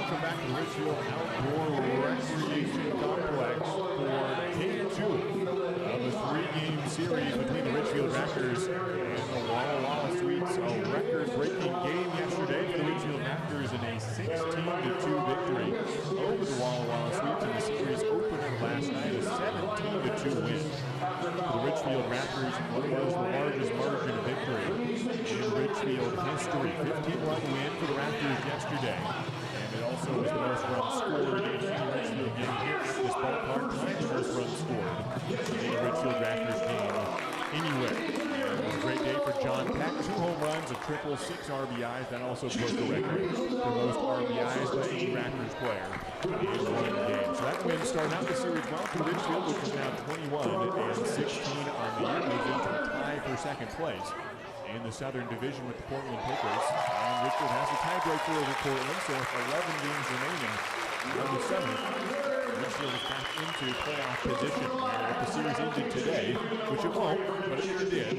welcome back to the Ridgefield Outdoor Recreation Complex for Game 2 of a three-game series between the Ridgefield Raptors and the Walla Walla Suites. A record-breaking game yesterday for the Ridgefield Raptors in a 16-2 victory over the Walla Walla Suites in the series opener last night, a 17-2 win for the Ridgefield Raptors. What was the largest margin of victory in Ridgefield history? 15-run win for the Raptors yesterday. And it also was the most runs scored in any Ridgefield game here at this ballpark. The most runs scored in a Ridgefield Raptors game anywhere. And it was a great day for John Peck. 2 home runs, a triple, 6 RBIs. That also broke the record for most RBIs by any Raptors player in one game. So that win started out the series well for Ridgefield, which is now 21 and 16 on the year, moves into a tie for second place in the Southern Division with the Portland Pickers. And Ridgefield has a tiebreaker over Portland, so with 11 games remaining on the 7th, Ridgefield is back into playoff position. And if the series ended today, which it won't, but if it did,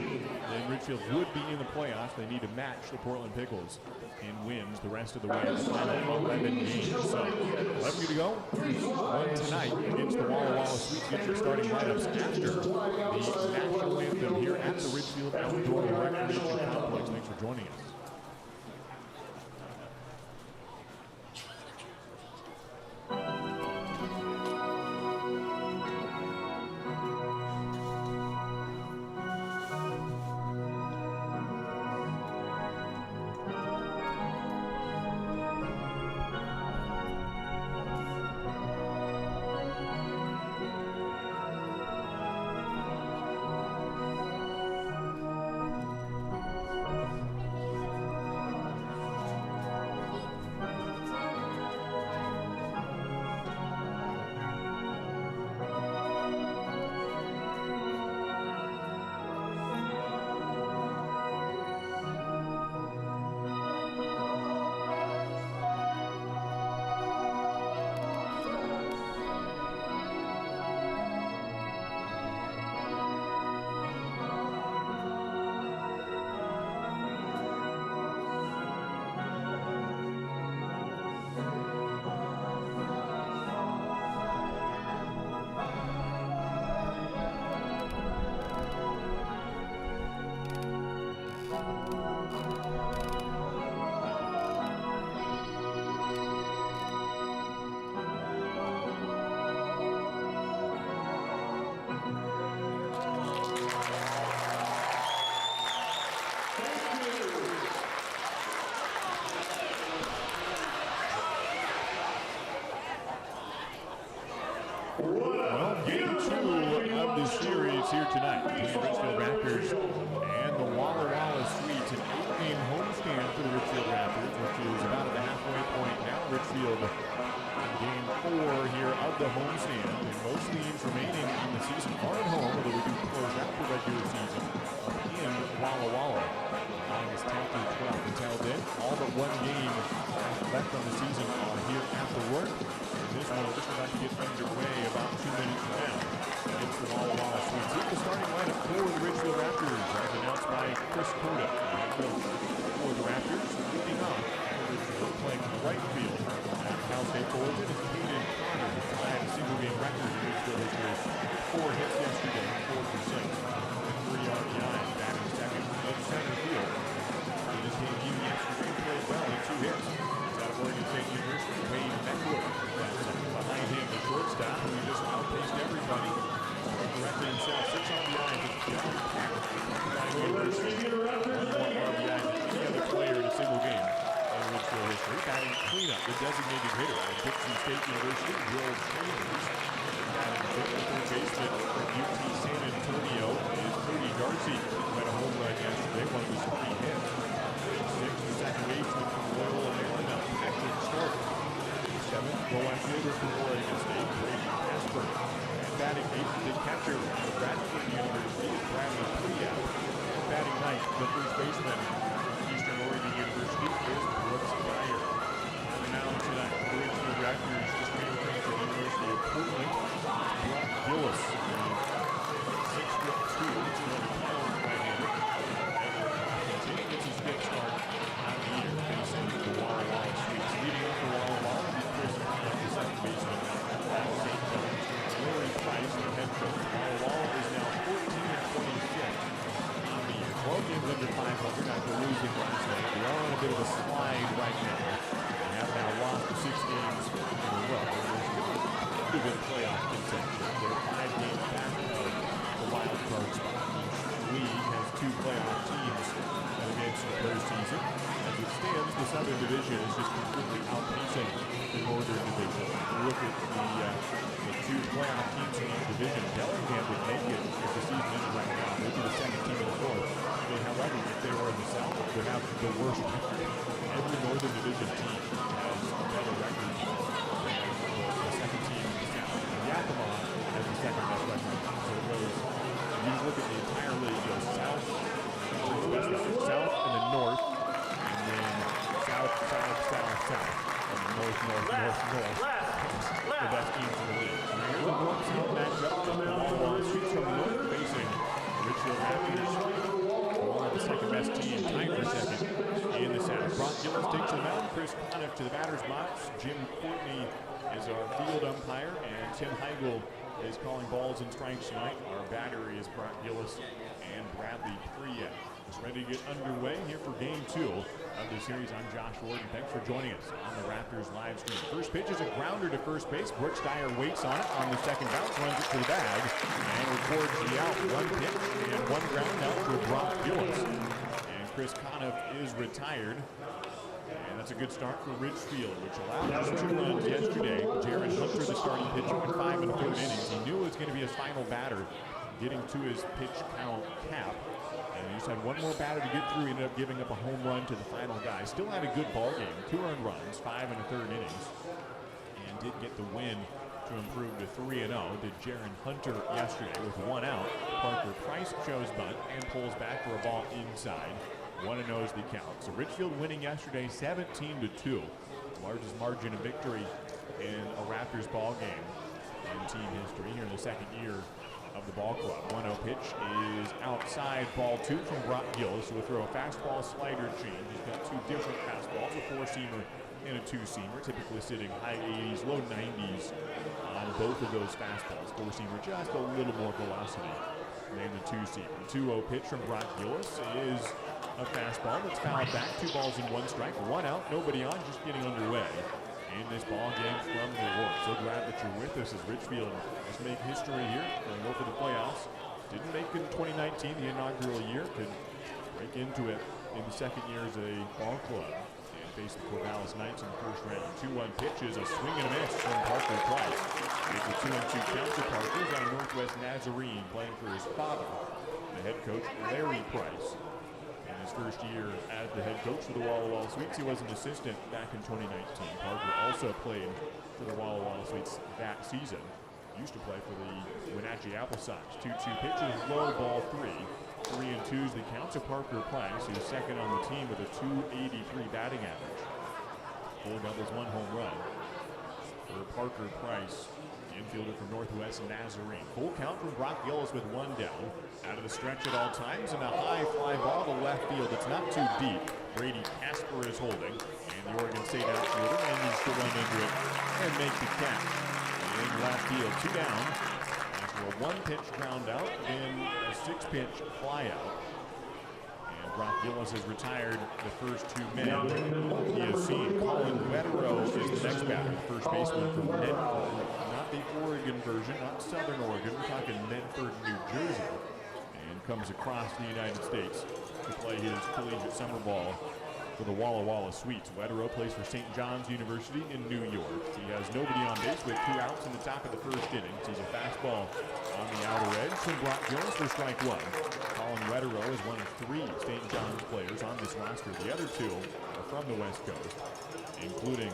then Ridgefield would be in the playoffs. They need to match the Portland Pickles in wins the rest of the way in the final 11 games. So 11 to go. One tonight against the Walla Walla Suites. Get your starting lineups after the national anthem here at the Ridgefield Outdoor Recreation Complex. Thanks for joining us. Well, game 2 of the series here tonight between the Ridgefield Raptors and the Walla Walla Suites. An 8-game homestand for the Ridgefield Raptors, which is about at the halfway point now. Ridgefield in game 4 here of the homestand. And most teams remaining in the season are at home, although we do close out the regular season in Walla Walla August 10th through 12th. Until then, all but one game left on the season are here at the work. This one just about to get underway about 2 minutes from now against the Walla Walla Suites. Here's the starting lineup for the Ridgefield Raptors, as announced by Chris Coda. For the Raptors, leading off, Ridgefield playing right field at Cal State Fullerton is Caden Connor, who tied a single-game record in Ridgefield history. 4 hits yesterday, 4 for 6, and 3 RBIs. Batting second in center field. In his debut yesterday, played well in 2 hits. Out of Oregon State University, Wayne Meckler. Behind him, the shortstop, who just outpaced everybody. Directly himself, 6 RBIs. John Peck. University, 1 RBI than any other player in a single game in Ridgefield history. Batting cleanup, the designated hitter at Dixie State University, Will Chambers. Batting fifth, the third baseman for UT San Antonio is Cody Darcy. Who had a home run yesterday, one of his 3 hits. Sixth, the second baseman from Loyola Maryland, Patrick Stark. Seventh, the left fielder from Oregon State, Brady Casper. And batting eighth, the catcher from Bradford University, Bradley Pliat. And batting ninth, the first baseman from Eastern Oregon University is Brooks Dyer. And now tonight, the Ridgefield Raptors just made a from the University of Portland. Brock Gillis, 6'2", 200-pound right-hander. Gets his fifth start out of the year, facing the Walla Walla Suites. Leading up the Walla Walla, bit of a slide right now. They have now lost 6 games in a row. They've been playoff contention. They're 5 games back of the wild card spot. Each league has 2 playoff teams that advance to the postseason. As it stands, the Southern Division is just completely outpacing the Northern Division. Look at the 2 playoff teams in each division. Bellingham would make it if the season ended right now. They'd be the second team in the North. However, if they were in the South, they would have the worst record. Every Northern Division team has a better record than the second team in the South. Yakima has the second best record. So it goes, you just look at the entire league, it goes South, South and then North, and then South, South, South, South, and then North, North, North, North. The best teams in the league. So here's the North-South matchup. Walla Walla Streets from the North facing Ridgefield Raptors. The second best team, tied for second in the South. Brock Gillis takes the mound. Chris Conniff to the batter's box. Jim Courtney is our field umpire, and Tim Heigl is calling balls and strikes tonight. Our batter is Brock Gillis and Bradley Priya. It's ready to get underway here for game 2 of the series. I'm Josh Warden. Thanks for joining us on the Raptors live stream. First pitch is a grounder to first base. Brooks Dyer waits on it on the second bounce, runs it to the bag, and records the out. 1 pitch and 1 ground out for Brock Gillis. And Chris Conniff is retired. And that's a good start for Ridgefield, which allowed us 2 runs yesterday. Jaron Hunter, the starting pitcher, in 5 1/3 innings. He knew it was going to be his final batter, getting to his pitch count cap. And he just had 1 more batter to get through. He ended up giving up a home run to the final guy. Still had a good ball game. 2 earned runs, 5 1/3 innings, and did get the win to improve to 3-0. Did Jaron Hunter yesterday with 1 out. Parker Price shows bunt and pulls back for a ball inside. 1-0 is the count. So Ridgefield winning yesterday 17-2. Largest margin of victory in a Raptors ball game in team history here in the second year of the ball club. 1-0 pitch is outside, ball 2 from Brock Gillis. So we'll throw a fastball slider change. He's got 2 different fastballs, a 4-seamer and a 2-seamer, typically sitting high 80s, low 90s on both of those fastballs. 4-seamer just a little more velocity than the 2-seamer. 2-0 pitch from Brock Gillis is a fastball that's fouled back. 2 balls and 1 strike, 1 out, nobody on, just getting underway in this ball game from the North. So glad that you're with us as Ridgefield has made history here. Going to go for the playoffs. Didn't make it in 2019, the inaugural year. Could break into it in the second year as a ball club. And face the Corvallis Knights in the first round. 2-1 pitch is a swing and a miss from Parker Price. It's a 2-2 count to Parker. He's on Northwest Nazarene playing for his father, the head coach, Larry Price. His first year as the head coach for the Walla Walla Sweets. He was an assistant back in 2019. Parker also played for the Walla Walla Sweets that season. Used to play for the Wenatchee Apple Sox. 2-2 pitches, low, ball 3. 3-2 is the count to Parker Price, who's second on the team with a .283 batting average. 4 doubles, 1 home run for Parker Price, infielder from Northwest Nazarene. Full count from Brock Gillis with 1 down. Out of the stretch at all times, and a high fly ball to left field. It's not too deep. Brady Casper is holding, and the Oregon State outfielder manages to run into it and make the catch. In left field, 2 down. After a 1-pitch ground out, then a 6-pitch fly out. And Brock Gillis has retired the first 2 men he has seen. Colin Vetero is the next batter, the first baseman from Medford. Not the Oregon version, not Southern Oregon. We're talking Medford, New Jersey. And comes across the United States to play his collegiate summer ball for the Walla Walla Sweets. Vetero plays for St. John's University in New York. He has nobody on base with 2 outs in the top of the first inning. He's a fastball on the outer edge from Brock Gillis for strike 1. Colin Vetero is one of 3 St. John's players on this roster. The other 2 are from the West Coast, including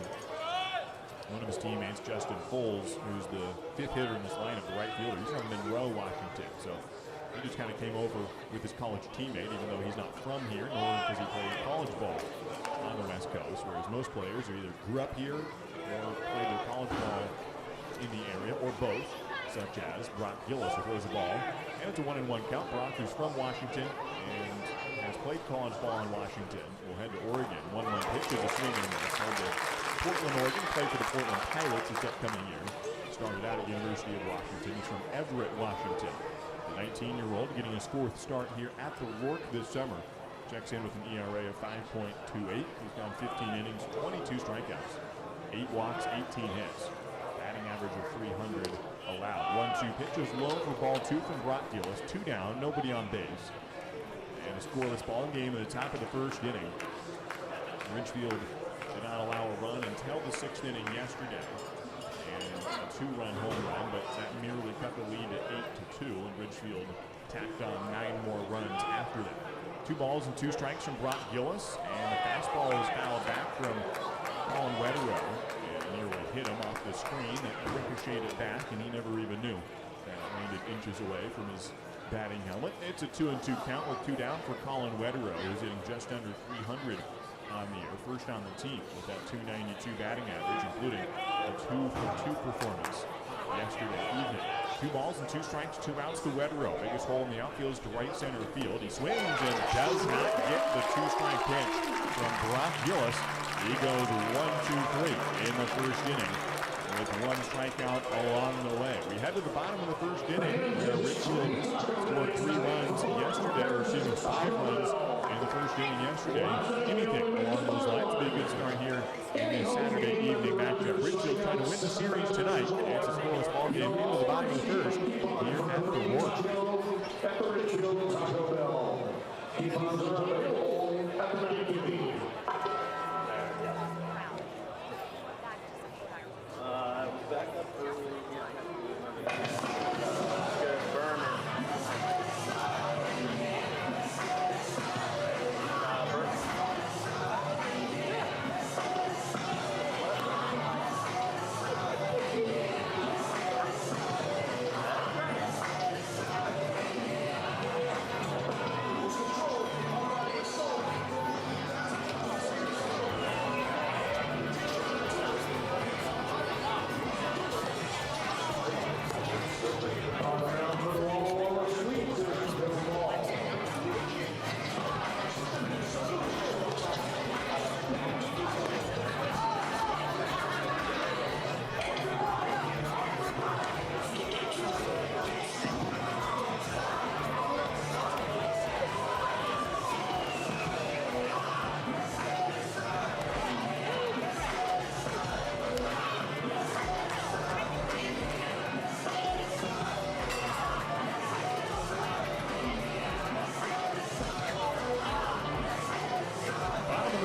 one of his teammates, Justin Foles, who's the 5th hitter in this lineup, the right fielder. He's from Monroe, Washington. So he just kind of came over with his college teammate, even though he's not from here, nor does he play college ball on the West Coast, whereas most players are either grew up here or played their college ball in the area, or both, such as Brock Gillis, who throws the ball. And it's a 1-1 count. Brock, who's from Washington and has played college ball in Washington, will head to Oregon. 1-1 pitch is a swing and a miss. Held to Portland, Oregon, played for the Portland Pilots this upcoming year. Started out at University of Washington. He's from Everett, Washington. The 19-year-old getting his 4th start here at the Rourke this summer. checks in with an ERA of 5.28. He's gone 15 innings, 22 strikeouts, 8 walks, 18 hits. Batting average of 300 allowed. 1-2 pitch is low for ball 2 from Brock Gillis. 2 down, nobody on base. And a scoreless ball game at the top of the first inning. Ridgefield did not allow a run until the 6th inning yesterday. And a 2-run home run, but that merely cut the lead to 8-2, and Ridgefield tacked on 9 more runs after that. 2 balls and 2 strikes from Brock Gillis, and the fastball is fouled back from Colin Wetterow. And nearly hit him off the screen. It ricocheted back, and he never even knew that it landed inches away from his batting helmet. It's a 2-2 count with 2 down for Colin Wetterow, who's hitting just under 300 on the year. First on the team with that 292 batting average, including a 2-for-2 performance yesterday evening. 2 balls and 2 strikes, 2 outs to Wetterow. Biggest hole in the outfield is to right center field. He swings and does not get the 2-strike pitch from Brock Gillis. He goes 1-2-3 in the first inning with 1 strikeout along the way. We head to the bottom of the first inning where Ridgefield scored 3 runs yesterday, or excuse me, 5 runs in the first inning yesterday. Anything along those lines be a good start here in this Saturday evening matchup. Ridgefield trying to win the series tonight. It's a scoreless ball game into the bottom of the first here at the Ward. Back up early.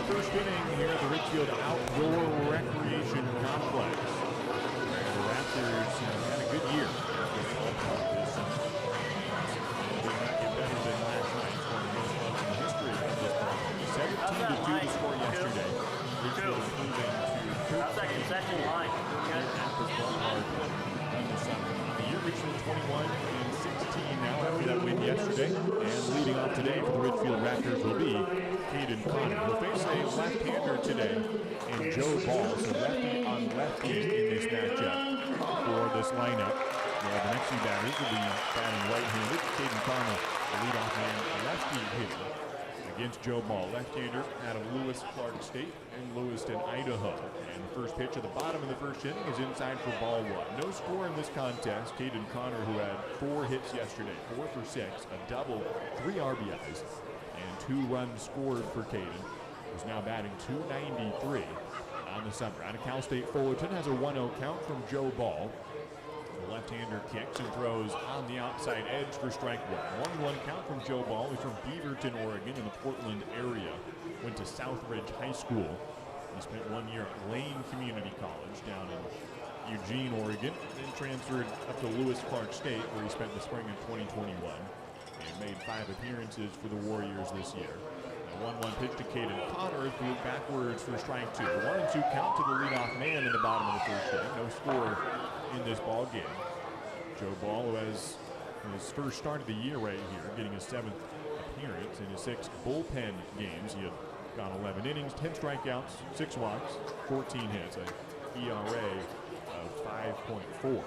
First inning here at the Ridgefield Outdoor Recreation Complex. The Raptors had a good year. They did not get better than last night. One of the most runs in the history of this ball. 17-2 to score yesterday. Ridgefield improving to How's that concession line? at this ballpark on the summer. The year Ridgefield 21-16 now after that win yesterday. And leading off today for the Ridgefield Raptors will be Caden Connor, who'll face a left-hander today in Joe Ball. So lefty on lefty in this matchup for this lineup. The next 2 batters will be batting right-handed. Caden Connor, the leadoff man, lefty hitter against Joe Ball, left-hander out of Lewis, Clark State in Lewiston, Idaho. And the first pitch at the bottom of the first inning is inside for ball 1. No score in this contest. Caden Connor, who had 4 hits yesterday, 4 for 6, a double, 3 RBIs, and 2 runs scored for Caden, who's now batting .293 on the summer. Out of Cal State Fullerton has a 1-0 count from Joe Ball. The left-hander kicks and throws on the outside edge for strike 1. 1-1 count from Joe Ball. He's from Beaverton, Oregon, in the Portland area. Went to Southridge High School. He spent 1 year at Lane Community College down in Eugene, Oregon, then transferred up to Lewis Clark State, where he spent the spring of 2021 and made 5 appearances for the Warriors this year. A 1-1 pitch to Caden Connor, threw backwards for strike 2. 1-2 count to the leadoff man in the bottom of the first inning. No score in this ball game. Joe Ball, who has his first start of the year right here, getting his 7th appearance in his 6 bullpen games. He had gone 11 innings, 10 strikeouts, 6 walks, 14 hits, an ERA of 5.4.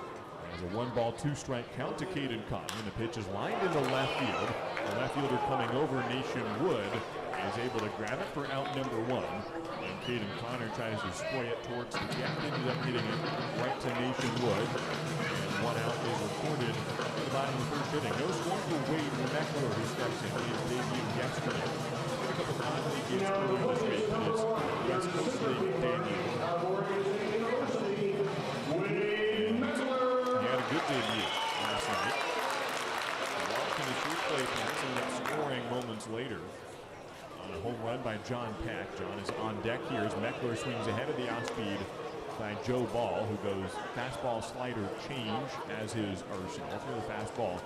As a 1-ball, 2-strike count to Caden Connor, and the pitch is lined into left field. The left fielder coming over, Nation Wood, is able to grab it for out number 1. And Caden Connor tries to spray it towards the gap, ended up hitting it right to Nation Wood. And 1 out is recorded at the bottom of the first inning. No score for Wade Remeckler, who steps in his debut yesterday. later. On a home run by John Peck. John is on deck here as Meckler swings ahead of the off-speed by Joe Ball, who goes fastball, slider, change as his arsenal. For the fastball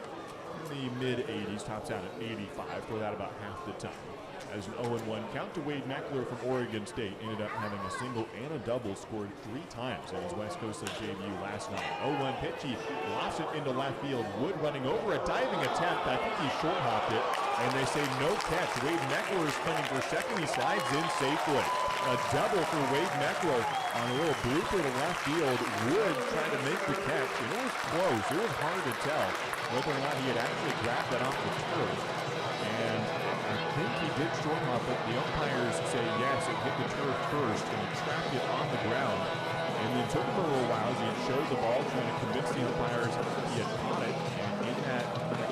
in the mid-80s, tops out at 85, throw that about half the time. As an 0-1 count to Wade Meckler from Oregon State. Ended up having a single and a double, scored 3 times in his West Coast League debut last night. 0-1 pitch, he lofts it into left field. Wood running over, a diving attempt. I think he short-hopped it, and they say no catch. Wade Meckler is coming for second. He slides in safely. A double for Wade Meckler on a little blooper to left field. Wood trying to make the catch, and it was close. It was hard to tell whether or not he had actually grabbed that off the turf. And I think he did short hop it. The umpires say yes, it hit the turf first, and he trapped it on the ground. And then took him a little while as he had showed the ball, trying to convince the umpires he had caught it. And in that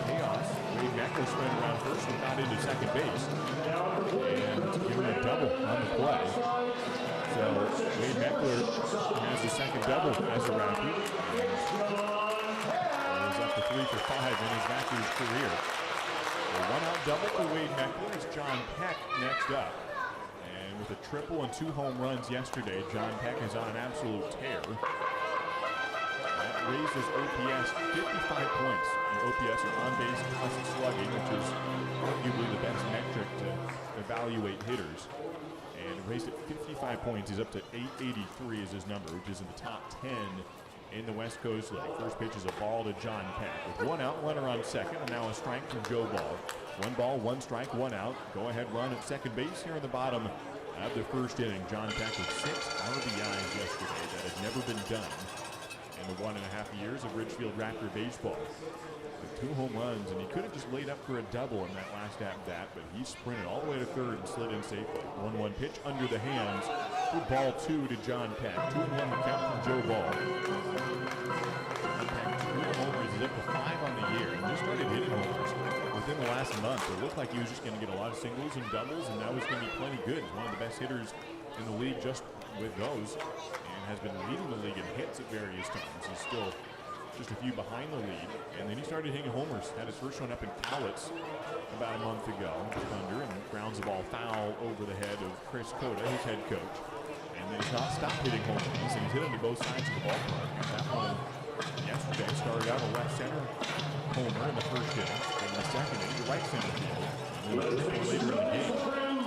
chaos, Wade Meckler spun around first and got into second base. And giving a double on the play. So Wade Meckler has the second double as a Raptor. He's up to 3 for 5 in his Raptors career. A one-out double for Wade Meckler. It's John Peck next up. And with a triple and 2 home runs yesterday, John Peck is on an absolute tear. That raises OPS 55 points. And OPS or on-base plus slugging, which is arguably the best metric to evaluate hitters. And raised it 55 points. He's up to 883 is his number, which is in the top 10 in the West Coast League. First pitch is a ball to John Peck. With 1 out, runner on second, and now a strike from Joe Ball. 1 ball, 1 strike, 1 out. Go ahead run at second base here in the bottom of the first inning. John Peck with 6 RBIs yesterday. That had never been done in the 1.5 years of Ridgefield Raptor baseball. With 2 home runs, and he could have just laid up for a double in that last at-bat, but he sprinted all the way to third and slid in safely. 1-1 pitch under the hands for ball 2 to John Peck. 2-1 the count from Joe Ball. John Peck 2 homers. He's up to 5 on the year, and just started hitting homers within the last month. It looked like he was just going to get a lot of singles and doubles, and now he's going to be plenty good. He's one of the best hitters in the league just with those, and has been leading the league in hits at various times. He's still just a few behind the lead, and then he started hitting homers. Had his first one up in Cowlitz about a month ago, Thunder, and grounds the ball foul over the head of Chris Cota, his head coach. And then he's not stopped hitting homers, and he's hit them to both sides of the ballpark. And that one yesterday started out a left center homer in the first inning, and in the second inning, the right center field. And then later in the game,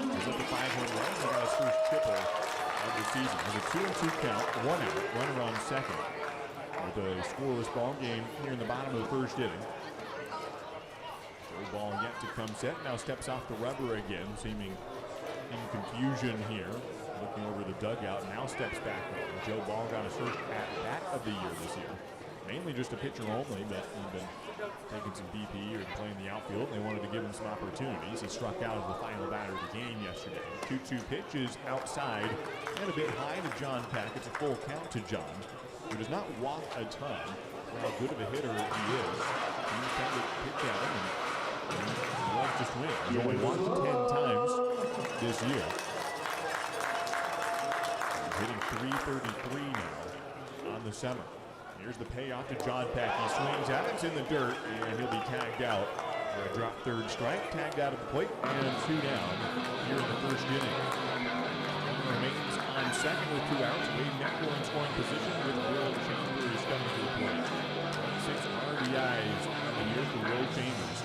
he's up to 5 home runs and got his first triple of the season. It was a 2-2 count, 1 out, runner on second. With a scoreless ball game here in the bottom of the first inning. Joe Ball yet to come set. Now steps off the rubber again, seeming in confusion here. Looking over the dugout, now steps back on. Joe Ball got his first at-bat of the year this year. Mainly just a pitcher only, but he'd been taking some BP or playing the outfield. They wanted to give him some opportunities. He struck out as the final batter of the game yesterday. 2-2 pitches outside and a bit high to John Peck. It's a full count to John, who does not walk a ton for how good of a hitter he is. He's trying to pitch at him, and he loves to swing. He's only walked 10 times this year. He's hitting .333 now on the summer. Here's the payoff to John Peck. He swings out, it's in the dirt, and he'll be tagged out for a drop third strike. Tagged out of the plate, and 2 down here in the first inning. Remains on second with 2 outs. Wade Meckler in scoring position with Will Chambers coming to the plate. 6 RBIs on the year for Will Chambers.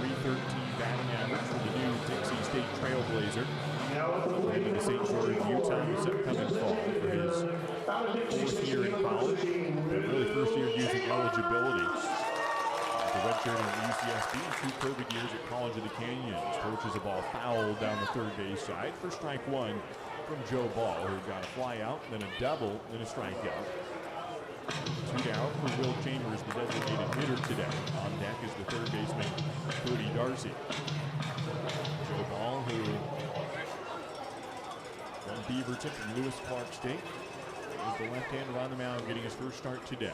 313 batting average for the new Dixie State Trailblazer. Playing in St. George, Utah this upcoming fall for his 4th year in college, but really first year using eligibility. The redshirt in UCSB and 2 COVID years at College of the Canyons. Torches a ball foul down the third base side for strike 1 from Joe Ball, who got a fly out, then a double, then a strikeout. 2 down for Will Chambers, the designated hitter today. On deck is the third baseman, Cody Darcy. Joe Ball, who won Beaverton from Lewis Clark State, is the left-hander on the mound, getting his first start today.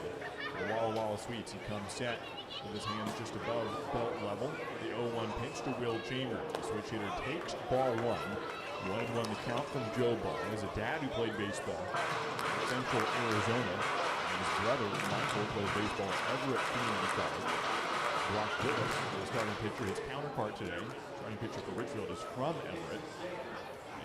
The Walla Walla Sweets, he comes set with his hands just above belt level. The 0-1 pitch to Will Chambers. The switch hitter takes ball 1. 1-1 the count from Joe Ball. He has a dad who played baseball in Central Arizona. And his brother, Michael, plays baseball at Everett Community College. Brock Gillis, the starting pitcher, his counterpart today. Starting pitcher for Ridgefield is from Everett.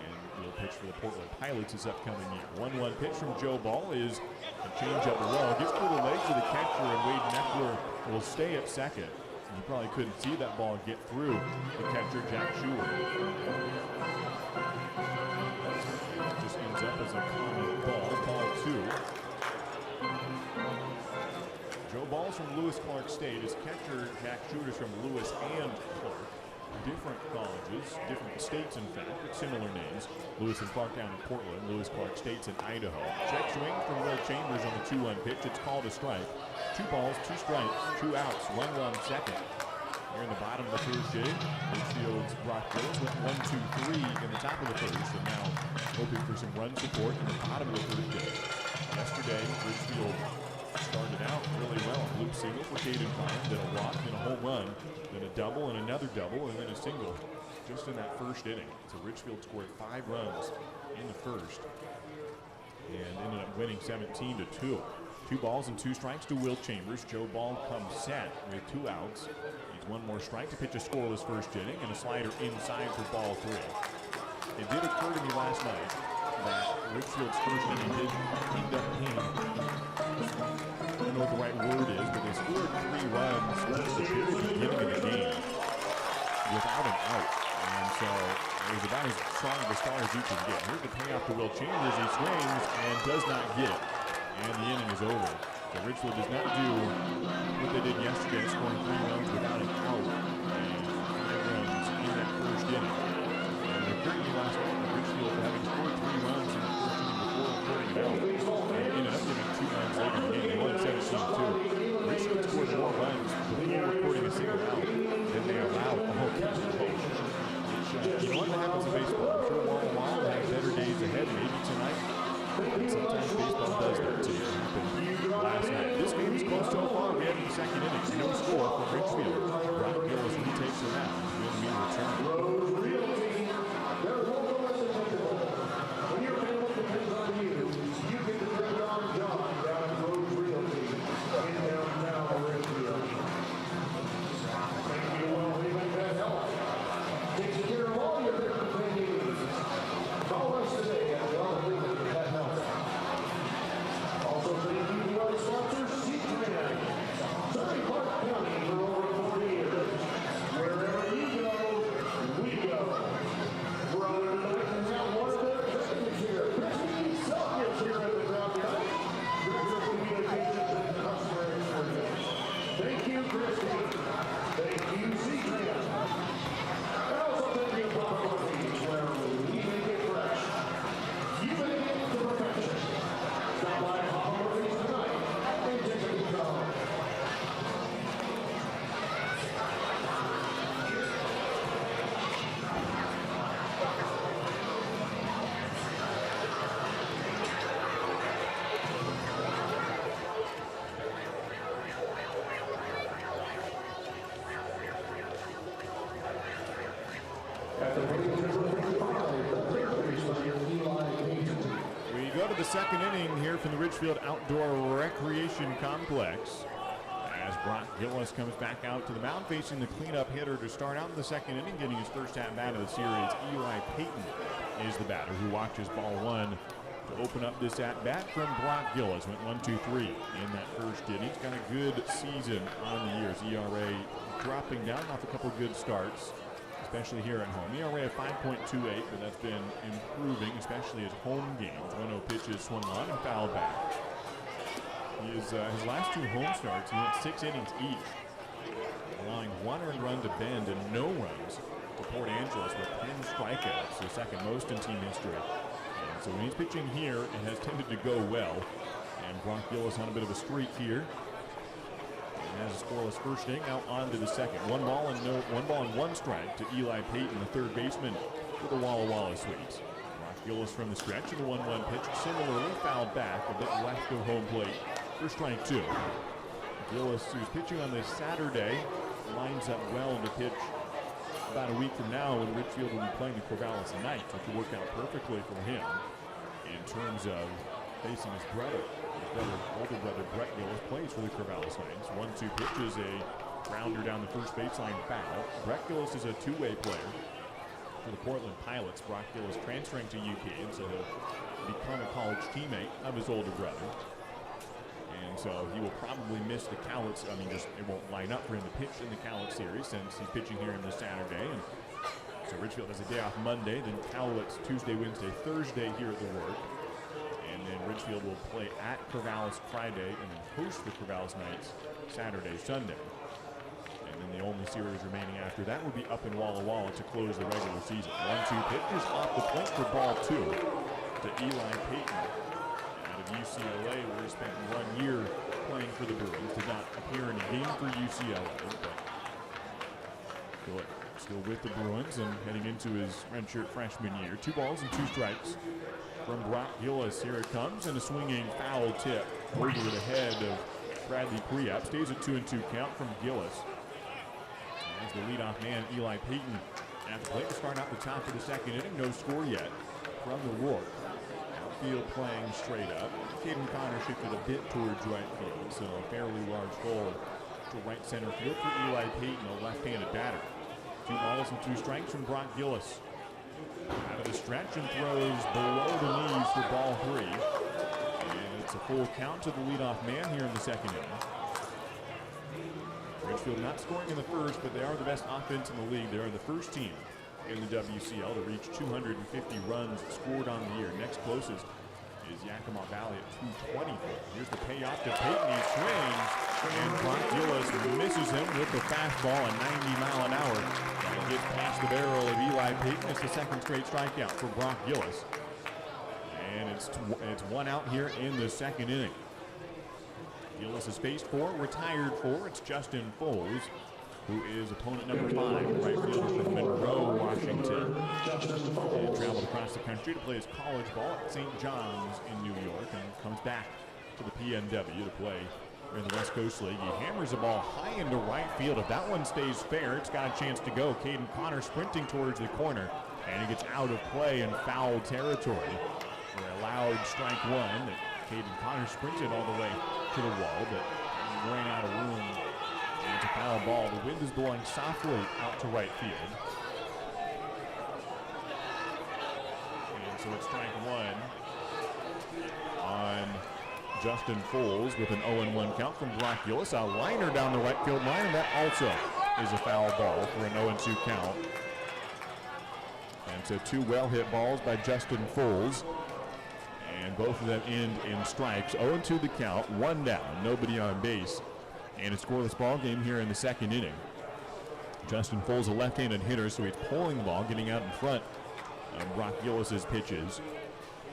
And he'll pitch for the Portland Pilots this upcoming year. 1-1 pitch from Joe Ball is a changeup to well. Gets through the legs of the catcher, and Wade Meckler will stay at second. You probably couldn't see that ball get through the catcher, Jack Schuler. Just ends up as a common ball 2. Joe Ball's from Lewis Clark State. His catcher, Jack Schuler's from Lewis and Clark. Different colleges, different states in fact, but similar names. Lewis and Clark down in Portland, Lewis Clark State's in Idaho. Check swing from Will Chambers on the 2-1 pitch. It's called a strike. 2 balls, 2 strikes, 2 outs, 1 run second. Here in the bottom of the first inning, Ridgefield's Brock Gillis went 1-2-3 in the top of the first, and now hoping for some run support in the bottom of the third inning. Yesterday, Ridgefield started out really well. A loop single for Caden Fine, then a walk, then a home run, then a double and another double, and then a single just in that first inning. So Ridgefield scored 5 runs in the first and ended up winning 17-2. 2 balls and 2 strikes to Will Chambers. Joe Ball comes set with 2 outs. Needs 1 more strike to pitch a scoreless first inning and a slider inside for ball 3. It did occur to me last night that Ridgefield's first inning did end up being, I don't know what the right word is, but they scored 3 runs at the very beginning of the game without an out. And so it was about as strong of a start as you can get. Here's the payoff to Will Chambers. He swings and does not get it. And the inning is over. So Ridgefield does not do what they did yesterday, scoring 3 runs without an out. And 5 runs in that first inning. And it occurred to me last night that Ridgefield, having scored 3 runs in the first inning before reporting it out, and ended up giving 2 runs later in the game. They won 17-2. Ridgefield scored more runs before reporting a single out than they allowed all games to play. You know what happens in baseball? I'm sure Walla Walla will have better days ahead, maybe tonight. And sometimes baseball does that to you. It happened last night. This game is close so far. We have the second inning. No score for Ridgefield. Brock Gillis retakes the round. Will be returned. When your family depends on you, you get to take on John down at Rose Realty in downtown Ridgefield. Thank you, Well Leaving Pet Health. Takes care of all your different pet needs. Call us today at Well Leaving Pet Health. Also, thank you to our sponsor, Seatraining. Serving Clark County for over 40 years. Wherever you go, we go. We're on our night and now one of their executives here. Christine Selkins here at the ground tonight. Director of Communications and Customer Experience. Thank you, Christine. Thank you, Seatraining. And also thank you, Papa Murphy's, where we make it fresh. You make it to perfection. Stop by Papa Murphy's tonight and take a look home. We go to the second inning here from the Ridgefield Outdoor Recreation Complex as Brock Gillis comes back out to the mound facing the cleanup hitter to start out in the second inning. Getting his first at-bat of the series, Eli Payton is the batter who watches ball 1 to open up this at-bat from Brock Gillis. Went 1-2-3 in that first inning. He's got a good season on the years. ERA dropping down off a couple of good starts, especially here at home. ERA of 5.28, but that's been improving, especially his home games. 1-0 pitches swung on and fouled back. His last 2 home starts, he went 6 innings each, allowing 1 earned run to Bend and no runs to Port Angeles with 10 strikeouts, the second most in team history. And so when he's pitching here, it has tended to go well. And Brock Gillis on a bit of a streak here. And has a scoreless first inning. Now on to the second. 1 ball and 1 strike to Eli Payton, the third baseman for the Walla Walla Sweets. Brock Gillis from the stretch of the 1-1 pitch, similarly fouled back a bit left of home plate for strike 2. Gillis, who's pitching on this Saturday, lines up well to pitch about a week from now when Ridgefield will be playing the Corvallis Knights, which will work out perfectly for him in terms of facing his older brother Brett Gillis plays for the Corvallis Knights. 1-2 pitch is a Grounder down the first baseline, foul. Brett Gillis is a two-way player for the Portland Pilots. Brock Gillis transferring to UP, and so he'll become a college teammate of his older brother. And so he will probably miss the Cowlitz. I mean, just it won't line up for him to pitch in the Cowlitz series since he's pitching here on this Saturday. And so Ridgefield has a day off Monday, then Cowlitz Tuesday, Wednesday, Thursday here at the Ward. And then Ridgefield will play at Corvallis Friday and then host the Corvallis Knights Saturday, Sunday. And then the only series remaining after that would be up in Walla Walla to close the regular season. 1-2 pitches off the plate for ball 2 to Eli Payton out of UCLA, where he spent 1 year playing for the Bruins. Did not appear in a game for UCLA, but still with the Bruins and heading into his redshirt freshman year. 2 balls and 2 strikes from Brock Gillis. Here it comes, and a swinging foul tip over the head of Bradley Priap. Stays at 2-2 count from Gillis. As the leadoff man, Eli Payton, at the plate to start out the top of the second inning. No score yet from the Rourke. Outfield playing straight up. Caden Connor shifted a bit towards right field, so a fairly large goal to right center field for Eli Payton, a left-handed batter. 2 balls and 2 strikes from Brock Gillis. Out of the stretch and throws below the knees for ball 3. And it's a full count to the leadoff man here in the second inning. Ridgefield not scoring in the first, but they are the best offense in the league. They are the first team in the WCL to reach 250 runs scored on the year. Next closest is Yakima Valley at 224. Here's the payoff to Payton. He swings, and Brock Gillis misses him with the fastball at 90 mile an hour. And gets past the barrel of Eli Payton. It's the second straight strikeout for Brock Gillis. And it's 1 out here in the second inning. Gillis is faced 4, retired 4. It's Justin Foles, who is opponent number 5, right fielder from Monroe, Washington. And traveled across the country to play his college ball at St. John's in New York and comes back to the PNW to play in the West Coast League. He hammers the ball high into right field. If that one stays fair, it's got a chance to go. Caden Connor sprinting towards the corner, and he gets out of play in foul territory. For a loud strike 1 that Caden Connor sprinted all the way to the wall, but ran out of room. And it's a foul ball. The wind is blowing softly out to right field. And so it's strike 1 on Justin Foles with an 0-1 count from Brock Gillis. A liner down the right field line, and that also is a foul ball for an 0-2 count. And so 2 well-hit balls by Justin Foles. And both of them end in strikes. 0-2 the count, 1 down, nobody on base. And a scoreless ball game here in the second inning. Justin Foles, a left-handed hitter, so he's pulling the ball, getting out in front of Brock Gillis' pitches.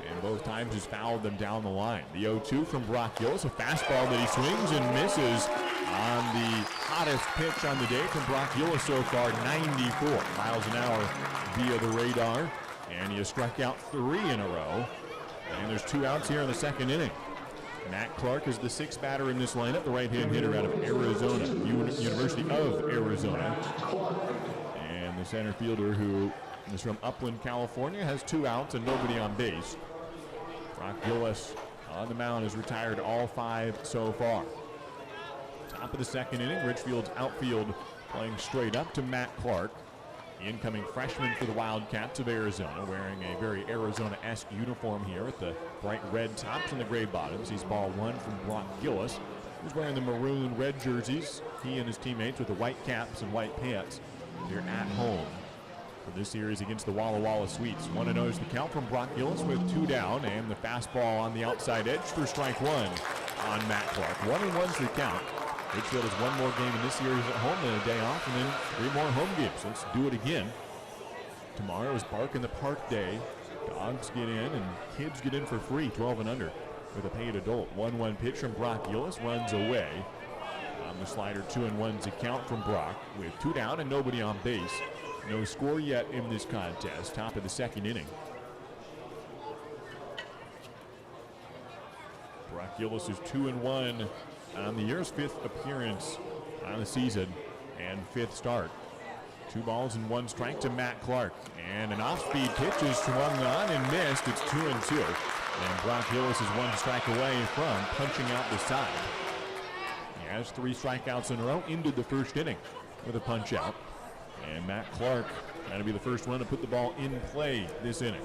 And both times he's fouled them down the line. The 0-2 from Brock Gillis, a fastball that he swings and misses on the hottest pitch on the day from Brock Gillis so far, 94 miles an hour via the radar. And he has struck out 3 in a row. And there's 2 outs here in the second inning. Matt Clark is the 6th batter in this lineup, the right-hand hitter out of Arizona, University of Arizona. And the center fielder, who is from Upland, California, has 2 outs and nobody on base. Brock Gillis on the mound has retired all 5 so far. Top of the second inning, Ridgefield's outfield playing straight up to Matt Clark. Incoming freshman for the Wildcats of Arizona, wearing a very Arizona-esque uniform here with the bright red tops and the gray bottoms. He's ball 1 from Brock Gillis, who's wearing the maroon red jerseys. He and his teammates with the white caps and white pants. They're at home for this series against the Walla Walla Sweets. 1-0 is the count from Brock Gillis with 2 down, and the fastball on the outside edge for strike 1 on Matt Clark. 1-1's the count. Ridgefield has 1 more game in this series at home, then a day off, and then 3 more home games. Let's do it again. Tomorrow is Bark in the Park Day. Dogs get in and kids get in for free, 12 and under, with a paid adult. 1-1 pitch from Brock Gillis, runs away. On the slider, 2-1's a count from Brock with 2 down and nobody on base. No score yet in this contest. Top of the second inning. Brock Gillis is 2-1 on the year's 5th appearance on the season and 5th start. 2 balls and 1 strike to Matt Clark. And an off-speed pitch is swung on and missed. It's 2-2. And Brock Gillis is 1 strike away from punching out the side. has 3 strikeouts in a row, ended the first inning with a punch out. And Matt Clark trying to be the first one to put the ball in play this inning.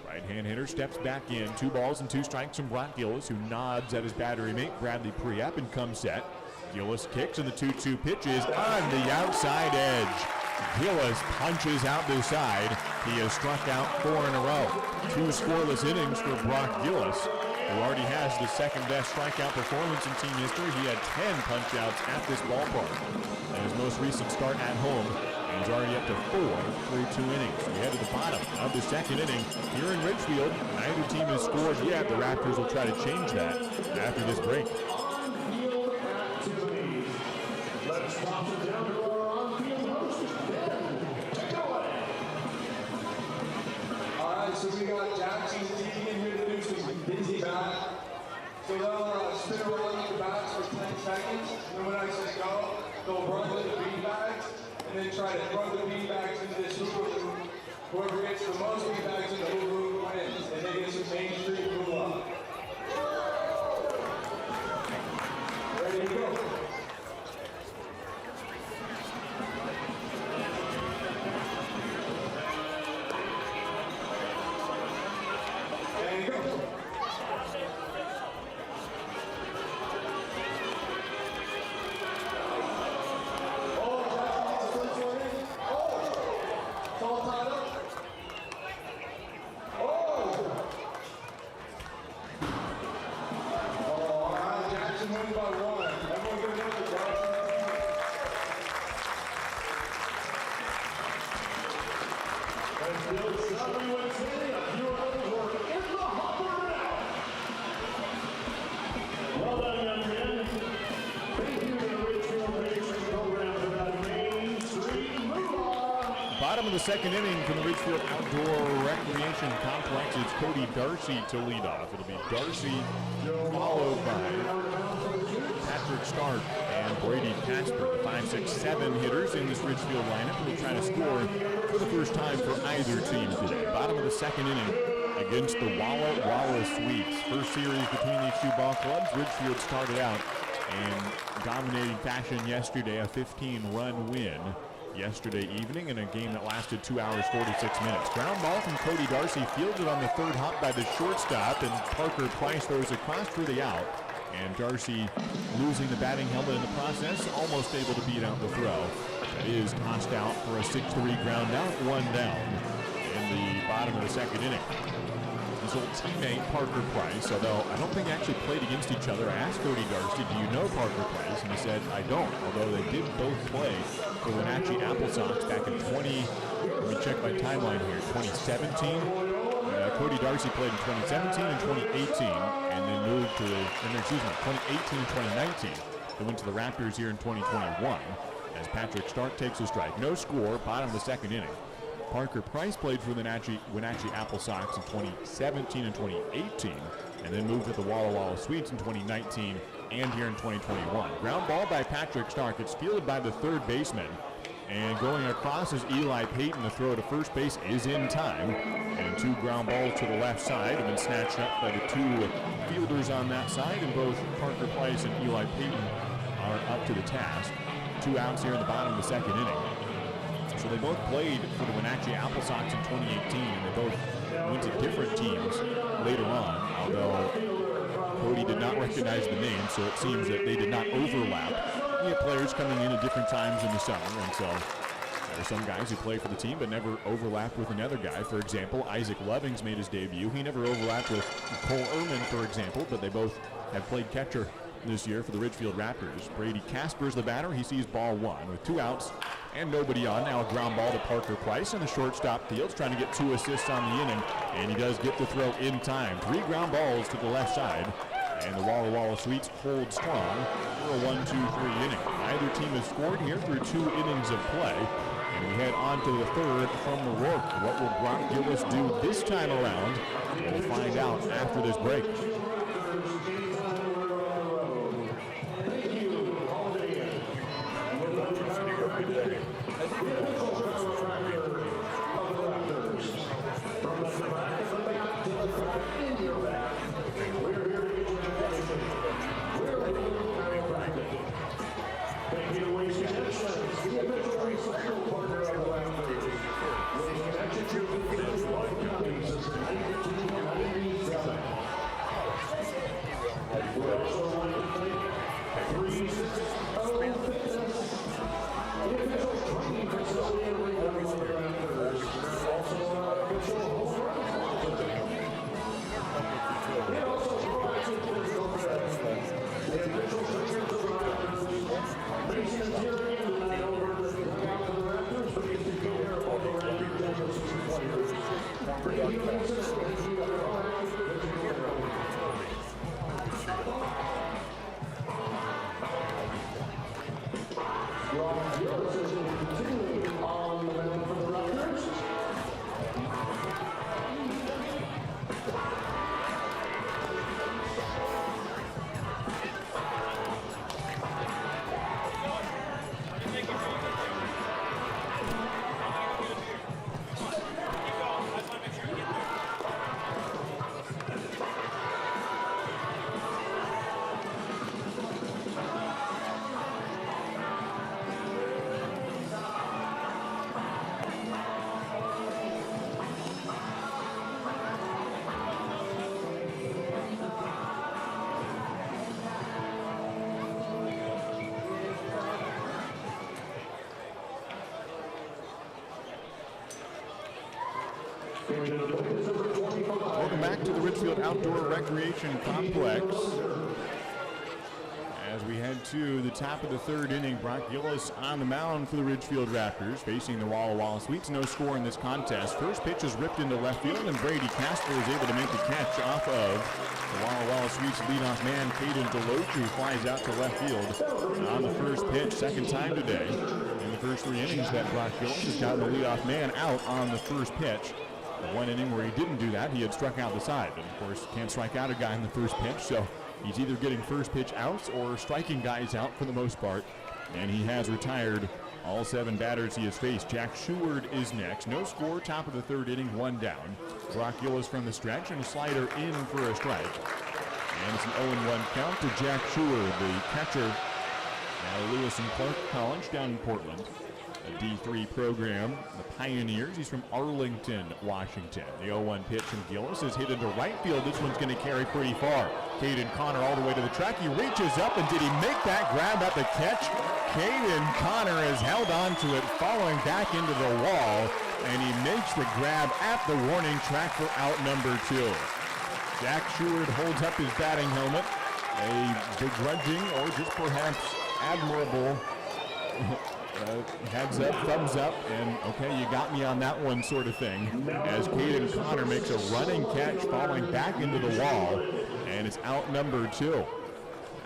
Right-hand hitter steps back in. 2 balls and 2 strikes from Brock Gillis, who nods at his battery mate, Bradley Priap, and comes set. Gillis kicks, and the 2-2 pitch is on the outside edge. Gillis punches out the side. He has struck out 4 in a row. 2 scoreless innings for Brock Gillis, who already has the second-best strikeout performance in team history. He had 10 punch-outs at this ballpark in his most recent start at home. And he's already up to 4 through 2 innings. We head to the bottom of the second inning here in Ridgefield. Neither team has scored yet. The Raptors will try to change that after this break. On-field activity. Let's toss it down to our on-field host, Ben. Take it away. All right, so we got Jackson and Tiki in here to do some busy bat. So they'll spin around the bats for 10 seconds. And then when I say go, they'll run to the beanbags and then try to throw the beanbags into this hoop. Whoever gets the most beanbags in the hoop wins. And they get some Main Street moolah. Ready to go. And go. Well done, young men. Thank you to the Ridgefield Raptors program for that Main Street moolah. Bottom of the second inning from the Ridgefield Outdoor Recreation Complex. It's Cody Darcy to lead off. It'll be Darcy followed by Patrick Stark and Brady Casper, the 5, 6, 7 hitters in this Ridgefield lineup. Will try to score for the first time for either team today. Bottom of the second inning against the Walla Walla Sweets. First series between these 2 ball clubs. Ridgefield started out in dominating fashion yesterday, a 15-run win yesterday evening in a game that lasted 2 hours, 46 minutes. Ground ball from Cody Darcy, fielded on the third hop by the shortstop, and Parker Price throws across for the out. And Darcy losing the batting helmet in the process, almost able to beat out the throw. That is tossed out for a 6-3 ground out, 1 down in the bottom of the second inning. His old teammate, Parker Price, although I don't think they actually played against each other. I asked Cody Darcy, do you know Parker Price? And he said, I don't, although they did both play for the Wenatchee Apple Sox back in let me check my timeline here, 2017. Cody Darcy played in 2017 and 2018, and then moved to, 2018 and 2019. They went to the Raptors here in 2021 as Patrick Stark takes a strike. No score, bottom of the second inning. Parker Price played for the Wenatchee Apple Sox in 2017 and 2018, and then moved to the Walla Walla Sweets in 2019 and here in 2021. Ground ball by Patrick Stark. It's fielded by the third baseman. And going across is Eli Payton. The throw to first base is in time. And 2 ground balls to the left side have been snatched up by the 2 fielders on that side. And both Parker Price and Eli Payton are up to the task. 2 outs here in the bottom of the second inning. So they both played for the Wenatchee Apple Sox in 2018. And they both went to different teams later on. Although Cody did not recognize the name, so it seems that they did not overlap. We have players coming in at different times in the summer, and so there are some guys who play for the team but never overlapped with another guy. For example, Isaac Lovings made his debut. He never overlapped with Cole Ehrman, for example, but they both have played catcher this year for the Ridgefield Raptors. Brady Casper's the batter. He sees ball 1 with 2 outs and nobody on. Now a ground ball to Parker Price, and the shortstop Fields trying to get 2 assists on the inning, and he does get the throw in time. 3 ground balls to the left side. And the Walla Walla Sweets hold strong for a 1-2-3 inning. Neither team has scored here through 2 innings of play. And we head on to the third from the Rourke. What will Brock Gillis do this time around? We'll find out after this break. On the mound for the Raptors. Welcome back to the Ridgefield Outdoor Recreation Complex. As we head to the top of the third inning, Brock Gillis on the mound for the Ridgefield Raptors, facing the Walla Walla Sweets. No score in this contest. First pitch is ripped into left field, and Brady Casper is able to make the catch off of the Walla Walla Sweets leadoff man, Caden Deloach, who flies out to left field on the first pitch. Second time today in the first 3 innings that Brock Gillis has gotten the leadoff man out on the first pitch. The one inning where he didn't do that, he had struck out the side. And of course, can't strike out a guy in the first pitch, so he's either getting first pitch outs or striking guys out for the most part. And he has retired all 7 batters he has faced. Jack Sheward is next. No score, top of the third inning, 1 down. Brock Gillis from the stretch, and a slider in for a strike. And it's an 0-1 count to Jack Sheward, the catcher at Lewis and Clark College down in Portland. A D3 program, the Pioneers. He's from Arlington, Washington. The 0-1 pitch from Gillis is hit into right field. This one's going to carry pretty far. Caden Connor all the way to the track. He reaches up, and did he make that grab at the catch? Caden Connor has held on to it, falling back into the wall, and he makes the grab at the warning track for out number 2. Jack Sheward holds up his batting helmet. A begrudging or just perhaps admirable heads up, thumbs up, and okay, you got me on that one sort of thing, as Caden Connor makes a running catch, falling back into the wall, and it's out number 2.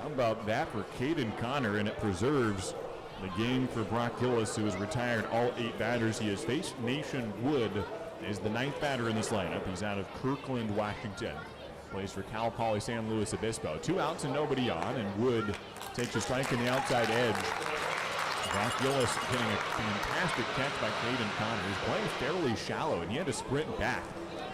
How about that for Caden Connor, and it preserves the game for Brock Gillis, who has retired all 8 batters he has faced. Nation Wood is the 9th batter in this lineup. He's out of Kirkland, Washington. Plays for Cal Poly San Luis Obispo. 2 outs and nobody on, and Wood takes a strike in the outside edge. Brock Gillis getting a fantastic catch by Caden Connor. He's playing fairly shallow, and he had to sprint back,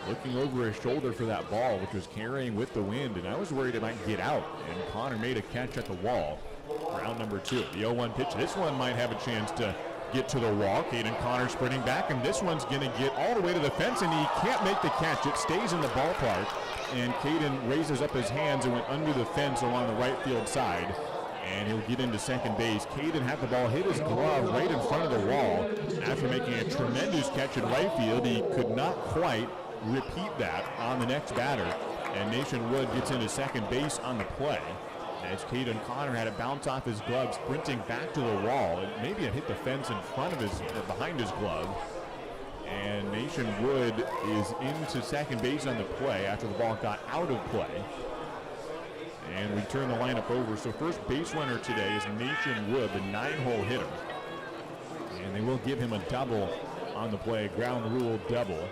looking over his shoulder for that ball, which was carrying with the wind, and I was worried it might get out, and Connor made a catch at the wall for out number 2. The 0-1 pitch. This one might have a chance to get to the wall. Caden Connor sprinting back, and this one's going to get all the way to the fence, and he can't make the catch. It stays in the ballpark, and Caden raises up his hands and went under the fence along the right field side. And he'll get into second base. Caden had the ball hit his glove right in front of the wall. After making a tremendous catch in right field, he could not quite repeat that on the next batter. And Nation Wood gets into second base on the play, as Caden Connor had it bounce off his glove, sprinting back to the wall. And maybe it hit the fence in front of his, or behind his glove. And Nation Wood is into second base on the play after the ball got out of play. And we turn the lineup over. So first base runner today is Nation Wood, the 9-hole hitter. And they will give him a double on the play, ground rule double.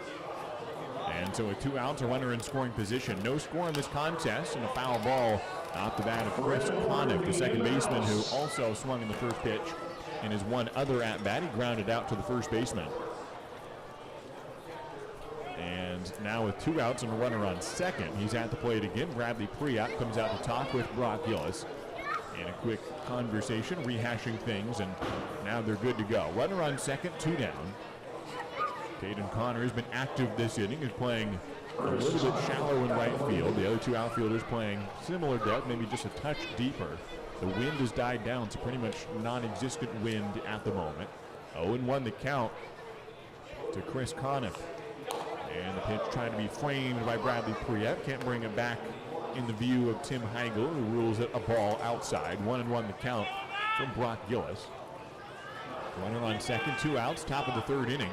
And so with 2 outs, a runner in scoring position. No score in this contest, and a foul ball off the bat of Chris Conniff, the second baseman, who also swung in the first pitch in his one other at-bat. He grounded out to the first baseman. And now with 2 outs and a runner on second, he's at the plate again. Bradley Priap comes out to talk with Brock Gillis. And a quick conversation, rehashing things, and now they're good to go. Runner on second, 2 down. Caden Connor has been active this inning. He's playing a little bit shallow in right field. The other 2 outfielders playing similar depth, maybe just a touch deeper. The wind has died down to pretty much non-existent wind at the moment. 0-1 the count to Chris Conniff. And the pitch trying to be framed by Bradley Priap. Can't bring it back in the view of Tim Heigl, who rules it a ball outside. 1-1 the count from Brock Gillis. Runner on second, 2 outs, top of the third inning.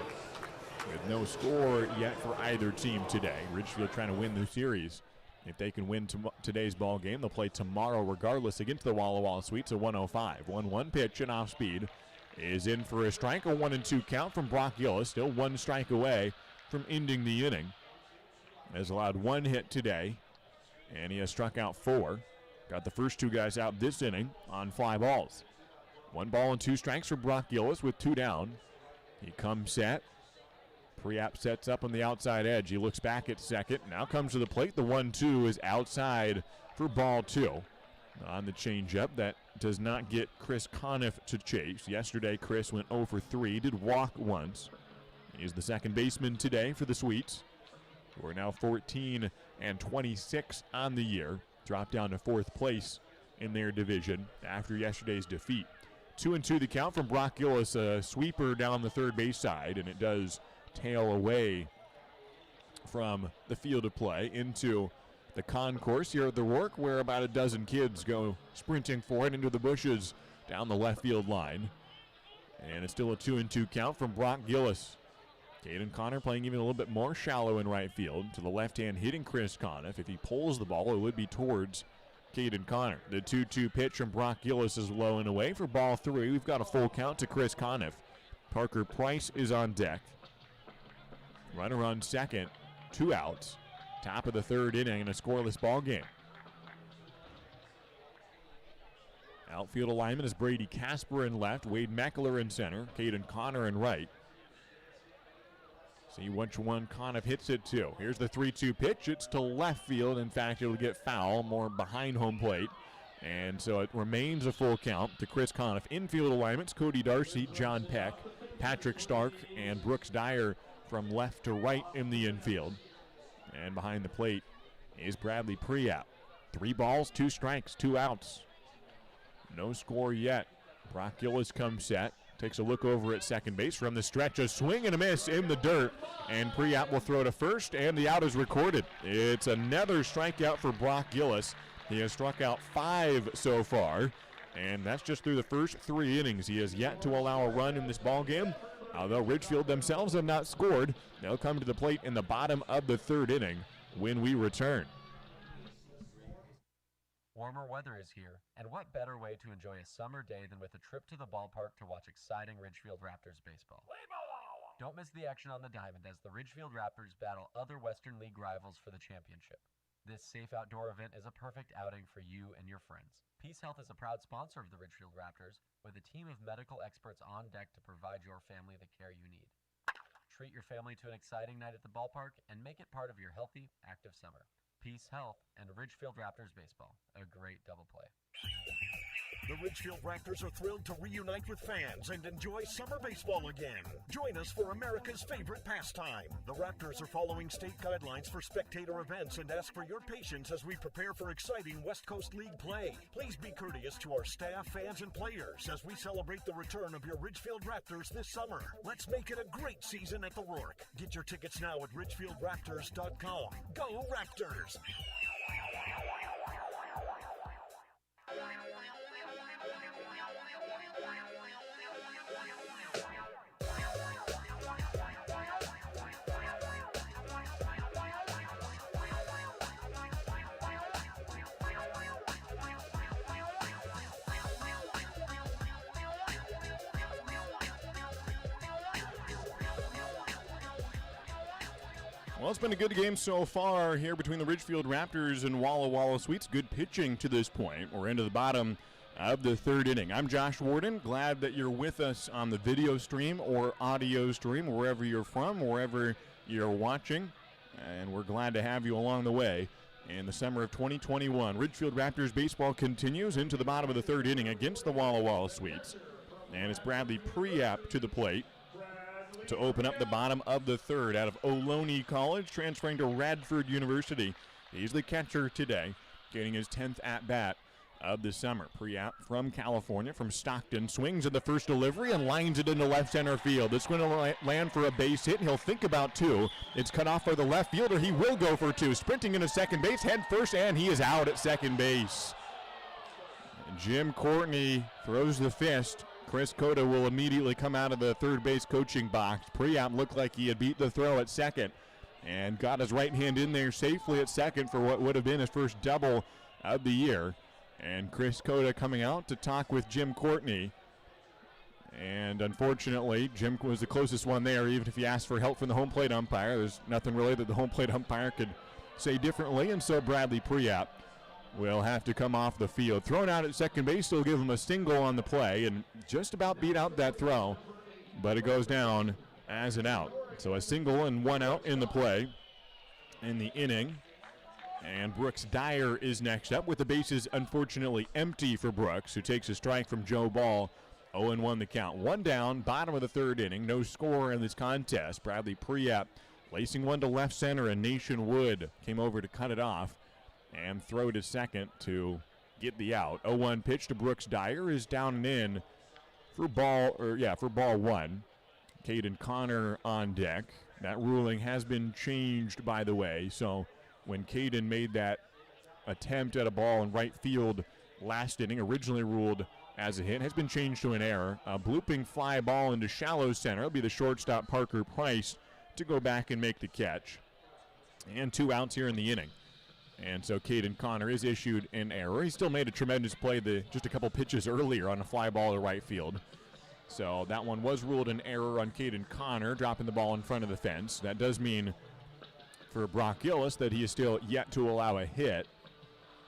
with no score yet for either team today. Ridgefield trying to win the series. If they can win today's ball game, they'll play tomorrow regardless against the Walla Walla Sweets, a 105. 1-1 pitch and off speed is in for a strike, a 1-2 count from Brock Gillis, still one strike away from ending the inning. Has allowed one hit today, and he has struck out 4. Got the first 2 guys out this inning on fly balls. 1 ball and 2 strikes for Brock Gillis with 2 down. He comes set. Priap sets up on the outside edge. He looks back at second. Now comes to the plate. The 1-2 is outside for ball 2. On the changeup, that does not get Chris Conniff to chase. Yesterday, Chris went 0 for 3, did walk once. He's the second baseman today for the Sweets, who are now 14 and 26 on the year. Dropped down to 4th place in their division after yesterday's defeat. 2-2 the count from Brock Gillis, a sweeper down the third base side, and it does tail away from the field of play into the concourse here at the Rourke, where about a dozen kids go sprinting for it into the bushes down the left field line. And it's still a 2-2 count from Brock Gillis. Caden Connor playing even a little bit more shallow in right field to the left hand, hitting Chris Conniff. If he pulls the ball, it would be towards Caden Connor. The 2-2 pitch from Brock Gillis is low and away for ball 3. We've got a full count to Chris Conniff. Parker Price is on deck. Runner on second, 2 outs. Top of the 3rd inning in a scoreless ball game. Outfield alignment is Brady Casper in left, Wade Meckler in center, Caden Connor in right. See which one Conniff hits it to. Here's the 3-2 pitch. It's to left field. In fact, it'll get foul, more behind home plate. And so it remains a full count to Chris Conniff. Infield alignments, Cody Darcy, John Peck, Patrick Stark, and Brooks Dyer from left to right in the infield. And behind the plate is Bradley Priap. 3 balls, 2 strikes, 2 outs. No score yet. Brock Gillis comes set. Takes a look over at second base from the stretch. A swing and a miss in the dirt. And Priap will throw to first, and the out is recorded. It's another strikeout for Brock Gillis. He has struck out 5 so far, and that's just through the first 3 innings. He has yet to allow a run in this ball game. Although Ridgefield themselves have not scored, they'll come to the plate in the bottom of the 3rd inning when we return. Warmer weather is here, and what better way to enjoy a summer day than with a trip to the ballpark to watch exciting Ridgefield Raptors baseball. Don't miss the action on the diamond as the Ridgefield Raptors battle other Western League rivals for the championship. This safe outdoor event is a perfect outing for you and your friends. Peace Health is a proud sponsor of the Ridgefield Raptors, with a team of medical experts on deck to provide your family the care you need. Treat your family to an exciting night at the ballpark and make it part of your healthy, active summer. Peace Health and Ridgefield Raptors baseball, a great double play. The Ridgefield Raptors are thrilled to reunite with fans and enjoy summer baseball again. Join us for America's favorite pastime. The Raptors are following state guidelines for spectator events and ask for your patience as we prepare for exciting West Coast League play. Please be courteous to our staff, fans, and players as we celebrate the return of your Ridgefield Raptors this summer. Let's make it a great season at the Rourke. Get your tickets now at ridgefieldraptors.com. Go Raptors! Well, it's been a good game so far here between the Ridgefield Raptors and Walla Walla Sweets. Good pitching to this point. We're into the bottom of the 3rd inning. I'm Josh Warden. Glad that you're with us on the video stream or audio stream, wherever you're from, wherever you're watching. And we're glad to have you along the way in the summer of 2021. Ridgefield Raptors baseball continues into the bottom of the 3rd inning against the Walla Walla Sweets. And it's Bradley Priap to the plate to open up the bottom of the 3rd out of Ohlone College, transferring to Radford University. He's the catcher today, getting his 10th at-bat of the summer. Priap from California, from Stockton, swings at the first delivery and lines it into left center field. It's going to land for a base hit, and he'll think about 2. It's cut off by the left fielder. He will go for 2. Sprinting into second base, head first, and he is out at second base. And Jim Courtney throws the fist Chris Cota will immediately come out of the third base coaching box. Priap looked like he had beat the throw at second and got his right hand in there safely at second for what would have been his first double of the year. And Chris Cota coming out to talk with Jim Courtney. And unfortunately, Jim was the closest one there. Even if he asked for help from the home plate umpire, there's nothing really that the home plate umpire could say differently. And so Bradley Priap will have to come off the field. Thrown out at second base, they'll give him a single on the play and just about beat out that throw, but it goes down as an out. So a single and one out in the play in the inning. And Brooks Dyer is next up with the bases unfortunately empty for Brooks, who takes a strike from Joe Ball. 0-1 the count. One down, bottom of the third inning. No score in this contest. Bradley Priap lacing one to left center, and Nation Wood came over to cut it off and throw to second to get the out. 0-1 pitch to Brooks Dyer is down and in for ball one. Caden Connor on deck. That ruling has been changed, by the way. So when Caden made that attempt at a ball in right field last inning, originally ruled as a hit, has been changed to an error. A blooping fly ball into shallow center. It'll be the shortstop Parker Price to go back and make the catch. And 2 outs here in the inning. And so Caden Connor is issued an error. He still made a tremendous play just a couple pitches earlier on a fly ball to right field. So that one was ruled an error on Caden Connor, dropping the ball in front of the fence. That does mean for Brock Gillis that he is still yet to allow a hit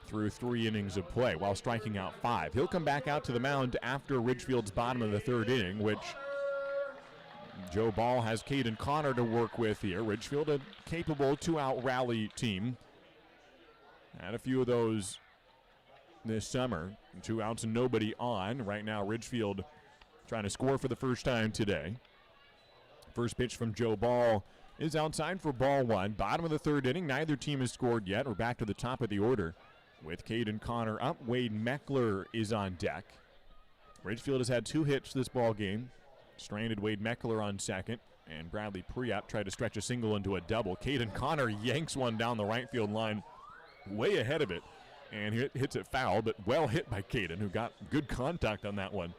through 3 innings of play while striking out 5. He'll come back out to the mound after Ridgefield's bottom of the third inning, which Joe Ball has Caden Connor to work with here. Ridgefield, a capable 2-out rally team. Had a few of those this summer. 2 outs and nobody on. Right now, Ridgefield trying to score for the first time today. First pitch from Joe Ball is outside for ball 1. Bottom of the third inning. Neither team has scored yet. We're back to the top of the order with Caden Connor up. Wade Meckler is on deck. Ridgefield has had 2 hits this ball game. Stranded Wade Meckler on second, and Bradley Priap tried to stretch a single into a double. Caden Connor yanks one down the right field line way ahead of it, and hits it foul, but well hit by Caden, who got good contact on that one.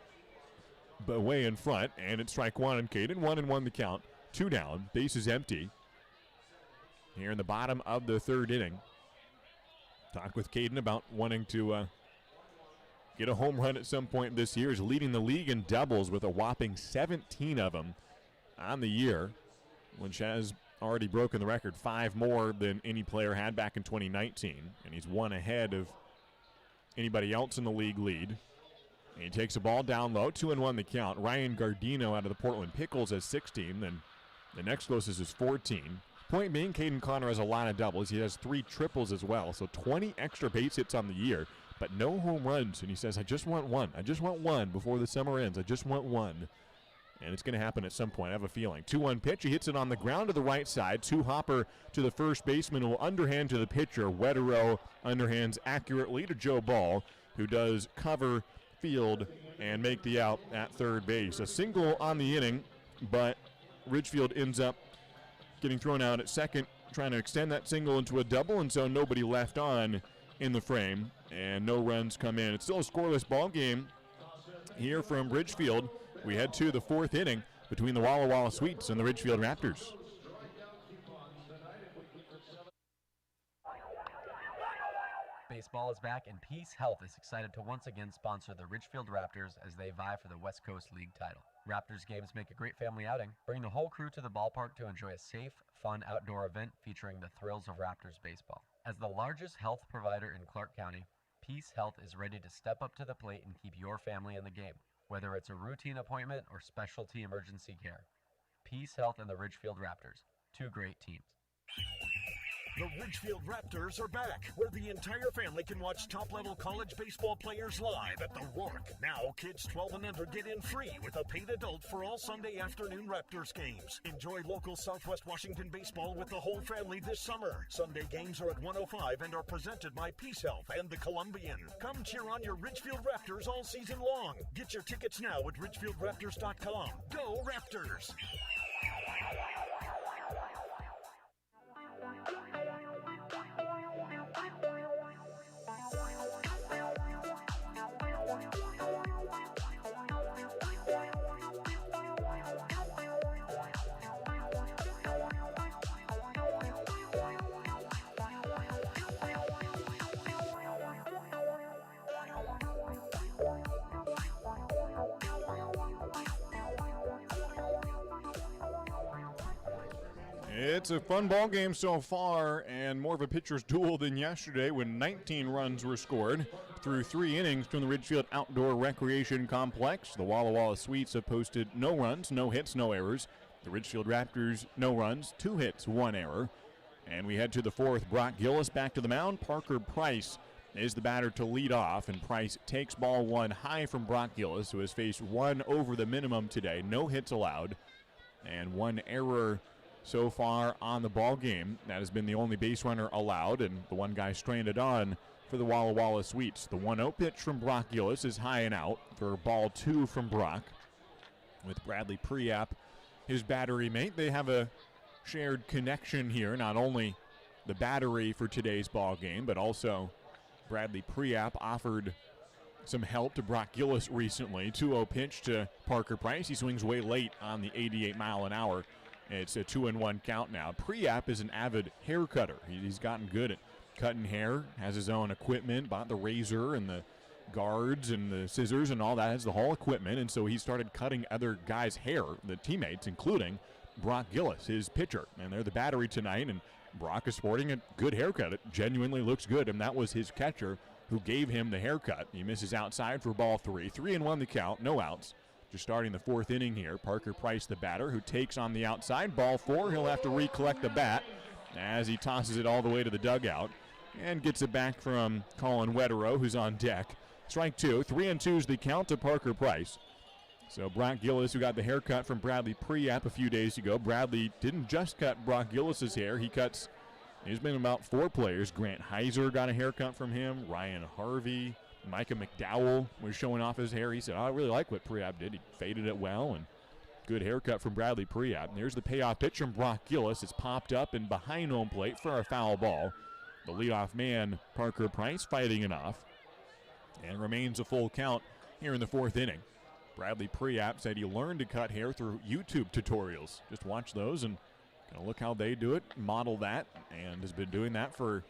But way in front, and it's strike 1 on Caden. 1-1 the count. 2 down. Bases empty. Here in the bottom of the third inning. Talk with Caden about wanting to get a home run at some point this year. Is leading the league in doubles with a whopping 17 of them on the year, which has already broken the record, 5 more than any player had back in 2019, and he's 1 ahead of anybody else in the league lead. And he takes a ball down low, 2-1 the count. Ryan Gardino out of the Portland Pickles has 16, then the next closest is 14. Point being, Caden Connor has a lot of doubles. He has 3 triples as well, so 20 extra base hits on the year, but no home runs. And he says, I just want one. I just want one before the summer ends. I just want one. And it's going to happen at some point, I have a feeling. 2-1 pitch. He hits it on the ground to the right side. 2-hopper to the first baseman, who will underhand to the pitcher. Wetero underhands accurately to Joe Ball, who does cover field and make the out at third base. A single on the inning, but Ridgefield ends up getting thrown out at second, trying to extend that single into a double, and so nobody left on in the frame, and no runs come in. It's still a scoreless ball game here from Ridgefield. We head to the 4th inning between the Walla Walla Sweets and the Ridgefield Raptors. Baseball is back, and Peace Health is excited to once again sponsor the Ridgefield Raptors as they vie for the West Coast League title. Raptors games make a great family outing. Bring the whole crew to the ballpark to enjoy a safe, fun outdoor event featuring the thrills of Raptors baseball. As the largest health provider in Clark County, Peace Health is ready to step up to the plate and keep your family in the game, whether it's a routine appointment or specialty emergency care. Peace Health and the Ridgefield Raptors, 2 great teams. The Ridgefield Raptors are back, where the entire family can watch top-level college baseball players live at the Rourke. Now, kids 12 and under get in free with a paid adult for all Sunday afternoon Raptors games. Enjoy local Southwest Washington baseball with the whole family this summer. Sunday games are at 1:05 and are presented by Peace Health and the Columbian. Come cheer on your Ridgefield Raptors all season long. Get your tickets now at ridgefieldraptors.com. Go Raptors! It's a fun ball game so far, and more of a pitcher's duel than yesterday when 19 runs were scored through 3 innings from the Ridgefield Outdoor Recreation Complex. The Walla Walla Sweets have posted no runs, no hits, no errors. The Ridgefield Raptors, no runs, 2 hits, 1 error. And we head to the 4th. Brock Gillis back to the mound. Parker Price is the batter to lead off, and Price takes ball 1 high from Brock Gillis, who has faced 1 over the minimum today. No hits allowed, and 1 error so far on the ball game. That has been the only base runner allowed, and the 1 guy stranded on for the Walla Walla Sweets. The 1-0 pitch from Brock Gillis is high and out for ball 2 from Brock. With Bradley Priap, his battery mate, they have a shared connection here. Not only the battery for today's ball game, but also Bradley Priap offered some help to Brock Gillis recently. 2-0 pitch to Parker Price. He swings way late on the 88 mile an hour. It's a 2-1 count now. Priap is an avid hair cutter. He's gotten good at cutting hair, has his own equipment, bought the razor and the guards and the scissors and all that, has the whole equipment, and so he started cutting other guys' hair, the teammates, including Brock Gillis, his pitcher. And they're the battery tonight, and Brock is sporting a good haircut. It genuinely looks good, and that was his catcher who gave him the haircut. He misses outside for ball 3. 3-1 the count, no outs. Just starting the 4th inning here. Parker Price, the batter, who takes on the outside. Ball 4, he'll have to recollect the bat as he tosses it all the way to the dugout and gets it back from Colin Wetterow, who's on deck. Strike 2. 3-2 is the count to Parker Price. So Brock Gillis, who got the haircut from Bradley Priap a few days ago. Bradley didn't just cut Brock Gillis's hair. He's been about 4 players. Grant Heiser got a haircut from him. Ryan Harvey. Micah McDowell was showing off his hair. He said, I really like what Priap did. He faded it well, and good haircut from Bradley Priap. And there's the payoff pitch from Brock Gillis. It's popped up and behind home plate for a foul ball. The leadoff man, Parker Price, fighting it off. And remains a full count here in the 4th inning. Bradley Priap said he learned to cut hair through YouTube tutorials. Just watch those and kind of look how they do it, model that, and has been doing that for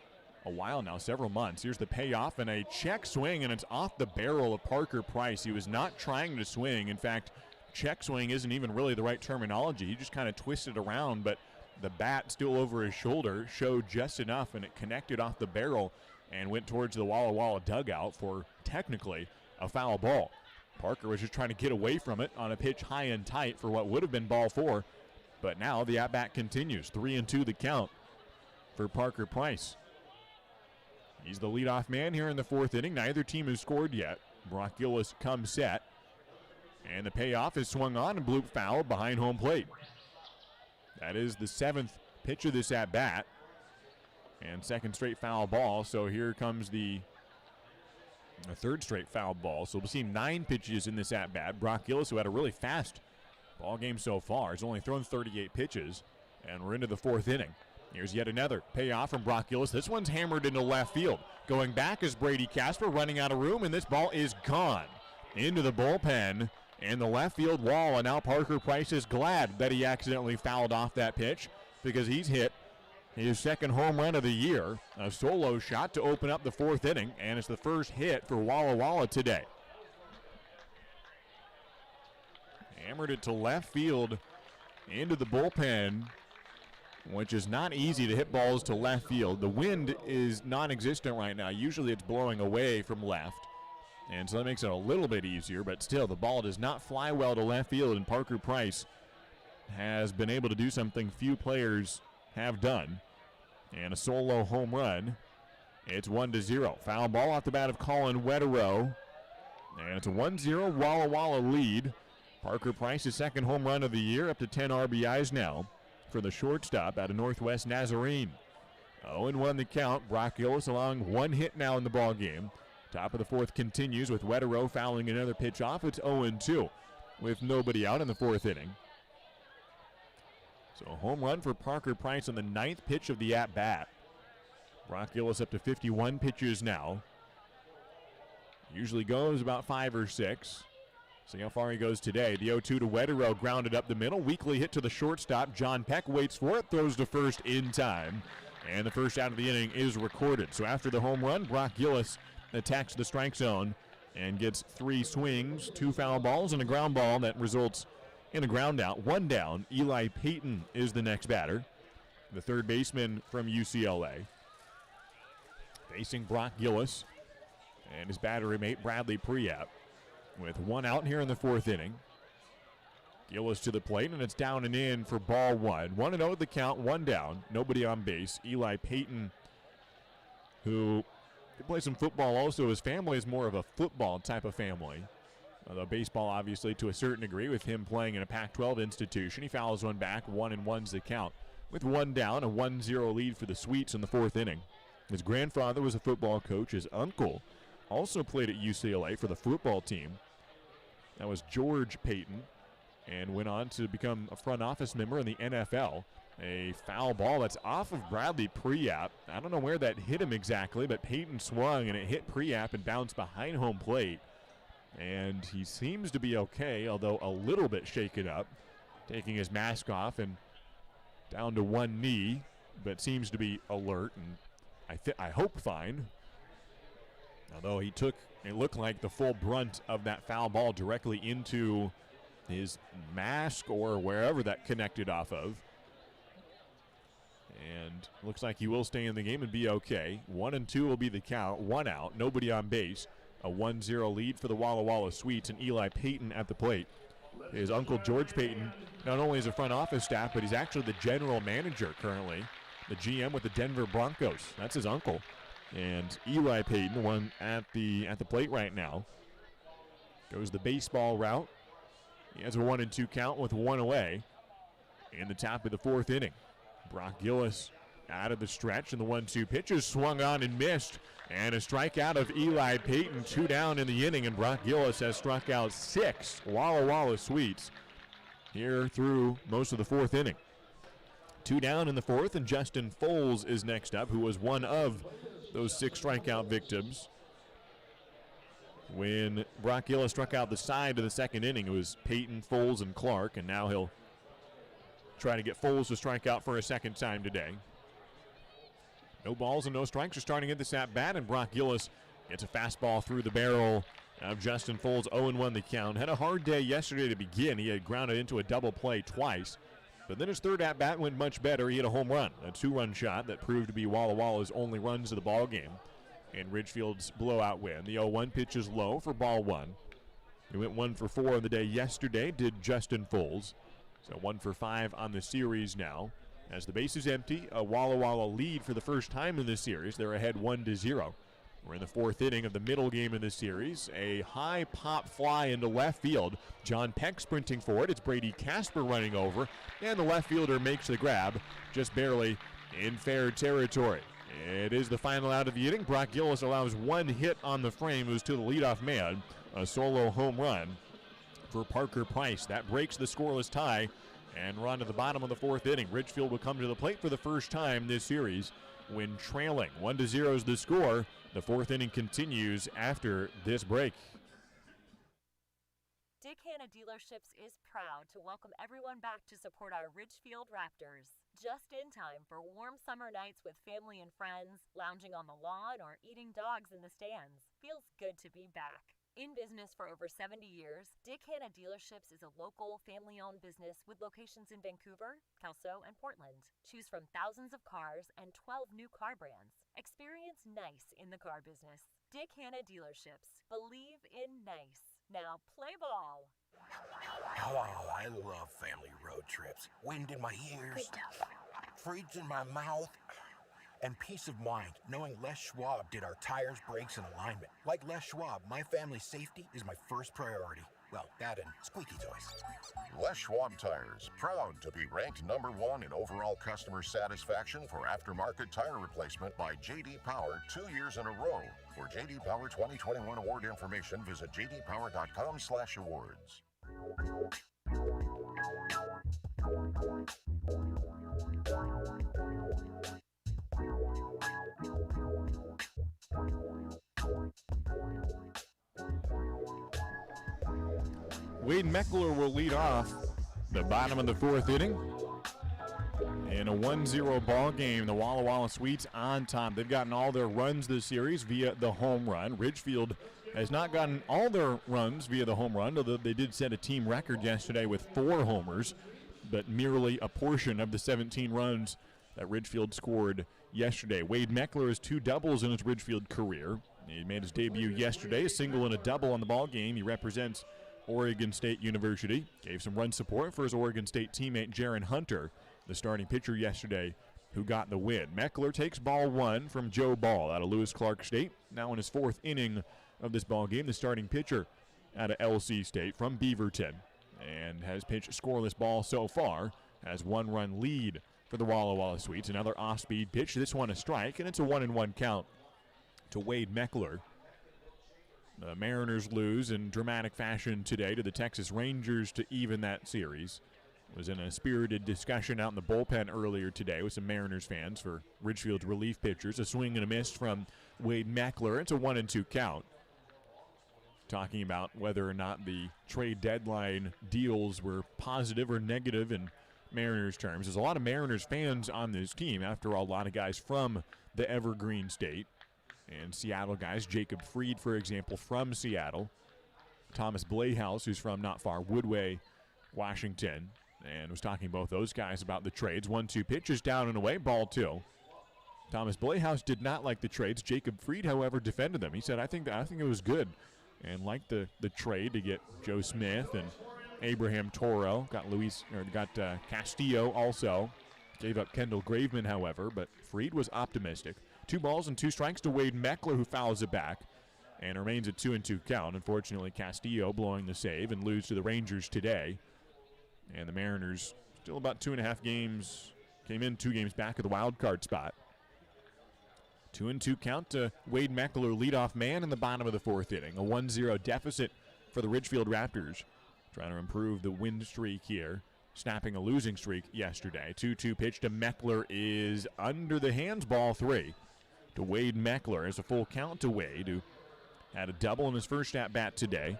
a while now, several months. Here's the payoff and a check swing, and it's off the barrel of Parker Price. He was not trying to swing. In fact, check swing isn't even really the right terminology. He just kind of twisted around, but the bat still over his shoulder showed just enough, and it connected off the barrel and went towards the Walla Walla dugout for technically a foul ball. Parker was just trying to get away from it on a pitch high and tight for what would have been ball 4, but now the at-bat continues. 3-2 the count for Parker Price. He's the leadoff man here in the 4th inning. Neither team has scored yet. Brock Gillis comes set. And the payoff is swung on and bloop foul behind home plate. That is the 7th pitch of this at-bat. And 2nd straight foul ball. So here comes the 3rd straight foul ball. So we'll see 9 pitches in this at-bat. Brock Gillis, who had a really fast ball game so far, has only thrown 38 pitches. And we're into the 4th inning. Here's yet another payoff from Brock Gillis. This one's hammered into left field. Going back is Brady Casper, running out of room, and this ball is gone into the bullpen and the left field wall. And now Parker Price is glad that he accidentally fouled off that pitch, because he's hit his 2nd home run of the year, a solo shot to open up the 4th inning, and it's the first hit for Walla Walla today. Hammered it to left field into the bullpen, which is not easy to hit balls to left field. The wind is non-existent right now. Usually it's blowing away from left, and so that makes it a little bit easier, but still the ball does not fly well to left field, and Parker Price has been able to do something few players have done, and a solo home run. It's 1-0. Foul ball off the bat of Colin Wetterow, and it's a 1-0 Walla Walla lead. Parker Price's 2nd home run of the year, up to 10 RBIs now for the shortstop out of Northwest Nazarene. 0-1 the count. Brock Gillis allowing 1 hit now in the ball game. Top of the 4th continues with Wetterow fouling another pitch off. It's 0-2 with nobody out in the 4th inning. So a home run for Parker Price on the 9th pitch of the at-bat. Brock Gillis up to 51 pitches now. Usually goes about 5 or 6. See how far he goes today. The 0-2 to Wetterow, grounded up the middle. Weakly hit to the shortstop. John Peck waits for it, throws to first in time. And the first out of the inning is recorded. So after the home run, Brock Gillis attacks the strike zone and gets 3 swings, 2 foul balls, and a ground ball that results in a ground out. 1 down. Eli Payton is the next batter. the third baseman from UCLA, facing Brock Gillis and his battery mate Bradley Priap, with one out here in the fourth inning. Gillis to the plate, and it's down and in for ball one. 1-0 the count, one down, nobody on base. Eli Payton, who could play some football also. His family is more of a football type of family. Although baseball, obviously, to a certain degree, with him playing in a Pac-12 institution. He fouls one back, 1-1's the count. With one down, a 1-0 lead for the Sweets in the fourth inning. His grandfather was a football coach. His uncle also played at UCLA for the football team. That was George Payton, and went on to become a front office member in the NFL. A foul ball that's off of Bradley Priap. I don't know where that hit him exactly, but Payton swung, and it hit Priap and bounced behind home plate. And he seems to be okay, although a little bit shaken up, taking his mask off and down to one knee, but seems to be alert and I hope fine. Although he took, it looked like, the full brunt of that foul ball directly into his mask or wherever that connected off of. And looks like he will stay in the game and be okay. 1-2 will be the count, one out, nobody on base. A 1-0 lead for the Walla Walla Sweets, and Eli Payton at the plate. His uncle George Payton not only is a front office staff, but he's actually the general manager currently, the GM with the Denver Broncos. That's his uncle. And Eli Payton, one at the plate right now, goes the baseball route. He has a 1-2 count with one away in the top of the fourth inning. Brock Gillis out of the stretch, and the 1-2 pitch is swung on and missed. And a strikeout of Eli Payton, two down in the inning, and Brock Gillis has struck out 6 Walla Walla Sweets here through most of the fourth inning. Two down in the fourth, and Justin Foles is next up, who was one of those 6 strikeout victims. When Brock Gillis struck out the side of the second inning, it was Payton, Foles, and Clark, and now he'll try to get Foles to strike out for a second time today. No balls and no strikes are starting at this at-bat, and Brock Gillis gets a fastball through the barrel of Justin Foles. 0-1 the count. Had a hard day yesterday to begin. He had grounded into a double play twice, but then his third at-bat went much better. He hit a home run, a 2-run shot that proved to be Walla Walla's only runs of the ball game in Ridgefield's blowout win. The 0-1 pitch is low for ball one. He went 1 for 4 on the day yesterday, did Justin Foles. So 1 for 5 on the series now. As the base is empty, a Walla Walla lead for the first time in this series. They're ahead 1-0. We're in the fourth inning of the middle game of this series. A high pop fly into left field. John Peck sprinting for it. It's Brady Casper running over, and the left fielder makes the grab, just barely in fair territory. It is the final out of the inning. Brock Gillis allows one hit on the frame. It was to the leadoff man, a solo home run for Parker Price. That breaks the scoreless tie. And we're on to the bottom of the fourth inning. Ridgefield will come to the plate for the first time this series when trailing. 1-0 is the score. The fourth inning continues after this break. Dick Hanna Dealerships is proud to welcome everyone back to support our Ridgefield Raptors. Just in time for warm summer nights with family and friends, lounging on the lawn, or eating dogs in the stands. Feels good to be back. In business for over 70 years, Dick Hanna Dealerships is a local, family-owned business with locations in Vancouver, Kelso, and Portland. Choose from thousands of cars and 12 new car brands. Experience nice in the car business. Dick Hanna Dealerships. Believe in nice. Now play ball. Oh, I love family road trips. Wind in my ears, fruits in my mouth, and peace of mind knowing Les Schwab did our tires, brakes, and alignment. Like Les Schwab, my family's safety is my first priority. Well, that and squeaky toys. Les Schwab Tires, proud to be ranked #1 in overall customer satisfaction for aftermarket tire replacement by J.D. Power 2 years in a row. For J.D. Power 2021 award information, visit jdpower.com/awards. Wade Meckler will lead off the bottom of the fourth inning. In a 1-0 ball game, the Walla Walla Sweets on top. They've gotten all their runs this series via the home run. Ridgefield has not gotten all their runs via the home run, although they did set a team record yesterday with 4 homers, but merely a portion of the 17 runs that Ridgefield scored yesterday. Wade Meckler has 2 doubles in his Ridgefield career. He made his debut yesterday, a single and a double on the ball game. He represents Oregon State University. Gave some run support for his Oregon State teammate Jaron Hunter, the starting pitcher yesterday, who got the win. Meckler takes ball 1 from Joe Ball out of Lewis Clark State. Now in his 4th inning of this ball game, the starting pitcher out of LC State from Beaverton, and has pitched a scoreless ball so far. Has 1-run lead for the Walla Walla Sweets. Another off-speed pitch. This one a strike, and it's a 1-1 count to Wade Meckler. The Mariners lose in dramatic fashion today to the Texas Rangers to even that series. Was in a spirited discussion out in the bullpen earlier today with some Mariners fans for Ridgefield's relief pitchers. A swing and a miss from Wade Meckler. It's a 1-2 count. Talking about whether or not the trade deadline deals were positive or negative in Mariners terms. There's a lot of Mariners fans on this team. After all, a lot of guys from the Evergreen State. And Seattle guys, Jacob Fried, for example, from Seattle. Thomas Blayhouse, who's from not far, Woodway, Washington. And was talking to both those guys about the trades. 1-2 pitches down and away, ball 2. Thomas Blayhouse did not like the trades. Jacob Fried, however, defended them. He said, I think it was good. And liked the trade to get Joe Smith and Abraham Toro. Got Castillo also. Gave up Kendall Graveman, however, but Fried was optimistic. 2 balls and 2 strikes to Wade Meckler, who fouls it back and remains a 2-2 count. Unfortunately, Castillo blowing the save and lose to the Rangers today. And the Mariners still about 2.5 games, came in 2 games back of the wild card spot. 2-2 count to Wade Meckler, leadoff man in the bottom of the 4th inning. A 1-0 deficit for the Ridgefield Raptors, trying to improve the win streak here, snapping a losing streak yesterday. 2-2 pitch to Meckler is under the hands, ball 3 to Wade Meckler. As a full count to Wade, who had a double in his first at-bat today.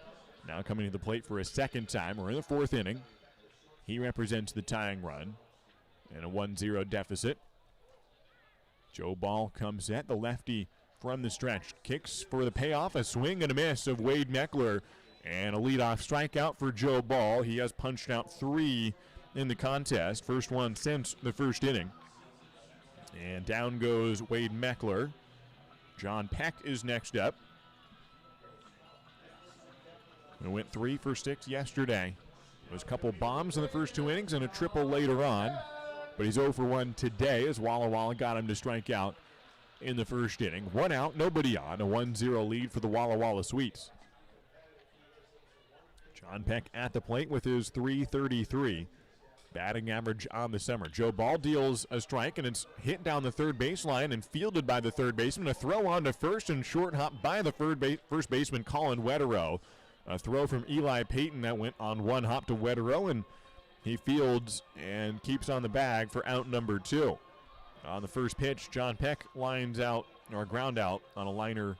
Now coming to the plate for a second time. We're in the 4th inning. He represents the tying run and a 1-0 deficit. Joe Ball comes at the lefty from the stretch. Kicks for the payoff, a swing and a miss of Wade Meckler, and a leadoff strikeout for Joe Ball. He has punched out 3 in the contest, first one since the first inning. And down goes Wade Meckler. John Peck is next up. He went 3 for 6 yesterday. There was a couple bombs in the first 2 innings and a triple later on. But he's 0 for 1 today as Walla Walla got him to strike out in the first inning. 1 out, nobody on. A 1-0 lead for the Walla Walla Sweets. John Peck at the plate with his .333 batting average on the summer. Joe Ball deals a strike, and it's hit down the third baseline and fielded by the third baseman. A throw on to first and short hop by the first baseman, Colin Wetterow. A throw from Eli Payton that went on 1 hop to Wetterow, and he fields and keeps on the bag for out number 2. On the first pitch, John Peck lines out, or ground out, on a liner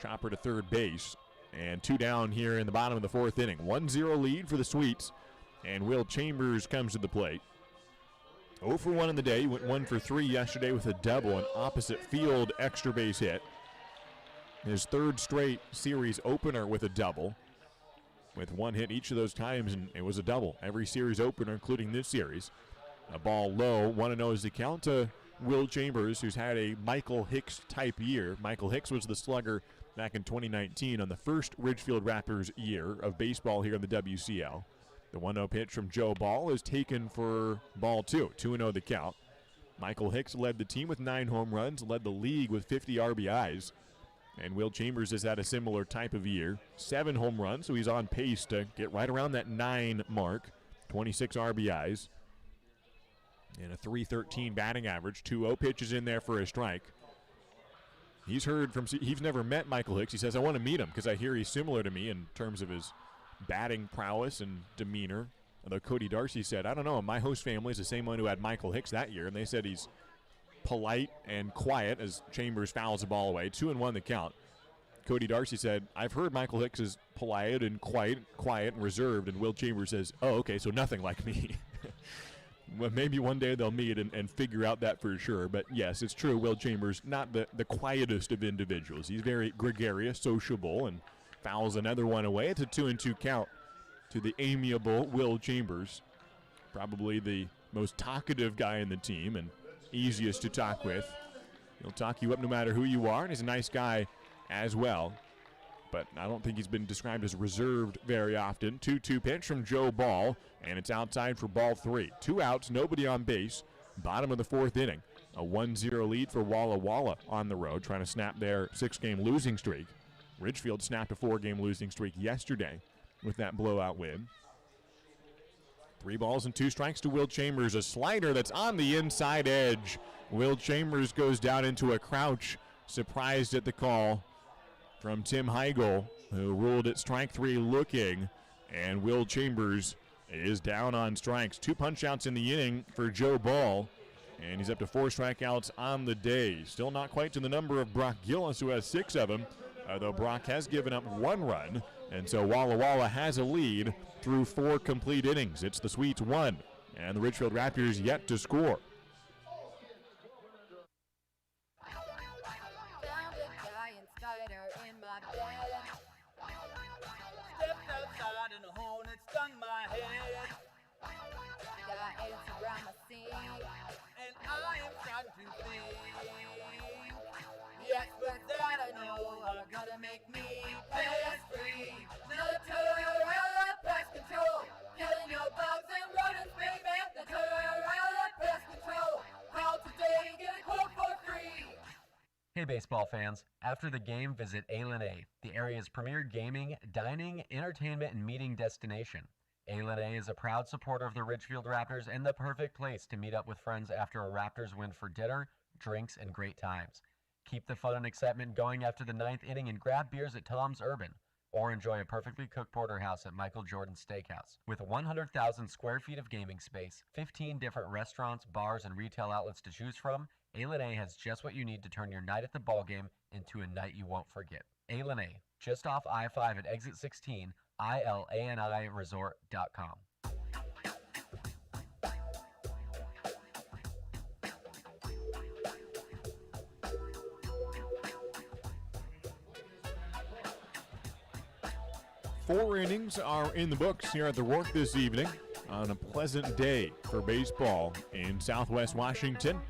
chopper to third base. And 2 down here in the bottom of the 4th inning. 1-0 lead for the Sweets, and Will Chambers comes to the plate. 0 for 1 in the day. He went 1 for 3 yesterday with a double, an opposite field extra base hit. His 3rd straight series opener with a double, with 1 hit each of those times, and it was a double. Every series opener, including this series. A ball low, 1-0 is the count to Will Chambers, who's had a Michael Hicks type year. Michael Hicks was the slugger back in 2019 on the first Ridgefield Raptors year of baseball here in the WCL. The 1-0 pitch from Joe Ball is taken for ball 2. 2-0 the count. Michael Hicks led the team with 9 home runs, led the league with 50 RBIs. And Will Chambers has had a similar type of year. 7 home runs, so he's on pace to get right around that 9 mark. 26 RBIs. And a .313 batting average. 2-0 pitches in there for a strike. He's never met Michael Hicks. He says, I want to meet him because I hear he's similar to me in terms of his batting prowess and demeanor. Although Cody Darcy said, I don't know, my host family is the same one who had Michael Hicks that year, and they said he's polite and quiet as Chambers fouls the ball away. 2-1 the count. Cody Darcy said, I've heard Michael Hicks is polite and quiet and reserved, and Will Chambers says, oh, okay, so nothing like me. Well, maybe one day they'll meet and figure out that for sure. But yes, it's true, Will Chambers, not the quietest of individuals. He's very gregarious, sociable, and fouls another one away. It's a 2-2 count to the amiable Will Chambers. Probably the most talkative guy in the team, and easiest to talk with. He'll talk you up no matter who you are, and he's a nice guy as well. But I don't think he's been described as reserved very often. 2-2 pitch from Joe Ball, and it's outside for ball 3. 2 outs, nobody on base. Bottom of the 4th inning. A 1-0 lead for Walla Walla on the road, trying to snap their 6-game losing streak. Ridgefield snapped a 4-game losing streak yesterday with that blowout win. 3 balls and 2 strikes to Will Chambers. A slider that's on the inside edge. Will Chambers goes down into a crouch, surprised at the call from Tim Heigl, who ruled it strike 3 looking, and Will Chambers is down on strikes. 2 punch-outs in the inning for Joe Ball, and he's up to 4 strikeouts on the day. Still not quite to the number of Brock Gillis, who has 6 of them, though Brock has given up 1 run, and so Walla Walla has a lead through 4 complete innings. It's the Sweets 1, and the Ridgefield Raptors yet to score. Hey baseball fans, after the game visit A&A, the area's premier gaming, dining, entertainment, and meeting destination. A&A is a proud supporter of the Ridgefield Raptors and the perfect place to meet up with friends after a Raptors win for dinner, drinks, and great times. Keep the fun and excitement going after the 9th inning and grab beers at Tom's Urban, or enjoy a perfectly cooked porterhouse at Michael Jordan's Steakhouse. With 100,000 square feet of gaming space, 15 different restaurants, bars, and retail outlets to choose from, A&A has just what you need to turn your night at the ballgame into a night you won't forget. A&A, just off I-5 at exit 16, ILANIresort.com. Four innings are in the books here at the Rourke this evening on a pleasant day for baseball in Southwest Washington.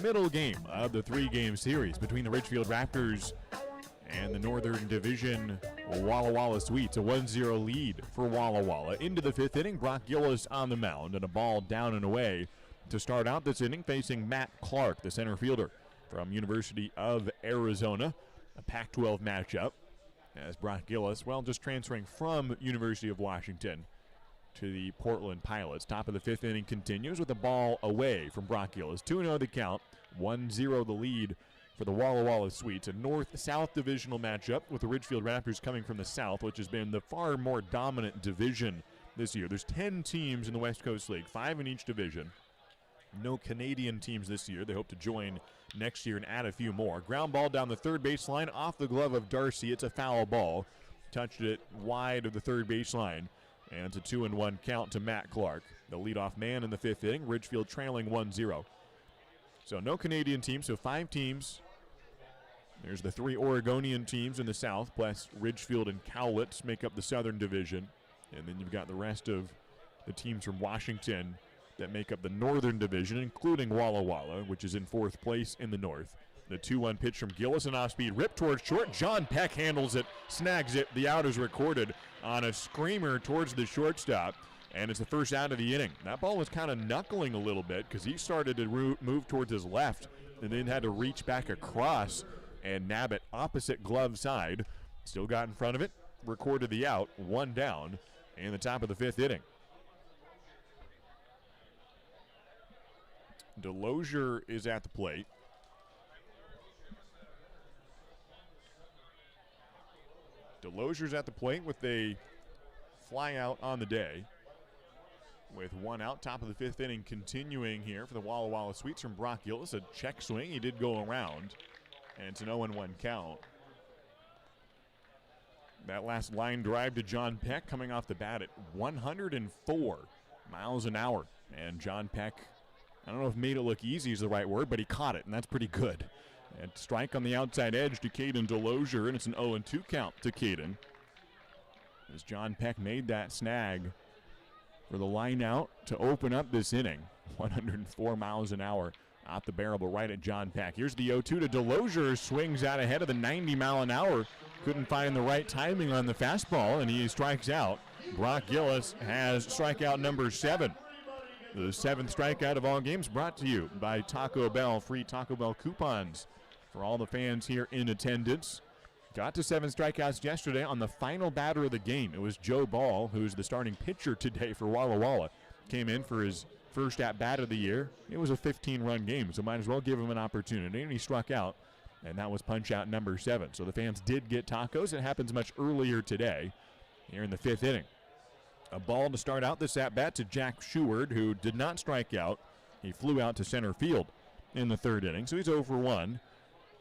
Middle game of the 3-game series between the Ridgefield Raptors and the Northern Division Walla Walla Sweets. A 1-0 lead for Walla Walla. Into the 5th inning, Brock Gillis on the mound, and a ball down and away to start out this inning, facing Matt Clark, the center fielder from University of Arizona. A Pac-12 matchup, as Brock Gillis, well, just transferring from University of Washington to the Portland Pilots. Top of the 5th inning continues with a ball away from Brock Gillis. 2-0 the count, 1-0 the lead for the Walla Walla Sweets. A north-south divisional matchup with the Ridgefield Raptors coming from the south, which has been the far more dominant division this year. There's 10 teams in the West Coast League, 5 in each division. No Canadian teams this year. They hope to join next year and add a few more. Ground ball down the third baseline off the glove of Darcy. It's a foul ball. Touched it wide of the third baseline. And it's a 2-1 count to Matt Clark, the leadoff man in the 5th inning. Ridgefield trailing 1-0. So no Canadian teams, so 5 teams. There's the 3 Oregonian teams in the south, plus Ridgefield and Cowlitz make up the southern division. And then you've got the rest of the teams from Washington that make up the northern division, including Walla Walla, which is in 4th place in the north. The 2-1 pitch from Gillis, an off-speed rip towards short. John Peck handles it, snags it. The out is recorded on a screamer towards the shortstop, and it's the first out of the inning. That ball was kind of knuckling a little bit because he started to move towards his left and then had to reach back across and nab it opposite glove side. Still got in front of it, recorded the out, 1 down, in the top of the 5th inning. Delosier is at the plate. Delosier's at the plate with a fly out on the day. With 1 out, top of the 5th inning continuing here for the Walla Walla Sweets from Brock Gillis. A check swing, he did go around, and it's an 0-1 count. That last line drive to John Peck coming off the bat at 104 miles an hour. And John Peck, I don't know if made it look easy is the right word, but he caught it, and that's pretty good. And strike on the outside edge to Caden Delosier, and it's an 0-2 count to Caden. As John Peck made that snag for the line out to open up this inning. 104 miles an hour Out the barrel, but right at John Peck. Here's the 0-2 to Delosier. Swings out ahead of the 90 mile an hour. Couldn't find the right timing on the fastball, and he strikes out. Brock Gillis has strikeout number 7. The 7th strikeout of all games, brought to you by Taco Bell. Free Taco Bell coupons for all the fans here in attendance. Got to 7 strikeouts yesterday on the final batter of the game. It was Joe Ball, who's the starting pitcher today for Walla Walla. Came in for his first at-bat of the year. It was a 15-run game, so might as well give him an opportunity, and he struck out, and that was punch-out number 7. So the fans did get tacos. It happens much earlier today here in the 5th inning. A ball to start out this at-bat to Jack Sheward, who did not strike out. He flew out to center field in the 3rd inning, so he's 0 for 1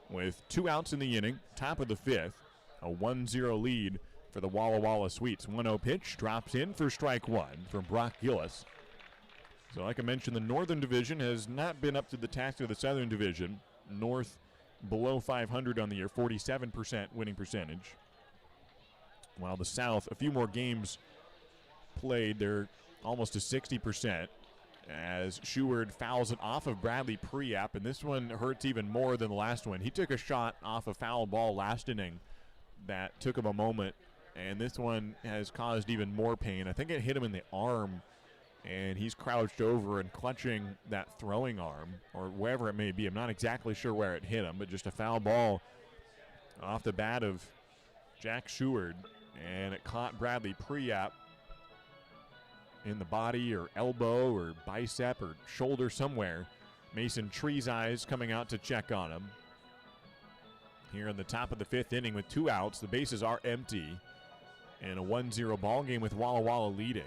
with 2 outs in the inning, top of the 5th. A 1-0 lead for the Walla Walla Sweets. 1-0 pitch drops in for strike 1 from Brock Gillis. So like I mentioned, the Northern Division has not been up to the task of the Southern Division. North below 500 on the year, 47% winning percentage. While the South, a few more games played, they're almost to 60%. As Sheward fouls it off of Bradley Preap, and this one hurts even more than the last one. He took a shot off a foul ball last inning that took him a moment, and this one has caused even more pain. I think it hit him in the arm, and he's crouched over and clutching that throwing arm, or wherever it may be. I'm not exactly sure where it hit him, but just a foul ball off the bat of Jack Sheward, and it caught Bradley Preap in the body or elbow or bicep or shoulder somewhere. Mason Trees Eyes coming out to check on him. Here in the top of the 5th inning with 2 outs, the bases are empty, and a 1-0 ball game with Walla Walla leading.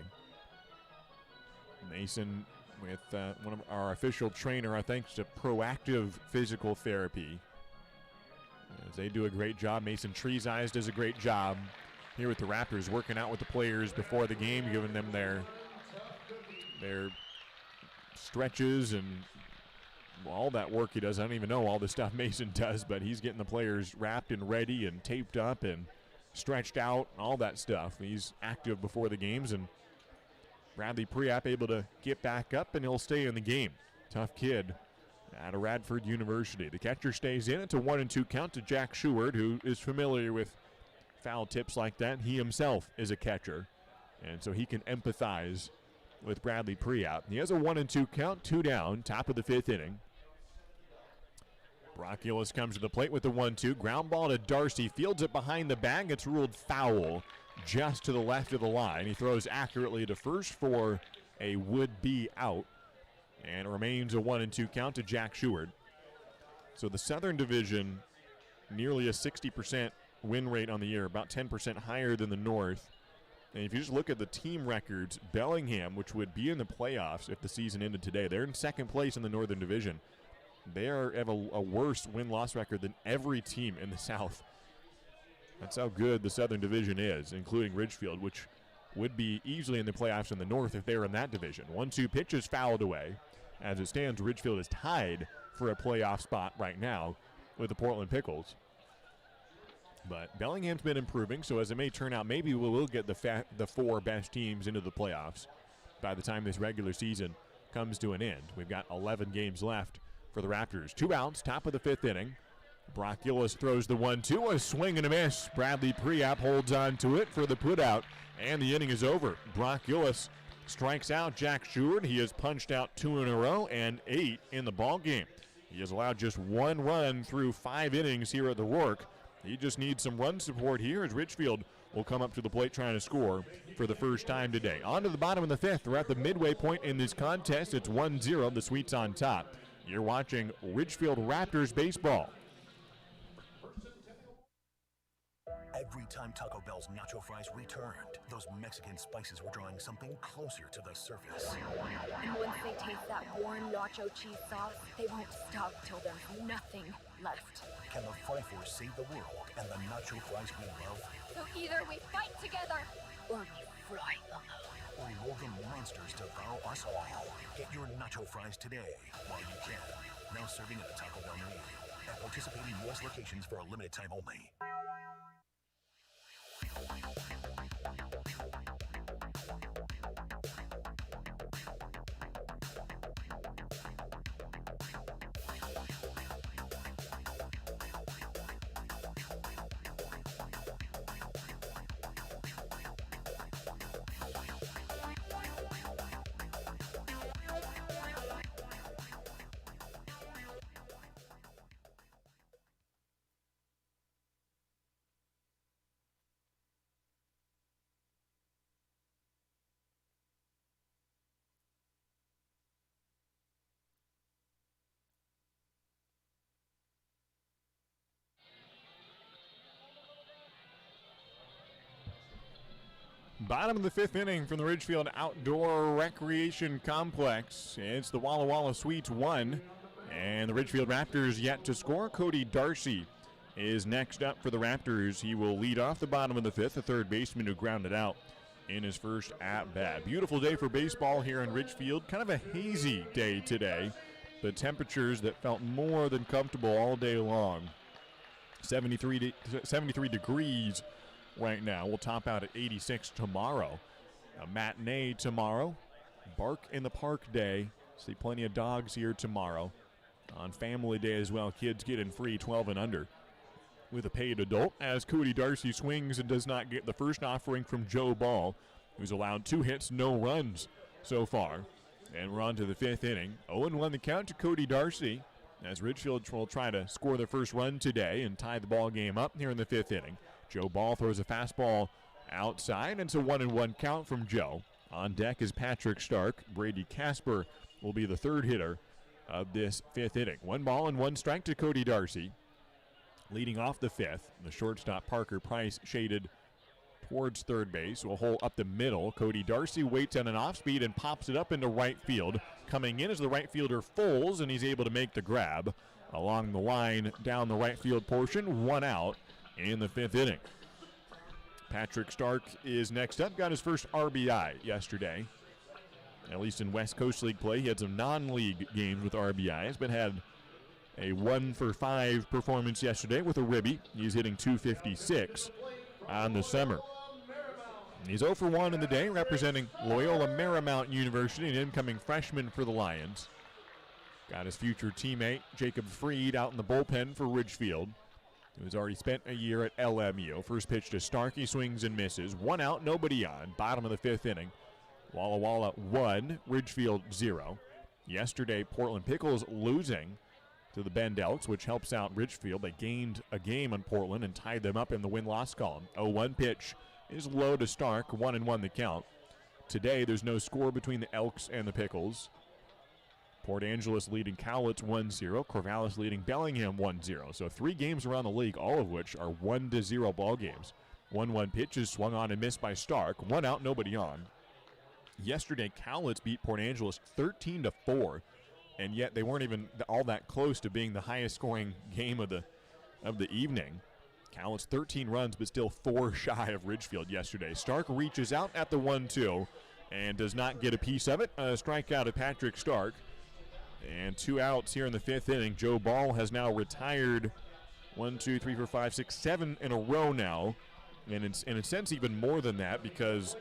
Mason with one of our official trainer, our thanks to Proactive Physical Therapy. As they do a great job. Mason Trees Eyes does a great job here with the Raptors, working out with the players before the game, giving them their stretches and all that work he does. I don't even know all the stuff Mason does, but he's getting the players wrapped and ready and taped up and stretched out and all that stuff. He's active before the games, and Bradley Preap able to get back up, and he'll stay in the game. Tough kid out of Radford University. The catcher stays in. It's a 1-2 count to Jack Sheward, who is familiar with foul tips like that. He himself is a catcher, and so he can empathize with Bradley Preap. He has a 1-2 count, 2 down, top of the 5th inning. Brock Gillis comes to the plate with the 1-2. Ground ball to Darcy. Fields it behind the bag. It's ruled foul just to the left of the line. He throws accurately to first for a would-be out. And it remains a 1-2 count to Jack Sheward. So the Southern Division, nearly a 60% win rate on the year, about 10% higher than the North. And if you just look at the team records, Bellingham, which would be in the playoffs if the season ended today, they're in 2nd place in the Northern Division. They have a worse win-loss record than every team in the South. That's how good the Southern Division is, including Ridgefield, which would be easily in the playoffs in the North if they were in that division. 1-2 pitch is fouled away. As it stands, Ridgefield is tied for a playoff spot right now with the Portland Pickles. But Bellingham's been improving, so as it may turn out, maybe we will get the 4 best teams into the playoffs by the time this regular season comes to an end. We've got 11 games left for the Raptors. 2 outs, top of the 5th inning. Brock Gillis throws the 1-2, a swing and a miss. Bradley Preap holds on to it for the putout, and the inning is over. Brock Gillis strikes out Jack Sheward. He has punched out 2 in a row and 8 in the ball game. He has allowed just 1 run through 5 innings here at the Rourke. He just needs some run support here as Ridgefield will come up to the plate trying to score for the first time today. On to the bottom of the 5th. We're at the midway point in this contest. It's 1-0. The Sweets on top. You're watching Ridgefield Raptors baseball. Every time Taco Bell's nacho fries returned, those Mexican spices were drawing something closer to the surface. And once they taste that warm nacho cheese sauce, they won't stop till there's nothing left. Can the Fry Force save the world and the nacho fries we love? So either we fight together, or we fry alone. Or will the monsters devour us all? Get your nacho fries today while you can. Now serving at a Taco Bell near you. At participating U.S. locations for a limited time only. Bottom of the fifth inning from the Ridgefield Outdoor Recreation Complex. It's the Walla Walla Suites 1, and the Ridgefield Raptors yet to score. Cody Darcy is next up for the Raptors. He will lead off the bottom of the fifth, the third baseman who grounded out in his first at-bat. Beautiful day for baseball here in Ridgefield. Kind of a hazy day today. The temperatures that felt more than comfortable all day long. 73 degrees right now. We'll top out at 86 tomorrow. A matinee tomorrow. Bark in the Park Day. See plenty of dogs here tomorrow. On Family Day as well, kids get in free 12 and under with a paid adult, as Cody Darcy swings and does not get the first offering from Joe Ball, who's allowed 2 hits, no runs so far. And we're on to the fifth inning. 0-1 the count to Cody Darcy, as Ridgefield will try to score their first run today and tie the ball game up here in the fifth inning. Joe Ball throws a fastball outside, and it's a 1-1 count from Joe. On deck is Patrick Stark. Brady Casper will be the third hitter of this fifth inning. 1 ball and 1 strike to Cody Darcy. Leading off the fifth, the shortstop Parker Price shaded towards third base. Will hole up the middle. Cody Darcy waits on an off speed and pops it up into right field. Coming in as the right fielder Foles, and he's able to make the grab along the line down the right field portion. 1 out in the fifth inning. Patrick Stark is next up. Got his first RBI yesterday, at least in West Coast League play. He had some non-league games with RBIs, but had a 1-for-5 performance yesterday with a ribby. He's hitting .256 on the summer. He's 0-for-1 in the day, representing Loyola Marymount University, an incoming freshman for the Lions. Got his future teammate Jacob Freed out in the bullpen for Ridgefield, who's already spent a year at LMU. First pitch to Stark, he swings and misses. 1 out, nobody on. Bottom of the fifth inning. Walla Walla 1, Ridgefield 0. Yesterday, Portland Pickles losing to the Bend Elks, which helps out Ridgefield. They gained a game on Portland and tied them up in the win-loss column. 0-1 pitch is low to Stark, 1-1 the count. Today, there's no score between the Elks and the Pickles. Port Angeles leading Cowlitz 1-0. Corvallis leading Bellingham 1-0. So 3 games around the league, all of which are 1-0 ball games. 1-1 pitch is swung on and missed by Stark. 1 out, nobody on. Yesterday, Cowlitz beat Port Angeles 13-4. And yet they weren't even all that close to being the highest scoring game of the evening. Cowlitz 13 runs, but still 4 shy of Ridgefield yesterday. Stark reaches out at the 1-2 and does not get a piece of it. A strikeout of Patrick Stark. And 2 outs here in the fifth inning. Joe Ball has now retired 1, 2, 3, 4, 5, 6, 7 in a row now. And in a sense even more than that, because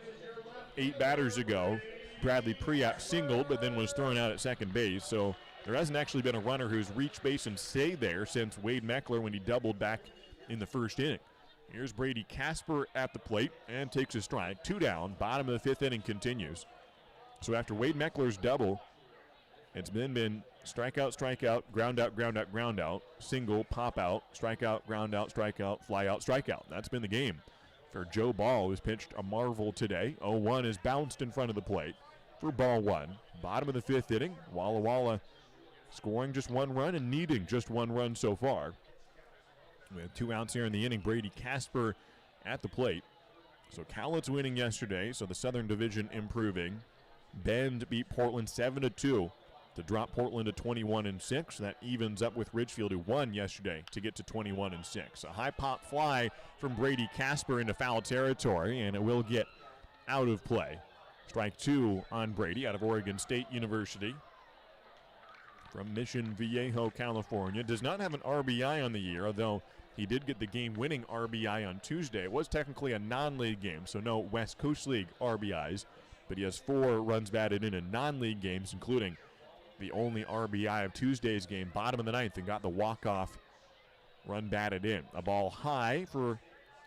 8 batters ago, Bradley Priap singled, but then was thrown out at second base. So there hasn't actually been a runner who's reached base and stayed there since Wade Meckler when he doubled back in the first inning. Here's Brady Casper at the plate and takes a strike. 2 down. Bottom of the fifth inning continues. So after Wade Meckler's double, it's been strikeout, strikeout, ground out, ground out, ground out, single, pop out, strikeout, ground out, strikeout, fly out, strikeout. That's been the game for Joe Ball, who's pitched a marvel today. 0-1 is bounced in front of the plate for ball 1. Bottom of the fifth inning, Walla Walla scoring just 1 run and needing just 1 run so far. We have 2 outs here in the inning. Brady Casper at the plate. So Cowlitz winning yesterday, so the Southern Division improving. Bend beat Portland 7-2 to drop Portland to 21-6. That evens up with Ridgefield, who won yesterday, to get to 21-6. A high pop fly from Brady Casper into foul territory, and it will get out of play. Strike 2 on Brady out of Oregon State University from Mission Viejo, California. Does not have an RBI on the year, although he did get the game-winning RBI on Tuesday. It was technically a non-league game, so no West Coast League RBIs, but he has 4 runs batted in non-league games, including the only RBI of Tuesday's game, bottom of the 9th, and got the walk-off run batted in. A ball high for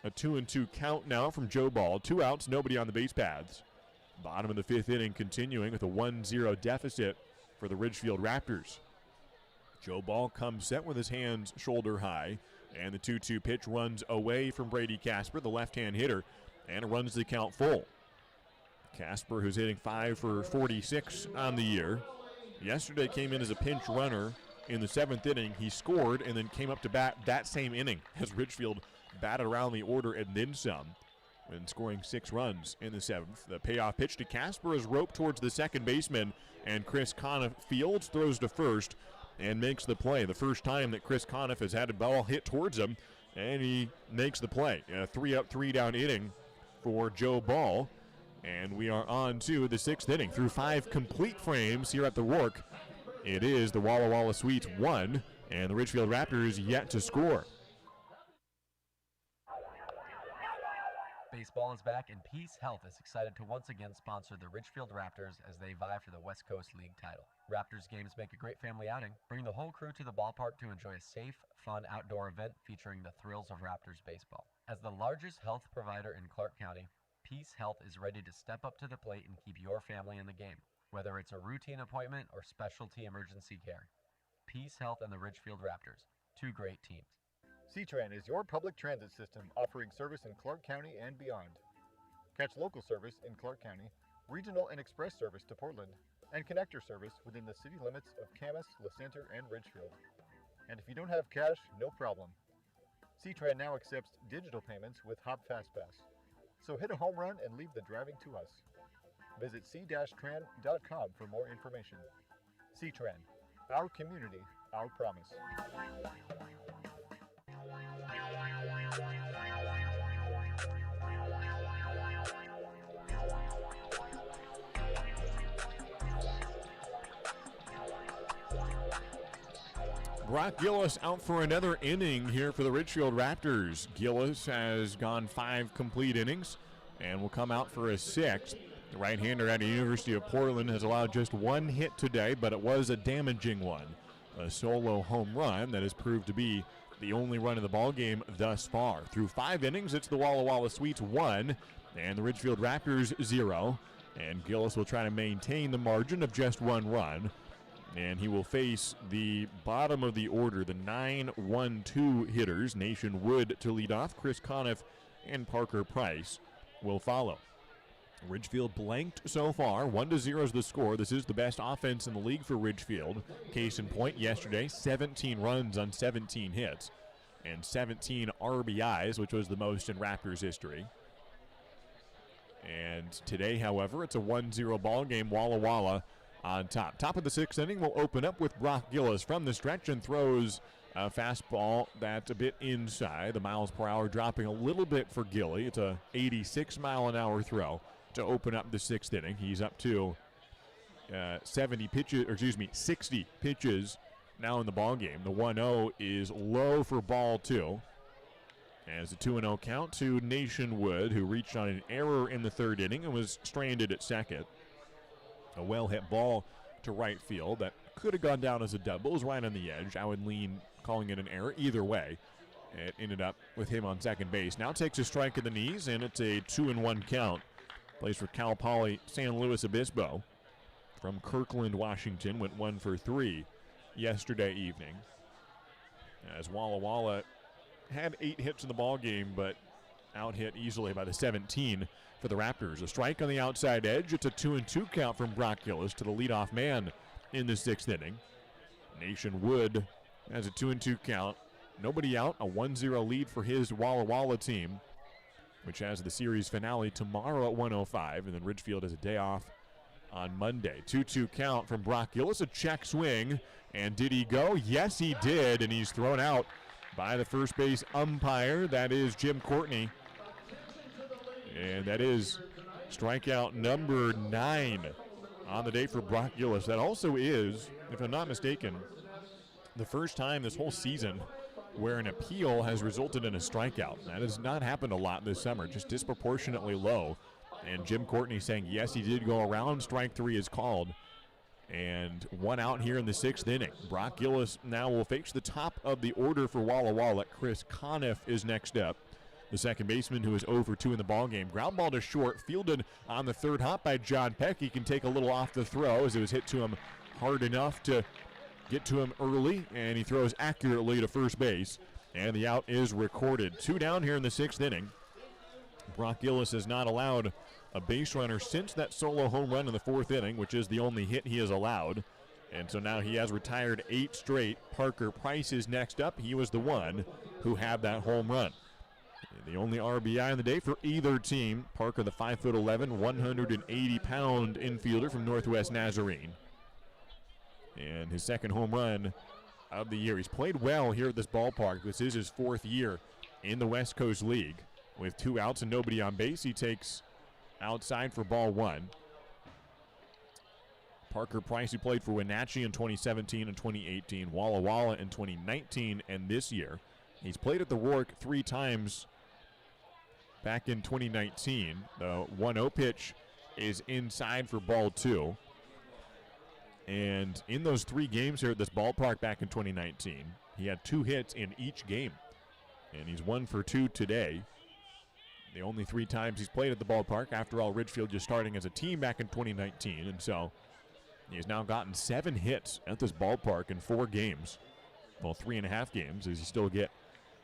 a 2-2 count now from Joe Ball. 2 outs, nobody on the base paths. Bottom of the fifth inning continuing with a 1-0 deficit for the Ridgefield Raptors. Joe Ball comes set with his hands shoulder high, and the 2-2 pitch runs away from Brady Casper, the left-hand hitter, and runs the count full. Casper, who's hitting 5 for 46 on the year, yesterday came in as a pinch runner in the 7th inning. He scored and then came up to bat that same inning as Ridgefield batted around the order and then some. and scoring 6 runs in the 7th. The payoff pitch to Casper is roped towards the second baseman, and Chris Conniff fields, throws to first, and makes the play. The first time that Chris Conniff has had a ball hit towards him, and he makes the play. A 3-up, 3-down inning for Joe Ball, and we are on to the 6th inning. Through 5 complete frames here at the Rourke, it is the Walla Walla Sweets 1, and the Ridgefield Raptors yet to score. Baseball is back, and Peace Health is excited to once again sponsor the Ridgefield Raptors as they vie for the West Coast League title. Raptors games make a great family outing. Bring the whole crew to the ballpark to enjoy a safe, fun outdoor event featuring the thrills of Raptors baseball. As the largest health provider in Clark County, Peace Health is ready to step up to the plate and keep your family in the game, whether it's a routine appointment or specialty emergency care. Peace Health and the Ridgefield Raptors, 2 great teams. C-Tran is your public transit system offering service in Clark County and beyond. Catch local service in Clark County, regional and express service to Portland, and connector service within the city limits of Camas, LaCenter, and Ridgefield. And if you don't have cash, no problem. C-Tran now accepts digital payments with Hop FastPass. So hit a home run and leave the driving to us. Visit c-tran.com for more information. C-Tran, our community, our promise. Brock Gillis out for another inning here for the Ridgefield Raptors. Gillis has gone 5 complete innings and will come out for a 6th. The right-hander at the University of Portland has allowed just 1 hit today, but it was a damaging one. A solo home run that has proved to be the only run of the ball game thus far. Through 5 innings, it's the Walla Walla Sweets 1 and the Ridgefield Raptors 0. And Gillis will try to maintain the margin of just 1 run. And he will face the bottom of the order, the 9-1-2 hitters. Nation Wood to lead off. Chris Conniff and Parker Price will follow. Ridgefield blanked so far. 1-0 is the score. This is the best offense in the league for Ridgefield. Case in point, yesterday, 17 runs on 17 hits and 17 RBIs, which was the most in Raptors history. And today, however, it's a 1-0 ball game. Walla Walla on top. Top of the 6th inning will open up with Brock Gillis from the stretch and throws a fastball that's a bit inside. The miles per hour dropping a little bit for Gilly. It's a 86-mile-an-hour throw to open up the 6th inning. He's up to 60 pitches now in the ball game. The 1-0 is low for ball 2. As a 2-0 count to Nation Wood, who reached on an error in the 3rd inning and was stranded at second. A well-hit ball to right field that could have gone down as a double. It was right on the edge. I would lean calling it an error. Either way, it ended up with him on second base. Now takes a strike in the knees, and it's a 2-1 count. Plays for Cal Poly San Luis Obispo from Kirkland, Washington. Went 1 for 3 yesterday evening. As Walla Walla had 8 hits in the ball game, but out-hit easily by the 17 for the Raptors. A strike on the outside edge. It's a 2-2 count from Brock Gillis to the leadoff man in the 6th inning. Nation Wood has a 2-2 count. Nobody out. A 1-0 lead for his Walla Walla team, which has the series finale tomorrow at 1:05, and then Ridgefield has a day off on Monday. 2-2 count from Brock Gillis. A check swing. And did he go? Yes, he did. And he's thrown out by the first base umpire. That is Jim Courtney. And that is strikeout number 9 on the day for Brock Gillis. That also is, if I'm not mistaken, the first time this whole season where an appeal has resulted in a strikeout. That has not happened a lot this summer, just disproportionately low. And Jim Courtney saying, yes, he did go around. Strike 3 is called. And 1 out here in the 6th inning. Brock Gillis now will face the top of the order for Walla Walla. Chris Conniff is next up, the second baseman, who is 0 for 2 in the ballgame. Ground ball to short, fielded on the 3rd hop by John Peck. He can take a little off the throw as it was hit to him hard enough to get to him early, and he throws accurately to first base, and the out is recorded. 2 down here in the 6th inning. Brock Gillis has not allowed a base runner since that solo home run in the 4th inning, which is the only hit he has allowed. And so now he has retired 8 straight. Parker Price is next up. He was the one who had that home run. The only RBI on the day for either team. Parker, the 5'11", 180-pound infielder from Northwest Nazarene. And his second home run of the year. He's played well here at this ballpark. This is his 4th year in the West Coast League. With 2 outs and nobody on base, he takes outside for ball 1. Parker Price, who played for Wenatchee in 2017 and 2018, Walla Walla in 2019 and this year. He's played at the Rourke 3 times back in 2019. The 1-0 pitch is inside for ball 2. And in those 3 games here at this ballpark back in 2019, he had 2 hits in each game. And he's 1 for 2 today. The only 3 times he's played at the ballpark. After all, Ridgefield just starting as a team back in 2019. And so he has now gotten 7 hits at this ballpark in 4 games. Well, 3.5 games, as he still get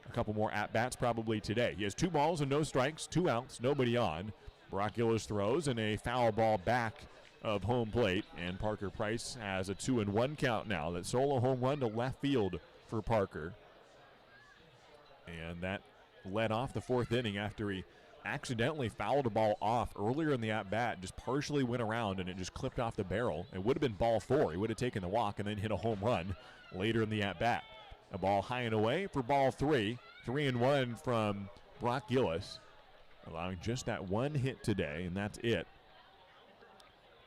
a couple more at-bats probably today. He has 2 balls and no strikes, 2 outs, nobody on. Brock Gillis throws and a foul ball back of home plate, and Parker Price has a 2-1 count now. That solo home run to left field for Parker. And that led off the 4th inning after he accidentally fouled a ball off earlier in the at-bat, just partially went around and it just clipped off the barrel. It would have been ball 4. He would have taken the walk and then hit a home run later in the at-bat. A ball high and away for ball 3. 3-1 from Brock Gillis, allowing just that 1 hit today, and that's it.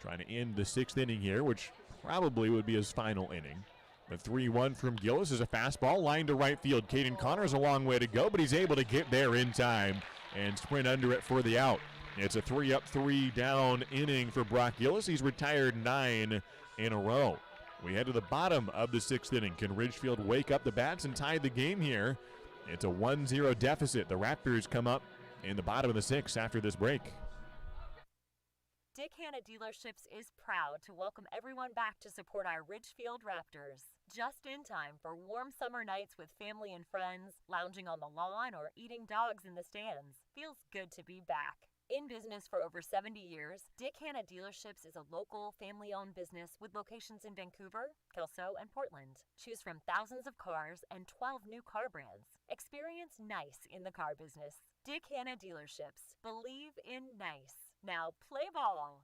Trying to end the 6th inning here, which probably would be his final inning. The 3-1 from Gillis is a fastball lined to right field. Caden Connor's a long way to go, but he's able to get there in time and sprint under it for the out. It's a 3-up, 3-down inning for Brock Gillis. He's retired 9 in a row. We head to the bottom of the 6th inning. Can Ridgefield wake up the bats and tie the game here? It's a 1-0 deficit. The Raptors come up in the bottom of the 6th after this break. Dick Hanna Dealerships is proud to welcome everyone back to support our Ridgefield Raptors. Just in time for warm summer nights with family and friends, lounging on the lawn, or eating dogs in the stands. Feels good to be back. In business for over 70 years, Dick Hanna Dealerships is a local, family-owned business with locations in Vancouver, Kelso, and Portland. Choose from thousands of cars and 12 new car brands. Experience nice in the car business. Dick Hanna Dealerships. Believe in nice. Now play ball.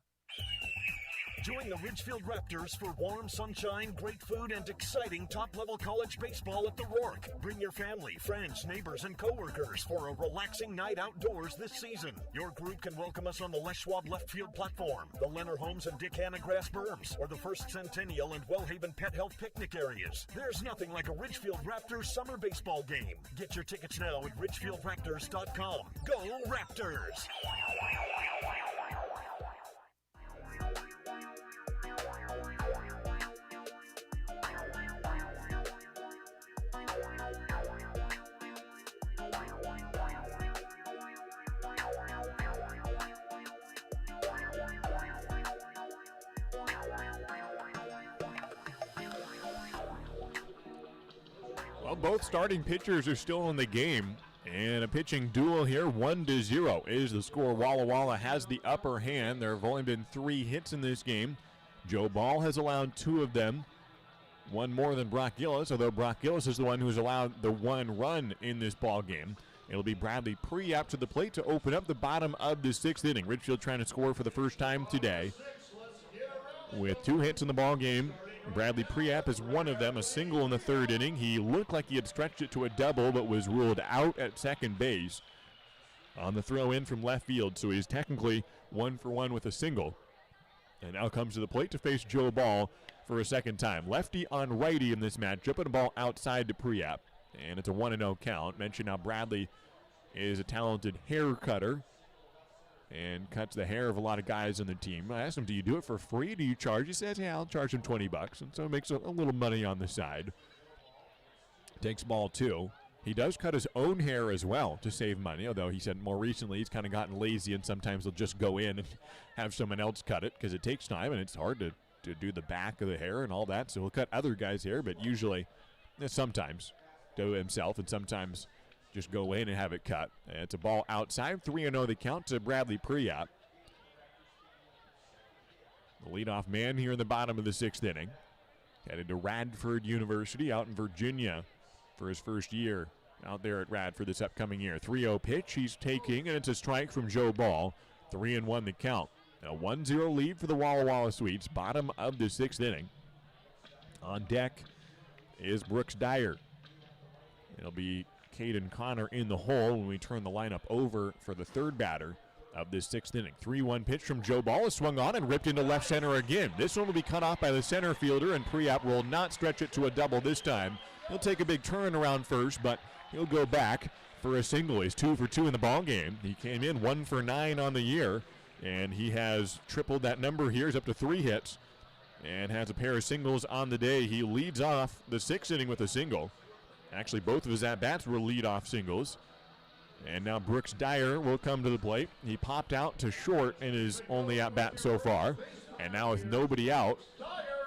Join the Ridgefield Raptors for warm sunshine, great food, and exciting top-level college baseball at the Rourke. Bring your family, friends, neighbors, and coworkers for a relaxing night outdoors this season. Your group can welcome us on the Les Schwab left field platform, the Leonard Homes and Dick Hanna grass berms, or the First Centennial and Wellhaven Pet Health picnic areas. There's nothing like a Ridgefield Raptors summer baseball game. Get your tickets now at ridgefieldraptors.com. Go Raptors! Well, both starting pitchers are still in the game, and a pitching duel here. 1-0 is the score. Walla Walla has the upper hand. There have only been 3 hits in this game. Joe Ball has allowed 2 of them, 1 more than Brock Gillis, although Brock Gillis is the one who's allowed the 1 run in this ball game. It'll be Bradley Preap to the plate to open up the bottom of the 6th inning. Ridgefield trying to score for the first time today with 2 hits in the ball game. Bradley Preap is one of them, a single in the 3rd inning. He looked like he had stretched it to a double, but was ruled out at second base on the throw in from left field. So he's technically 1 for 1 with a single. And now comes to the plate to face Joe Ball for a second time. Lefty on righty in this matchup, and a ball outside to Preap. And it's a 1-0 count. Mentioned how Bradley is a talented hair cutter and cuts the hair of a lot of guys on the team. I asked him, do you do it for free? Do you charge? He says, yeah, I'll charge him $20. And so it makes a little money on the side. Takes ball 2. He does cut his own hair as well to save money, although he said more recently he's kind of gotten lazy and sometimes he'll just go in and have someone else cut it because it takes time and it's hard to do the back of the hair and all that. So he'll cut other guys' hair, but usually, sometimes, do it himself and sometimes just go in and have it cut. And it's a ball outside. 3-0 the count to Bradley Preap. The leadoff man here in the bottom of the 6th inning. Headed to Radford University out in Virginia for his first year out there at Radford this upcoming year. 3-0 pitch he's taking, and it's a strike from Joe Ball. 3-1 the count. A 1-0 lead for the Walla Walla Sweets, bottom of the 6th inning. On deck is Brooks Dyer. It'll be Caden Connor in the hole when we turn the lineup over for the third batter of this 6th inning. 3-1 pitch from Joe Ball is swung on and ripped into left center again. This one will be cut off by the center fielder, and Priap will not stretch it to a double this time. He'll take a big turn around first, but he'll go back for a single. He's 2 for 2 in the ball game. He came in 1 for 9 on the year, and he has tripled that number here. He's up to 3 hits and has a pair of singles on the day. He leads off the 6th inning with a single. Actually, both of his at-bats were lead-off singles. And now Brooks Dyer will come to the plate. He popped out to short in his only at-bat so far. And now with nobody out,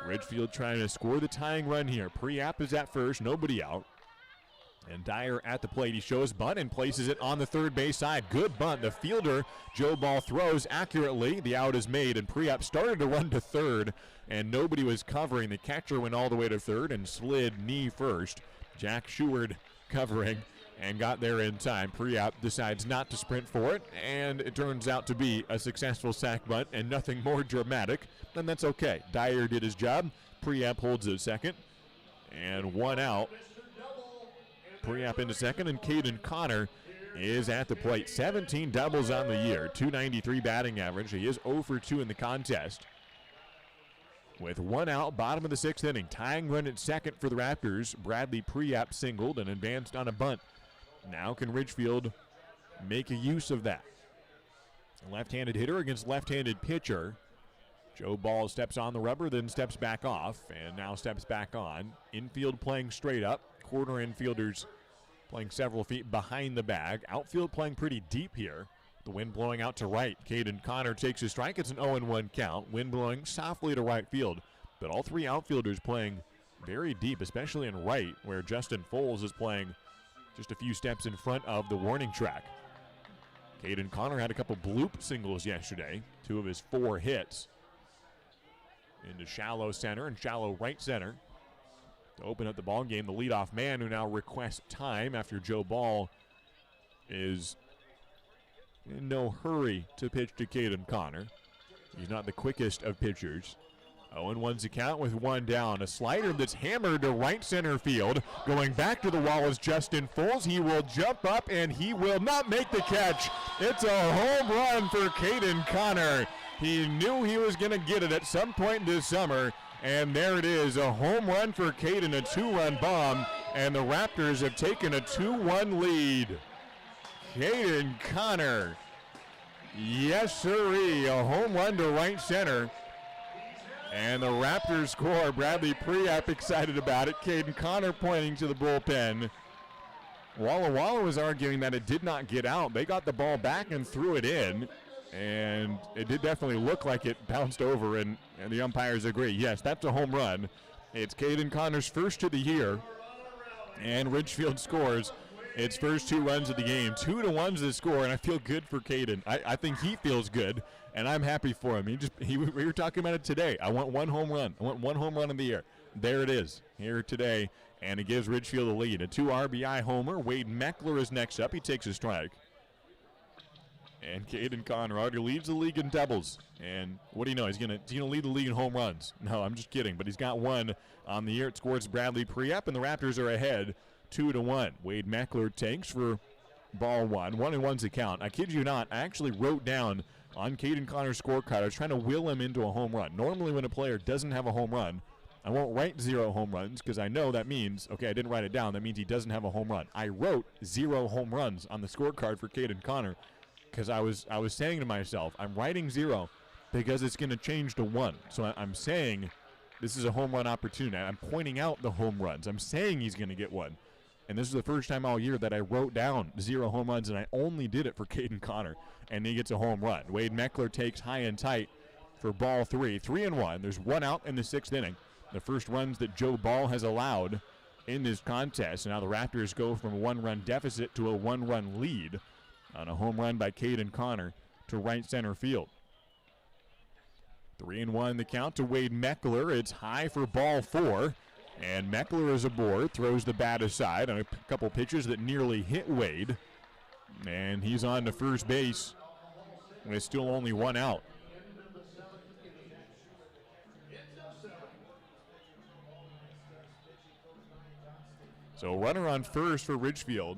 Ridgefield trying to score the tying run here. Priap is at first, nobody out. And Dyer at the plate. He shows bunt and places it on the third base side. Good bunt. The fielder, Joe Ball, throws accurately. The out is made, and Priap started to run to third, and nobody was covering. The catcher went all the way to third and slid knee first. Jack Sheward covering and got there in time. Priap decides not to sprint for it, and it turns out to be a successful sac bunt and nothing more dramatic, and that's okay. Dyer did his job. Priap holds it second, and 1 out. Priap into second, and Caden Connor is at the plate. 17 doubles on the year, .293 batting average. He is 0 for 2 in the contest. With 1 out, bottom of the 6th inning. Tying run at second for the Raptors. Bradley Priap singled and advanced on a bunt. Now can Ridgefield make a use of that? A left-handed hitter against left-handed pitcher. Joe Ball steps on the rubber, then steps back off, and now steps back on. Infield playing straight up. Corner infielders playing several feet behind the bag. Outfield playing pretty deep here. The wind blowing out to right. Caden Connor takes his strike. It's an 0-1 count. Wind blowing softly to right field. But all 3 outfielders playing very deep, especially in right, where Justin Foles is playing just a few steps in front of the warning track. Caden Connor had a couple bloop singles yesterday. 2 of his 4 hits into shallow center and shallow right center to open up the ball game. The leadoff man who now requests time after Joe Ball is in no hurry to pitch to Caden Connor. He's not the quickest of pitchers. 0-1's the count with 1 down. A slider that's hammered to right center field. Going back to the wall is Justin Foles. He will jump up and he will not make the catch. It's a home run for Caden Connor. He knew he was going to get it at some point this summer, and there it is, a home run for Caden, a 2-run bomb, and the Raptors have taken a 2-1 lead. Caden Connor, yes sirree, a home run to right center, and the Raptors score. Bradley Priap excited about it. Caden Connor pointing to the bullpen. Walla Walla was arguing that it did not get out. They got the ball back and threw it in. And it did definitely look like it bounced over, and the umpires agree. Yes, that's a home run. It's Caden Connor's first of the year, and Ridgefield scores its first 2 runs of the game. 2-1's the score, and I feel good for Caden. I think he feels good, and I'm happy for him. We were talking about it today. I want 1 home run. I want 1 home run of the year. There it is here today, and it gives Ridgefield a lead. A 2 RBI homer. Wade Meckler is next up. He takes a strike. And Caden Connor already leads the league in doubles. And what do you know? He's gonna lead the league in home runs. No, I'm just kidding. But he's got 1 on the year. It scores Bradley Priap, and the Raptors are ahead 2-1. Wade Meckler takes for ball 1. 1-1's the count. I kid you not, I actually wrote down on Caden Connor's scorecard, I was trying to will him into a home run. Normally when a player doesn't have a home run, I won't write 0 home runs because I know that means, okay, I didn't write it down. That means he doesn't have a home run. I wrote 0 home runs on the scorecard for Caden Connor, because I was saying to myself, I'm writing 0 because it's going to change to 1. So I'm saying this is a home run opportunity. I'm pointing out the home runs. I'm saying he's going to get 1. And this is the first time all year that I wrote down 0 home runs, and I only did it for Caden Connor, and he gets a home run. Wade Meckler takes high and tight for ball 3. 3-1. There's 1 out in the 6th inning. The first runs that Joe Ball has allowed in this contest. And now the Raptors go from a 1-run deficit to a 1-run lead on a home run by Caden Connor to right center field. 3-1 the count to Wade Meckler. It's high for ball 4. And Meckler is aboard, throws the bat aside on a couple pitches that nearly hit Wade. And he's on to first base with still only one out. So runner on first for Ridgefield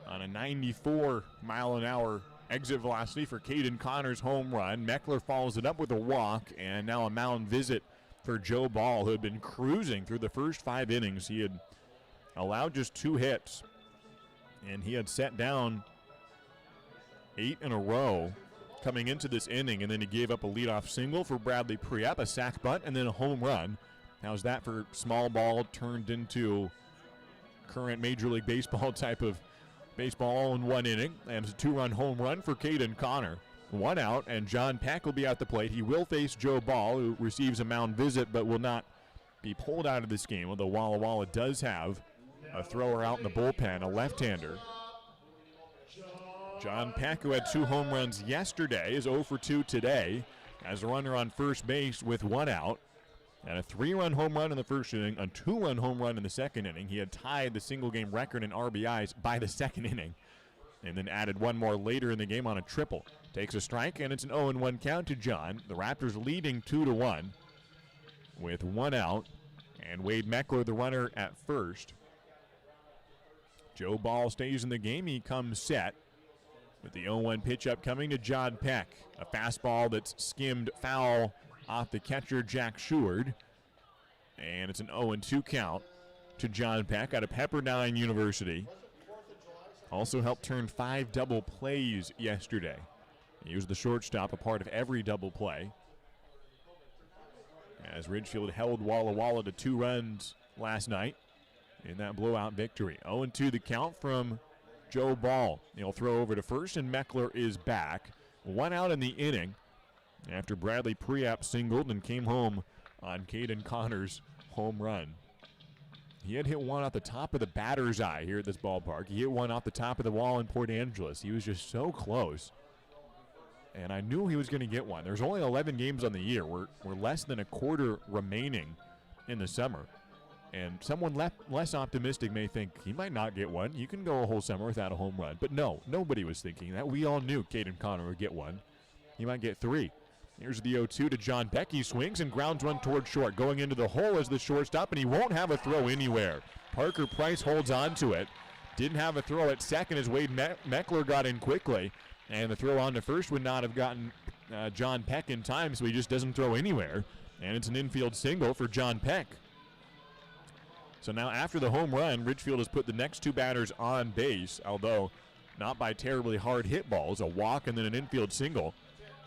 on a 94-mile-an-hour exit velocity for Caden Connor's home run. Meckler follows it up with a walk, and now a mound visit for Joe Ball, who had been cruising through the first 5 innings. He had allowed just 2 hits, and he had set down 8 in a row coming into this inning, and then he gave up a leadoff single for Bradley Priap, a sac bunt, and then a home run. How's that for small ball turned into current Major League Baseball type of baseball all in one inning? And it's a 2-run home run for Caden Connor. 1 out, and John Peck will be at the plate. He will face Joe Ball, who receives a mound visit but will not be pulled out of this game, although Walla Walla does have a thrower out in the bullpen, a left-hander. John Peck, who had 2 home runs yesterday, is 0 for 2 today as a runner on first base with 1 out. And a 3-run home run in the first inning, a 2-run home run in the second inning. He had tied the single-game record in RBIs by the second inning, and then added 1 more later in the game on a triple. Takes a strike, and it's an 0-1 count to John. The Raptors leading 2-1 with 1 out, and Wade Meckler, the runner, at first. Joe Ball stays in the game. He comes set with the 0-1 pitch up coming to John Peck. A fastball that's skimmed foul off the catcher, Jack Sheward. And it's an 0-2 count to John Peck out of Pepperdine University. Also helped turn 5 double plays yesterday. He was the shortstop, a part of every double play, as Ridgefield held Walla Walla to 2 runs last night in that blowout victory. 0-2 the count from Joe Ball. He'll throw over to first, and Meckler is back. 1 out in the inning after Bradley Priap singled and came home on Caden Connor's home run. He had hit 1 off the top of the batter's eye here at this ballpark. He hit 1 off the top of the wall in Port Angeles. He was just so close. And I knew he was going to get one. There's only 11 games on the year. We're less than a quarter remaining in the summer. And someone less optimistic may think he might not get one. You can go a whole summer without a home run. But no, nobody was thinking that. We all knew Caden Connor would get one. He might get 3. Here's the 0-2 to John Peck. He swings and grounds one toward short. Going into the hole is the shortstop, and he won't have a throw anywhere. Parker Price holds on to it. Didn't have a throw at second as Wade Meckler got in quickly. And the throw on to first would not have gotten John Peck in time, so he just doesn't throw anywhere. And it's an infield single for John Peck. So now after the home run, Ridgefield has put the next 2 batters on base, although not by terribly hard hit balls, a walk and then an infield single.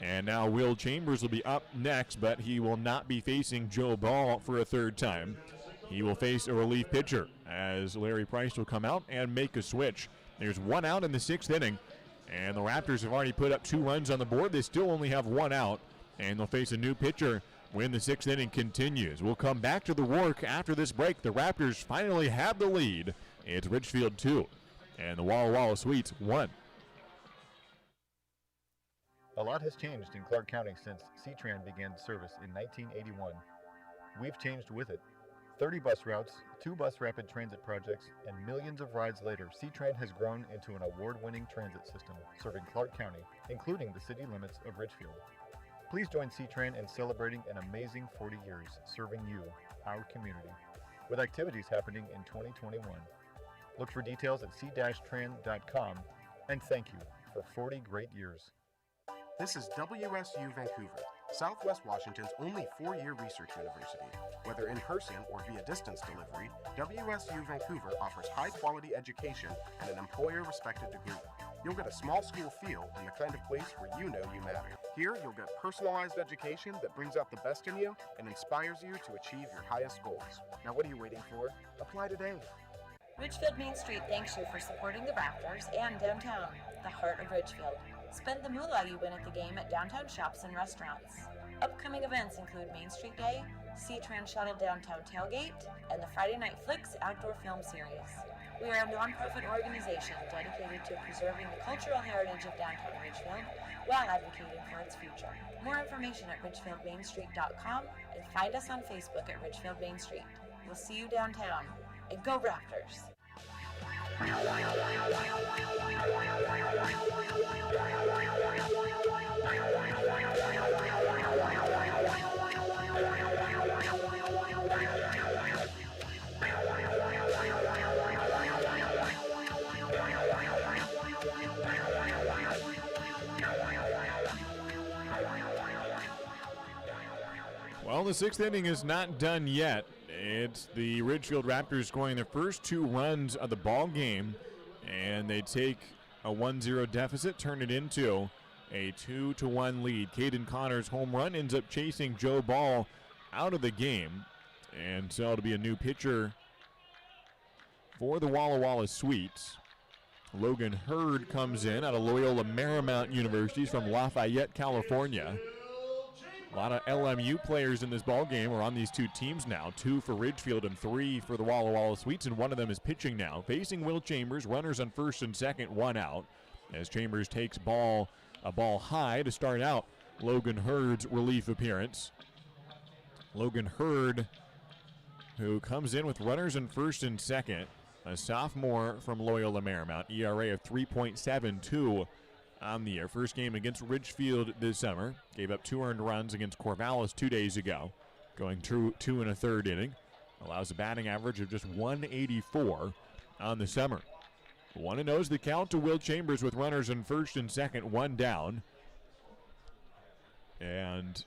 And now Will Chambers will be up next, but he will not be facing Joe Ball for a 3rd time. He will face a relief pitcher as Larry Price will come out and make a switch. There's 1 out in the 6th inning, and the Raptors have already put up 2 runs on the board. They still only have 1 out, and they'll face a new pitcher when the 6th inning continues. We'll come back to the work after this break. The Raptors finally have the lead. It's Ridgefield 2, and the Walla Walla Sweets 1. A lot has changed in Clark County since C-Tran began service in 1981. We've changed with it. 30 bus routes, 2 bus rapid transit projects, and millions of rides later, C-Tran has grown into an award-winning transit system serving Clark County, including the city limits of Ridgefield. Please join C-Tran in celebrating an amazing 40 years serving you, our community, with activities happening in 2021. Look for details at c-tran.com, and thank you for 40 great years. This is WSU Vancouver, Southwest Washington's only 4-year research university. Whether in person or via distance delivery, WSU Vancouver offers high-quality education and an employer-respected degree. You'll get a small school feel and the kind of place where you know you matter. Here, you'll get personalized education that brings out the best in you and inspires you to achieve your highest goals. Now what are you waiting for? Apply today. Ridgefield Main Street thanks you for supporting the Raptors and downtown, the heart of Ridgefield. Spend the moolah you win at the game at downtown shops and restaurants. Upcoming events include Main Street Day, C-Trans Shuttle Downtown Tailgate, and the Friday Night Flicks Outdoor Film Series. We are a nonprofit organization dedicated to preserving the cultural heritage of downtown Ridgefield while advocating for its future. More information at ridgefieldmainstreet.com and find us on Facebook at Ridgefield Main Street. We'll see you downtown, and go Raptors! Well, the sixth inning is not done yet. It's the Ridgefield Raptors scoring their first 2 runs of the ball game, and they take a 1-0 deficit, turn it into a 2-1 lead. Caden Connor's home run ends up chasing Joe Ball out of the game, and so it'll be a new pitcher for the Walla Walla Sweets. Logan Hurd comes in out of Loyola Marymount University from Lafayette, California. A lot of LMU players in this ball game are on these 2 teams now, 2 for Ridgefield and 3 for the Walla Walla Sweets, and one of them is pitching now. Facing Will Chambers, runners on first and second, 1 out, as Chambers takes a ball high to start out Logan Hurd's relief appearance. Logan Hurd, who comes in with runners in first and second, a sophomore from Loyola Marymount, ERA of 3.72 on the year. First game against Ridgefield this summer. Gave up 2 earned runs against Corvallis 2 days ago, going through 2 1/3 inning. Allows a batting average of just 184 on the summer. 1-0 is the count to Will Chambers with runners in first and second, 1 down. And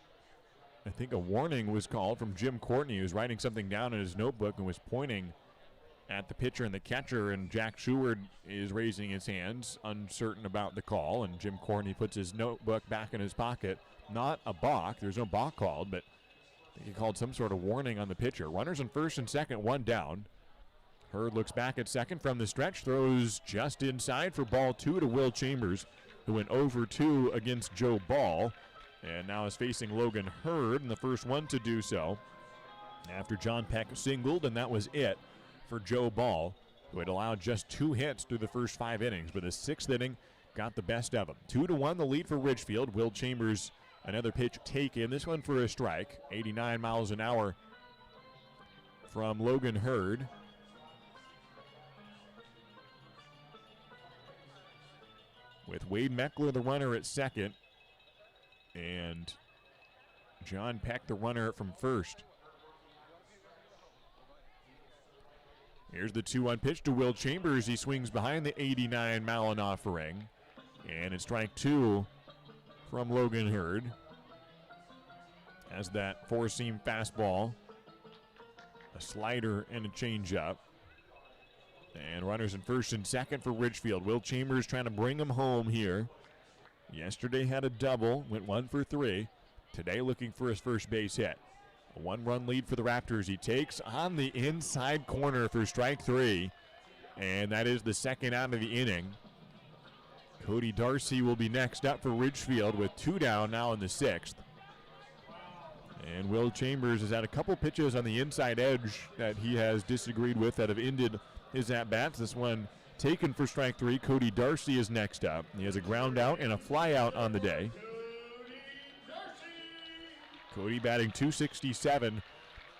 I think a warning was called from Jim Courtney, who was writing something down in his notebook and was pointing at the pitcher and the catcher, and Jack Sheward is raising his hands, uncertain about the call, and Jim Courtney puts his notebook back in his pocket. Not a balk. There's no balk called, but I think he called some sort of warning on the pitcher. Runners in first and second, 1 down. Hurd looks back at second from the stretch, throws just inside for ball 2 to Will Chambers, who went over 2 against Joe Ball, and now is facing Logan Hurd, and the first one to do so after John Peck singled, and that was it for Joe Ball, who had allowed just 2 hits through the first 5 innings, but the 6th inning got the best of him. 2-1 the lead for Ridgefield. Will Chambers, another pitch taken, this one for a strike. 89 miles an hour from Logan Hurd. With Wade Meckler, the runner, at second, and John Peck, the runner, from first. Here's the 2-1 pitch to Will Chambers. He swings behind the 89 mile an hour ring. And it's strike 2 from Logan Hurd. Has that 4-seam fastball, a slider, and a changeup. And runners in first and second for Ridgefield. Will Chambers trying to bring him home here. Yesterday had a double, went 1 for 3. Today looking for his first base hit. A 1-run lead for the Raptors. He takes on the inside corner for strike 3. And that is the second out of the inning. Cody Darcy will be next up for Ridgefield with 2 down now in the 6th. And Will Chambers has had a couple pitches on the inside edge that he has disagreed with that have ended his at-bats. This one taken for strike 3. Cody Darcy is next up. He has a ground out and a fly out on the day. Cody batting .267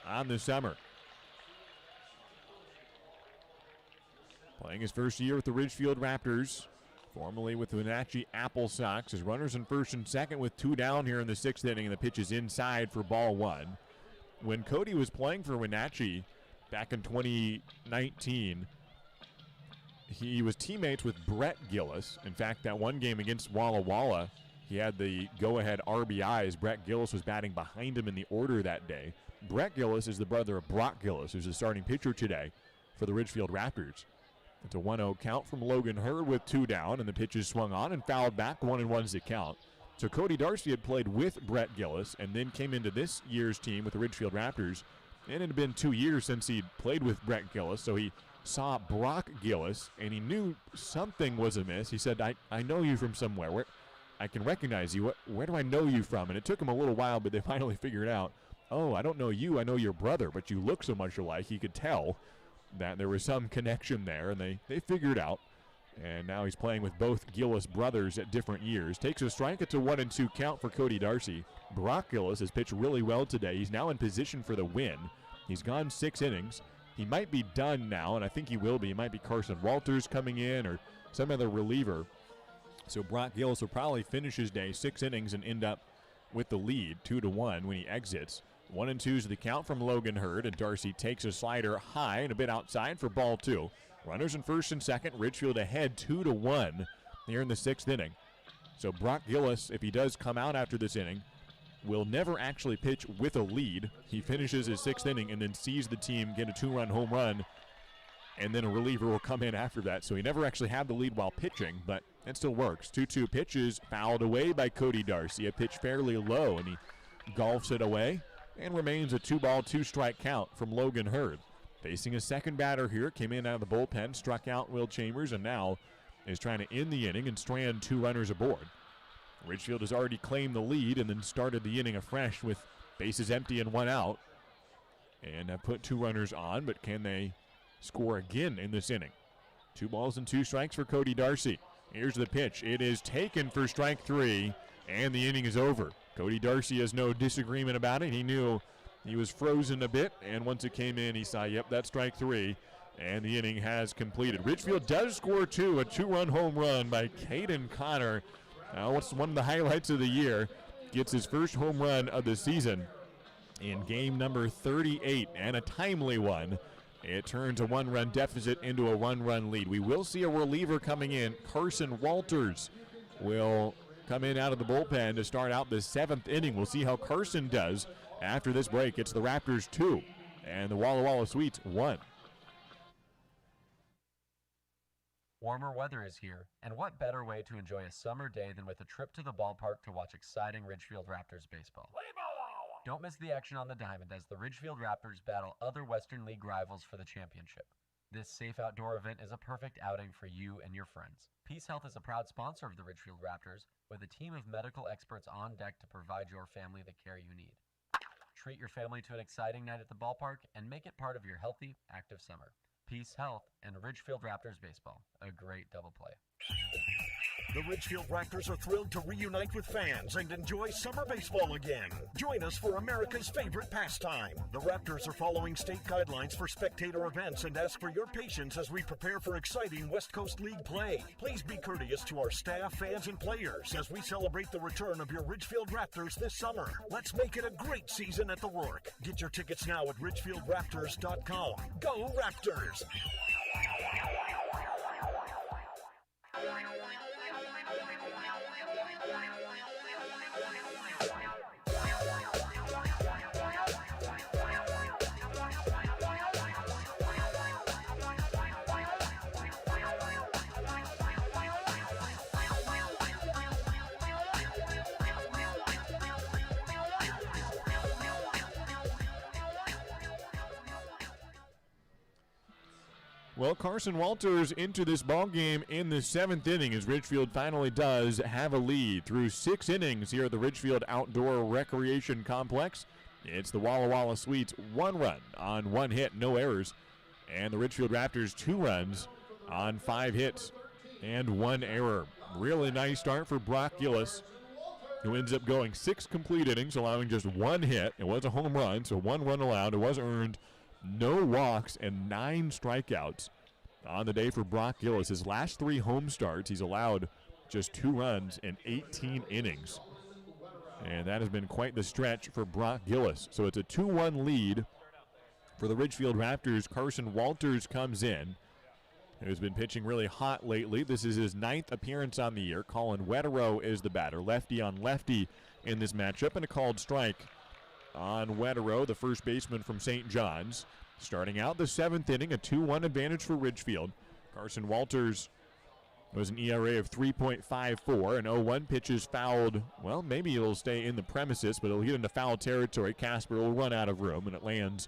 on the summer. Playing his first year with the Ridgefield Raptors, formerly with the Wenatchee Apple Sox. His runners in first and second with 2 down here in the 6th inning, and the pitch is inside for ball 1. When Cody was playing for Wenatchee back in 2019, he was teammates with Brett Gillis. In fact, that one game against Walla Walla, he had the go-ahead RBIs. Brett Gillis was batting behind him in the order that day. Brett Gillis is the brother of Brock Gillis, who's the starting pitcher today for the Ridgefield Raptors. It's a 1-0 count from Logan Hurd with 2 down, and the pitch is swung on and fouled back. 1-1's the count. So Cody Darcy had played with Brett Gillis and then came into this year's team with the Ridgefield Raptors. And it had been 2 years since he'd played with Brett Gillis, so he saw Brock Gillis, and he knew something was amiss. He said, I know you from somewhere. I can recognize you. Where do I know you from? And it took him a little while, but they finally figured out oh, I don't know you, I know your brother, but you look so much alike. He could tell that there was some connection there, and they figured out. And now he's playing with both Gillis brothers at different years. Takes a strike. It's a 1-2 count for Cody Darcy. Brock Gillis has pitched really well today. He's now in position for the win. He's gone 6 innings. He might be done now, and I think he will be. It might be Carson Walters coming in or some other reliever. So Brock Gillis will probably finish his day 6 innings and end up with the lead 2-1 when he exits. 1-2 is the count from Logan Hurd, and Darcy takes a slider high and a bit outside for ball 2. Runners in first and second. Ridgefield ahead 2-1 here in the 6th inning. So Brock Gillis, if he does come out after this inning, will never actually pitch with a lead. He finishes his 6th inning and then sees the team get a 2-run home run, and then a reliever will come in after that. So he never actually had the lead while pitching, but it still works. 2-2 pitches fouled away by Cody Darcy. A pitch fairly low, and he golfs it away and remains a 2-ball, 2-strike count from Logan Hurd. Facing a second batter here, came in out of the bullpen, struck out Will Chambers, and now is trying to end the inning and strand 2 runners aboard. Ridgefield has already claimed the lead and then started the inning afresh with bases empty and 1 out. And have put 2 runners on, but can they score again in this inning? 2 balls and 2 strikes for Cody Darcy. Here's the pitch. It is taken for strike 3, and the inning is over. Cody Darcy has no disagreement about it. He knew he was frozen a bit, and once it came in, he saw, yep, that's strike 3, and the inning has completed. Ridgefield does score 2, a 2-run home run by Caden Connor. What's one of the highlights of the year? Gets his first home run of the season in game number 38, and a timely one. It turns a 1-run deficit into a 1-run lead. We will see a reliever coming in. Carson Walters will come in out of the bullpen to start out the 7th inning. We'll see how Carson does. After this break, it's the Raptors 2 and the Walla Walla Sweets 1. Warmer weather is here, and what better way to enjoy a summer day than with a trip to the ballpark to watch exciting Ridgefield Raptors baseball. Don't miss the action on the diamond as the Ridgefield Raptors battle other Western League rivals for the championship. This safe outdoor event is a perfect outing for you and your friends. Peace Health is a proud sponsor of the Ridgefield Raptors, with a team of medical experts on deck to provide your family the care you need. Treat your family to an exciting night at the ballpark and make it part of your healthy, active summer. Peace Health and Ridgefield Raptors baseball. A great double play. The Ridgefield Raptors are thrilled to reunite with fans and enjoy summer baseball again. Join us for America's favorite pastime. The Raptors are following state guidelines for spectator events and ask for your patience as we prepare for exciting West Coast League play. Please be courteous to our staff, fans, and players as we celebrate the return of your Ridgefield Raptors this summer. Let's make it a great season at the Rourke. Get your tickets now at ridgefieldraptors.com. Go Raptors! Well, Carson Walters into this ball game in the 7th inning as Ridgefield finally does have a lead. Through 6 innings here at the Ridgefield Outdoor Recreation Complex, it's the Walla Walla Sweets 1 run on 1 hit, no errors, and the Ridgefield Raptors 2 runs on 5 hits and 1 error. Really nice start for Brock Gillis, who ends up going 6 complete innings, allowing just 1 hit. It was a home run, so 1 run allowed. It was earned. No walks and 9 strikeouts on the day for Brock Gillis. His last 3 home starts, he's allowed just 2 runs in 18 innings. And that has been quite the stretch for Brock Gillis. So it's a 2-1 lead for the Ridgefield Raptors. Carson Walters comes in, who's been pitching really hot lately. This is his 9th appearance on the year. Colin Wetterow is the batter. Lefty on lefty in this matchup, and a called strike on Wetterow, the first baseman from St. John's. Starting out the 7th inning, a 2-1 advantage for Ridgefield. Carson Walters was an ERA of 3.54, and 0-1 pitches fouled. Well, maybe he'll stay in the premises, but he'll get into foul territory. Casper will run out of room, and it lands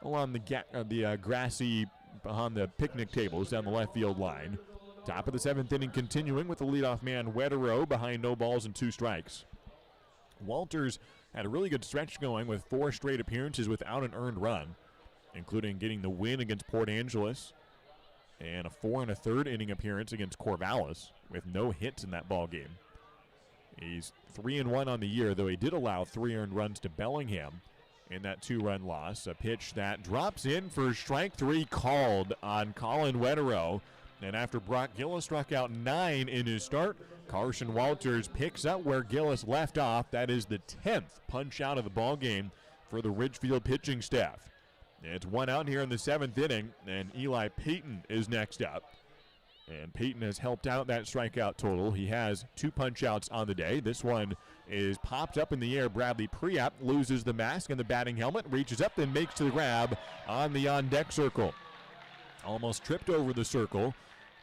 along the grassy behind the picnic tables down the left field line. Top of the 7th inning continuing with the leadoff man Wetterow behind no balls and 2 strikes. Walters had a really good stretch going with 4 straight appearances without an earned run, including getting the win against Port Angeles and a 4 1/3 inning appearance against Corvallis with no hits in that ball game. He's 3-1 on the year, though he did allow 3 earned runs to Bellingham in that 2-run loss. A pitch that drops in for strike 3 called on Colin Wetterow. And after Brock Gillis struck out 9 in his start, Carson Walters picks up where Gillis left off. That is the 10th punch out of the ball game for the Ridgefield pitching staff. It's 1 out here in the 7th inning, and Eli Payton is next up. And Payton has helped out that strikeout total. He has 2 punch-outs on the day. This one is popped up in the air. Bradley Priap loses the mask and the batting helmet, reaches up and makes the grab on the on-deck circle. Almost tripped over the circle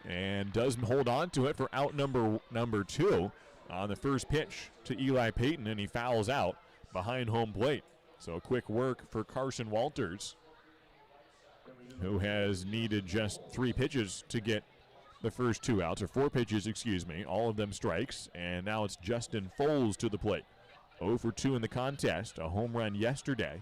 and does hold on to it for out number 2 on the first pitch to Eli Payton, and he fouls out behind home plate. So quick work for Carson Walters, who has needed just 3 pitches to get the first 2 outs, or 4 pitches, excuse me, all of them strikes, and now it's Justin Foles to the plate. 0 for 2 in the contest, a home run yesterday.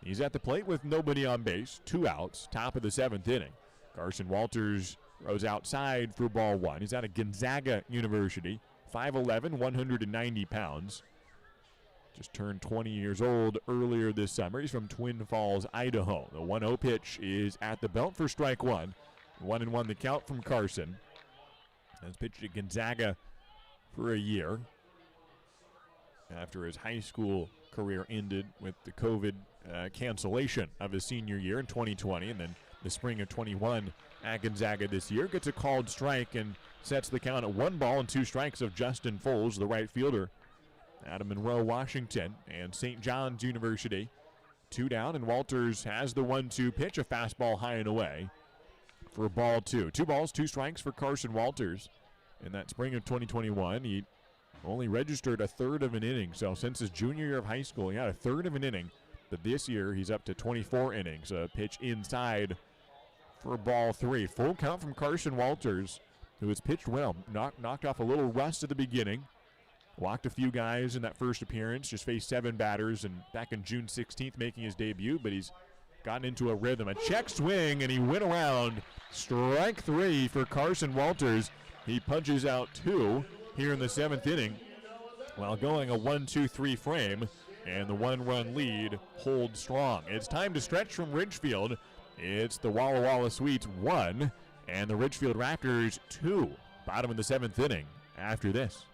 He's at the plate with nobody on base, 2 outs, top of the 7th inning. Carson Walters throws outside for ball 1. He's out of Gonzaga University, 5'11", 190 pounds. Just turned 20 years old earlier this summer. He's from Twin Falls, Idaho. The 1-0 pitch is at the belt for strike 1. 1-1 the count from Carson. Has pitched at Gonzaga for a year after his high school career ended with the COVID cancellation of his senior year in 2020, and then the spring of 21 at Gonzaga this year. Gets a called strike and sets the count at 1 ball and 2 strikes of Justin Foles, the right fielder out of Monroe, Washington, and St. John's University. 2 down, and Walters has the 1-2 pitch, a fastball high and away for ball 2. 2 balls, 2 strikes for Carson Walters. In that spring of 2021, he only registered a third of an inning. So since his junior year of high school, he had a third of an inning. But this year, he's up to 24 innings. A pitch inside for ball 3. Full count from Carson Walters, who has pitched well. Knocked off a little rust at the beginning. Walked a few guys in that first appearance. Just faced 7 batters, and back in June 16th making his debut. But he's gotten into a rhythm. A check swing, and he went around. Strike 3 for Carson Walters. He punches out 2 here in the 7th inning while going a 1-2-3 frame, and the 1-run lead holds strong. It's time to stretch from Ridgefield. It's the Walla Walla Sweets 1 and the Ridgefield Raptors 2. Bottom of the 7th inning after this.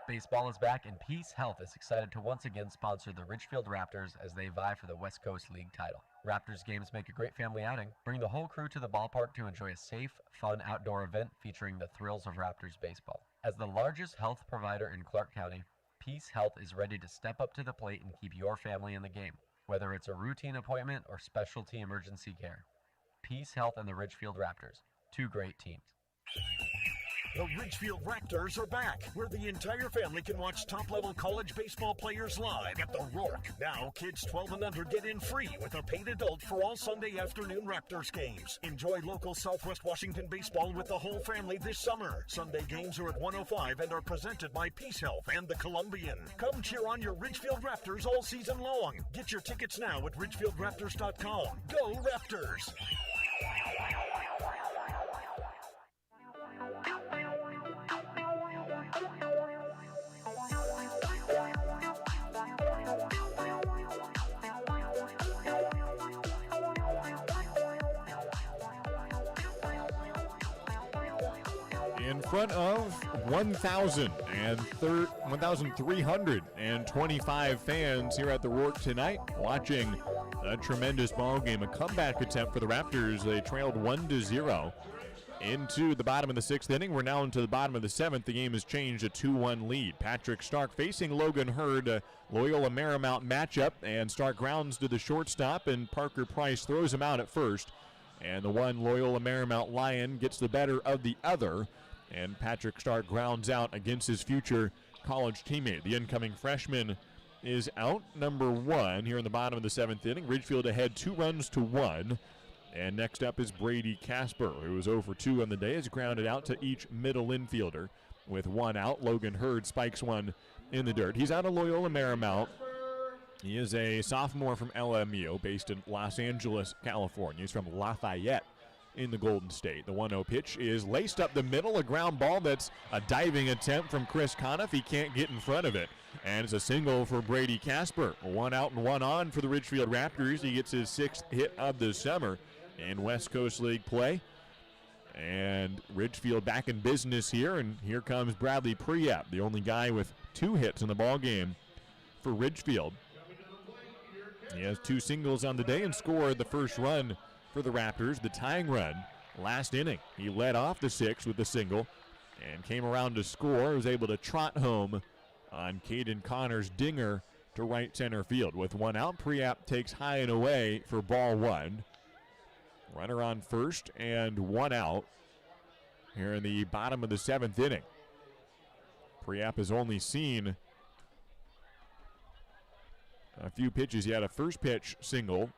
Baseball is back, and Peace Health is excited to once again sponsor the Ridgefield Raptors as they vie for the West Coast League title. Raptors games make a great family outing. Bring the whole crew to the ballpark to enjoy a safe, fun outdoor event featuring the thrills of Raptors baseball. As the largest health provider in Clark County, Peace Health is ready to step up to the plate and keep your family in the game, whether it's a routine appointment or specialty emergency care. Peace Health and the Ridgefield Raptors, 2 great teams. The Ridgefield Raptors are back, where the entire family can watch top-level college baseball players live at the Rourke. Now, kids 12 and under get in free with a paid adult for all Sunday afternoon Raptors games. Enjoy local Southwest Washington baseball with the whole family this summer. Sunday games are at 105 and are presented by Peace Health and the Columbian. Come cheer on your Ridgefield Raptors all season long. Get your tickets now at ridgefieldraptors.com. Go Raptors! In front of 1,325 fans here at the Rourke tonight, watching a tremendous ball game, a comeback attempt for the Raptors. They trailed 1-0 into the bottom of the 6th inning. We're now into the bottom of the 7th. The game has changed a 2-1 lead. Patrick Stark facing Logan Hurd, a Loyola Marymount matchup, and Stark grounds to the shortstop, and Parker Price throws him out at first. And the one Loyola Marymount Lion gets the better of the other, and Patrick Stark grounds out against his future college teammate. The incoming freshman is out, number 1, here in the bottom of the 7th inning. Ridgefield ahead 2-1. And next up is Brady Casper, who was 0 for 2 on the day, has grounded out to each middle infielder. with one out. Logan Hurd spikes one in the dirt. He's out of Loyola Marymount. He is a sophomore from LMU, based in Los Angeles, California. He's from Lafayette in the Golden State. The 1-0 pitch is laced up the middle, a ground ball that's a diving attempt from Chris Conniff. He can't get in front of it, and it's a single for Brady Casper. One out and one on for the Ridgefield Raptors. He gets his 6th hit of the summer in West Coast League play. And Ridgefield back in business here, and here comes Bradley Priap, the only guy with 2 hits in the ball game for Ridgefield. He has 2 singles on the day and scored the first run for the Raptors, the tying run last inning. He led off the 6th with a single and came around to score. Was able to trot home on Caden Connor's dinger to right center field. With 1 out, Priap takes high and away for ball 1. Runner on first and 1 out here in the bottom of the 7th inning. Priap has only seen a few pitches. He had a first pitch single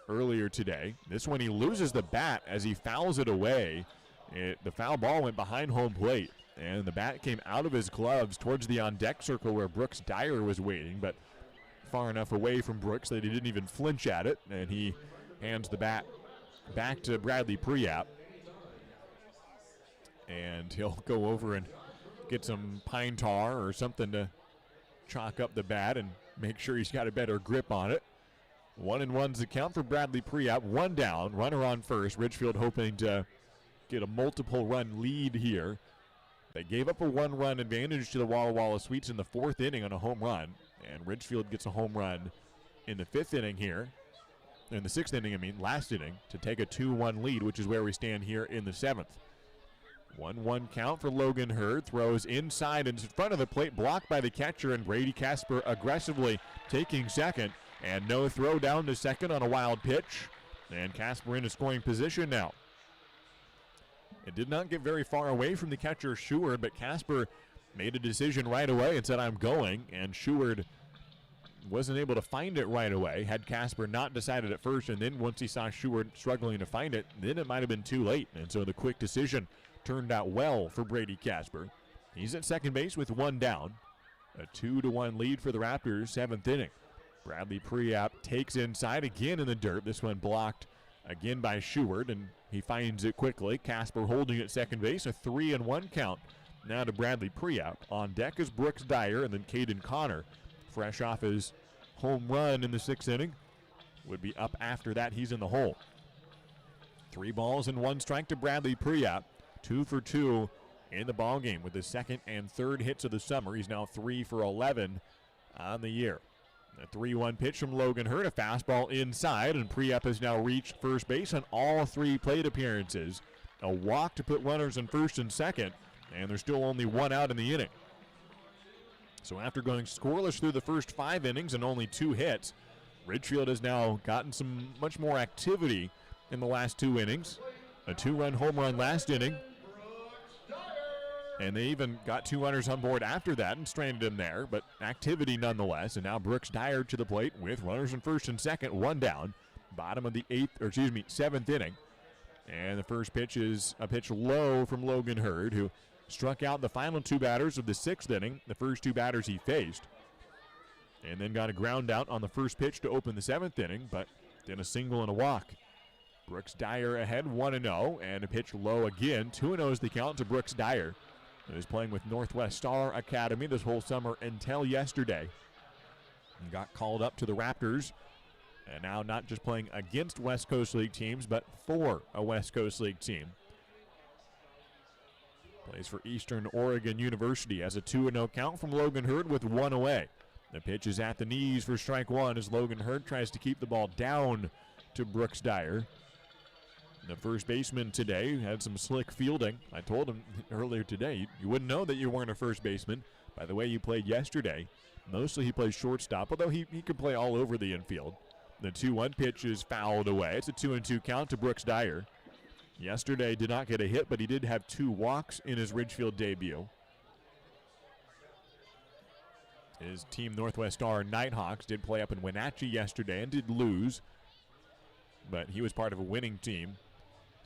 earlier today. This one he loses the bat as he fouls it away. The foul ball went behind home plate, and the bat came out of his gloves towards the on-deck circle where Brooks Dyer was waiting, but far enough away from Brooks that he didn't even flinch at it, and he hands the bat back to Bradley Priap. And he'll go over and get some pine tar or something to chalk up the bat and make sure he's got a better grip on it. 1-1's the count for Bradley Priap. 1 down, runner on first. Ridgefield hoping to get a multiple run lead here. They gave up a 1-run advantage to the Walla Walla Sweets in the 4th inning on a home run, and Ridgefield gets a home run in the 5th inning here. In the 6th inning, last inning, to take a 2-1 lead, which is where we stand here in the 7th. 1-1 count for Logan Hurd. Throws inside and in front of the plate, blocked by the catcher, and Brady Casper aggressively taking second. And no throw down to second on a wild pitch. And Casper in a scoring position now. It did not get very far away from the catcher, Sheward, but Casper made a decision right away and said, I'm going. And Sheward wasn't able to find it right away. Had Casper not decided at first, and then once he saw Sheward struggling to find it, then it might have been too late. And so the quick decision turned out well for Brady Casper. He's at second base with 1 down. A 2-1 lead for the Raptors, 7th inning. Bradley Priap takes inside again in the dirt. This one blocked again by Sheward, and he finds it quickly. Casper holding at second base, a 3-1 count. Now to Bradley Priap. On deck is Brooks Dyer, and then Caden Connor, fresh off his home run in the 6th inning. Would be up after that. He's in the hole. 3 balls and 1 strike to Bradley Priap. 2 for 2 in the ball game with his 2nd and 3rd hits of the summer. He's now 3 for 11 on the year. A 3-1 pitch from Logan Hurd, a fastball inside, and Priap has now reached first base on all 3 plate appearances. A walk to put runners in first and second, and there's still only 1 out in the inning. So after going scoreless through the first 5 innings and only 2 hits, Ridgefield has now gotten some much more activity in the last 2 innings. A 2-run home run last inning. And they even got 2 runners on board after that and stranded him there, but activity nonetheless. And now Brooks Dyer to the plate with runners in first and second, 1 down. Bottom of the 7th inning. And the first pitch is a pitch low from Logan Hurd, who struck out the final 2 batters of the 6th inning, the first 2 batters he faced. And then got a ground out on the first pitch to open the 7th inning, but then a single and a walk. Brooks Dyer ahead, 1-0, and a pitch low again. 2-0 is the count to Brooks Dyer. He was playing with Northwest Star Academy this whole summer until yesterday. And got called up to the Raptors. And now not just playing against West Coast League teams, but for a West Coast League team. Plays for Eastern Oregon University as a 2-0 count from Logan Hurd with 1 away. The pitch is at the knees for strike 1 as Logan Hurd tries to keep the ball down to Brooks Dyer. The first baseman today had some slick fielding. I told him earlier today, you wouldn't know that you weren't a first baseman by the way you played yesterday. Mostly he plays shortstop, although he could play all over the infield. The 2-1 pitch is fouled away. It's a 2-2 count to Brooks Dyer. Yesterday did not get a hit, but he did have 2 walks in his Ridgefield debut. His team, Northwest Star Nighthawks, did play up in Wenatchee yesterday and did lose, but he was part of a winning team.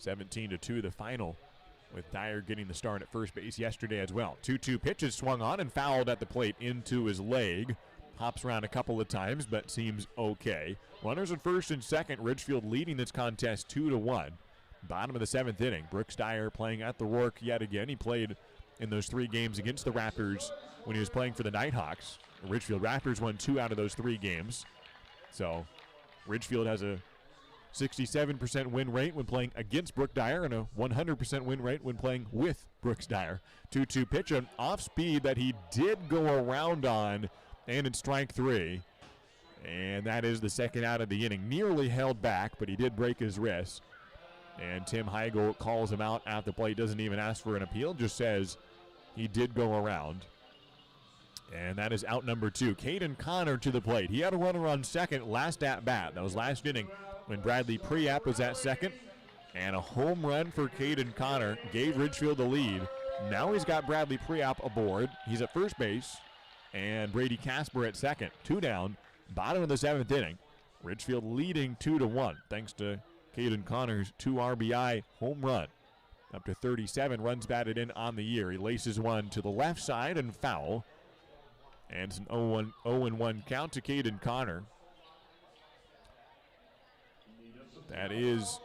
17-2 the final with Dyer getting the start at first base yesterday as well. 2-2 pitches swung on and fouled at the plate into his leg. Hops around a couple of times, but seems okay. Runners at first and second. Ridgefield leading this contest 2-1. Bottom of the 7th inning. Brooks Dyer playing at the Rourke yet again. He played in those 3 games against the Raptors when he was playing for the Nighthawks. The Ridgefield Raptors won 2 out of those 3 games. So Ridgefield has a 67% win rate when playing against Brooks Dyer and a 100% win rate when playing with Brooks Dyer. 2-2 pitch, an off speed that he did go around on, and in strike 3. And that is the second out of the inning. Nearly held back, but he did break his wrist. And Tim Heigl calls him out at the plate, doesn't even ask for an appeal, just says he did go around. And that is out number 2. Caden Connor to the plate. He had a runner on second last at bat. That was last inning when Bradley Priap was at second. And a home run for Caden Connor gave Ridgefield the lead. Now he's got Bradley Priap aboard. He's at first base. And Brady Casper at second. 2 down. Bottom of the 7th inning. Ridgefield leading 2-1 thanks to Caden Connor's 2 RBI home run. Up to 37 runs batted in on the year. He laces one to the left side and foul. And it's an 0-1 count to Caden Connor. That is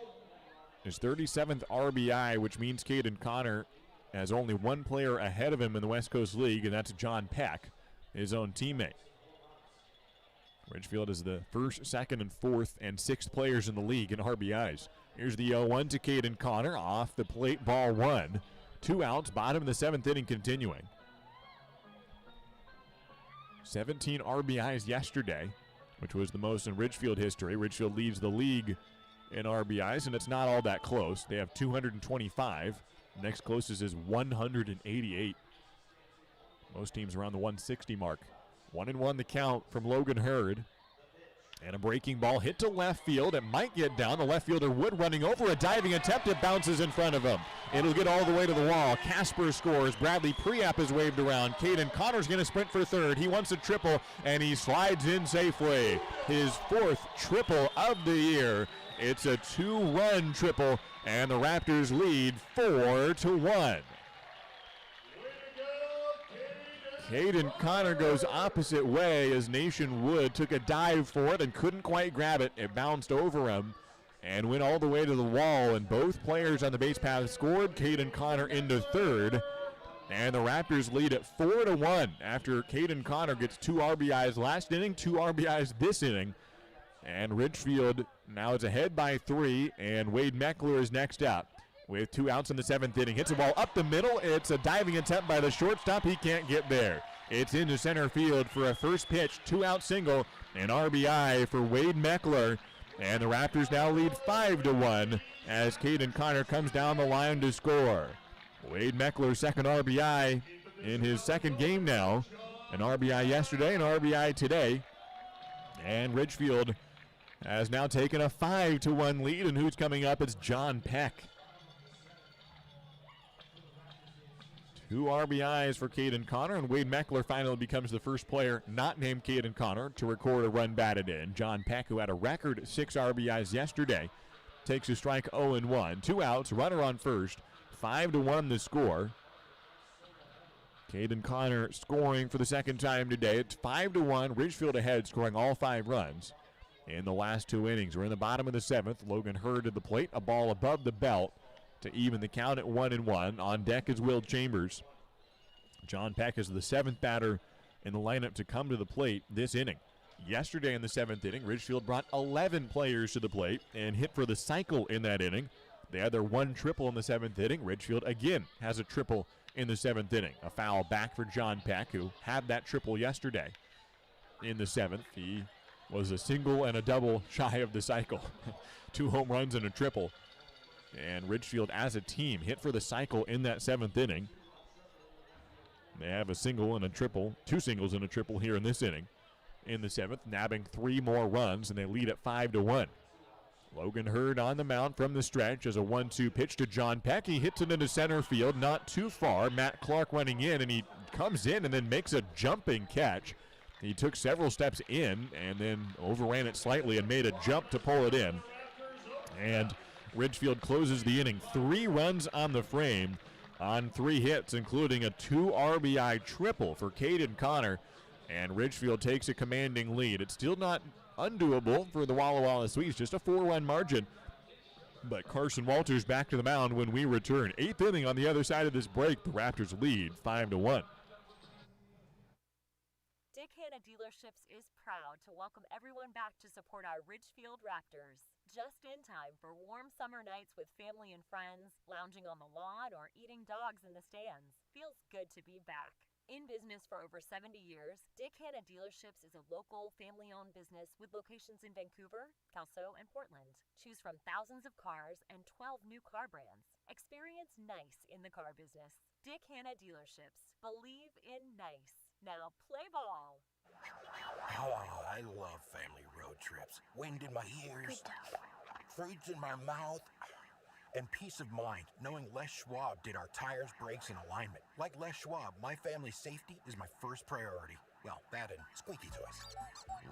his 37th RBI, which means Caden Connor has only 1 player ahead of him in the West Coast League, and that's John Peck, his own teammate. Ridgefield is the 1st, 2nd, and 4th, and 6th players in the league in RBIs. Here's the 0-1 to Caden Connor. Off the plate, ball 1. 2 outs, bottom of the 7th inning continuing. 17 RBIs yesterday, which was the most in Ridgefield history. Ridgefield leads the league in RBIs, and it's not all that close. They have 225. Next closest is 188. Most teams around the 160 mark. 1-1 the count from Logan Hurd. And a breaking ball hit to left field. It might get down. The left fielder Wood running over a diving attempt. It bounces in front of him. It'll get all the way to the wall. Casper scores. Bradley Priap is waved around. Caden Connor's going to sprint for third. He wants a triple, and he slides in safely. His 4th triple of the year. It's a 2-run triple, and the Raptors lead 4-1. Caden Connor goes opposite way as Nation Wood took a dive for it and couldn't quite grab it. It bounced over him and went all the way to the wall, and both players on the base path scored. Caden Connor into third, and the Raptors lead at 4-1 after Caden Connor gets 2 RBIs last inning, 2 RBIs this inning. And Ridgefield now is ahead by 3, and Wade Meckler is next up with 2 outs in the 7th inning. Hits a ball up the middle. It's a diving attempt by the shortstop. He can't get there. It's into center field for a first pitch, 2-out single, an RBI for Wade Meckler. And the Raptors now lead 5-1 as Caden Connor comes down the line to score. Wade Meckler's 2nd RBI in his 2nd game now. An RBI yesterday, an RBI today. And Ridgefield has now taken a 5-1 lead, and who's coming up? It's John Peck. 2 RBIs for Caden Connor, and Wade Meckler finally becomes the first player not named Caden Connor to record a run batted in. John Peck, who had a record 6 RBIs yesterday, takes a strike 0-1. 2 outs, runner on first, 5-1 the score. Caden Connor scoring for the 2nd time today. It's 5-1. Ridgefield ahead, scoring all 5 runs in the last 2 innings. We're in the bottom of the 7th. Logan Hurd at the plate, a ball above the belt to even the count at 1-1. On deck is Will Chambers. John Peck is the 7th batter in the lineup to come to the plate this inning. Yesterday in the 7th inning, Ridgefield brought 11 players to the plate and hit for the cycle in that inning. They had their 1 triple in the 7th inning. Ridgefield again has a triple in the 7th inning. A foul back for John Peck, who had that triple yesterday in the 7th. He was a single and a double shy of the cycle. 2 home runs and a triple. And Ridgefield as a team hit for the cycle in that 7th inning. They have a single and a triple, 2 singles and a triple here in this inning. In the 7th, nabbing 3 more runs, and they lead at 5-1. Logan Hurd on the mound from the stretch as a 1-2 pitch to John Peck. He hits it into center field, not too far. Matt Clark running in, and he comes in and then makes a jumping catch. He took several steps in and then overran it slightly and made a jump to pull it in. And Ridgefield closes the inning. 3 runs on the frame on 3 hits, including a 2 RBI triple for Caden Connor, and Ridgefield takes a commanding lead. It's still not undoable for the Walla Walla Swedes, just a 4-run margin. But Carson Walters back to the mound when we return. 8th inning on the other side of this break. The Raptors lead 5-1. Dick Hanna Dealerships is proud to welcome everyone back to support our Ridgefield Raptors. Just in time for warm summer nights with family and friends, lounging on the lawn, or eating dogs in the stands. Feels good to be back. In business for over 70 years, Dick Hanna Dealerships is a local, family-owned business with locations in Vancouver, Kelso, and Portland. Choose from thousands of cars and 12 new car brands. Experience nice in the car business. Dick Hanna Dealerships. Believe in nice. Now play ball. Oh, I love family road trips. Wind in my ears, fruits in my mouth, and peace of mind knowing Les Schwab did our tires, brakes, and alignment. Like Les Schwab, my family's safety is my first priority. Well, that and squeaky toys.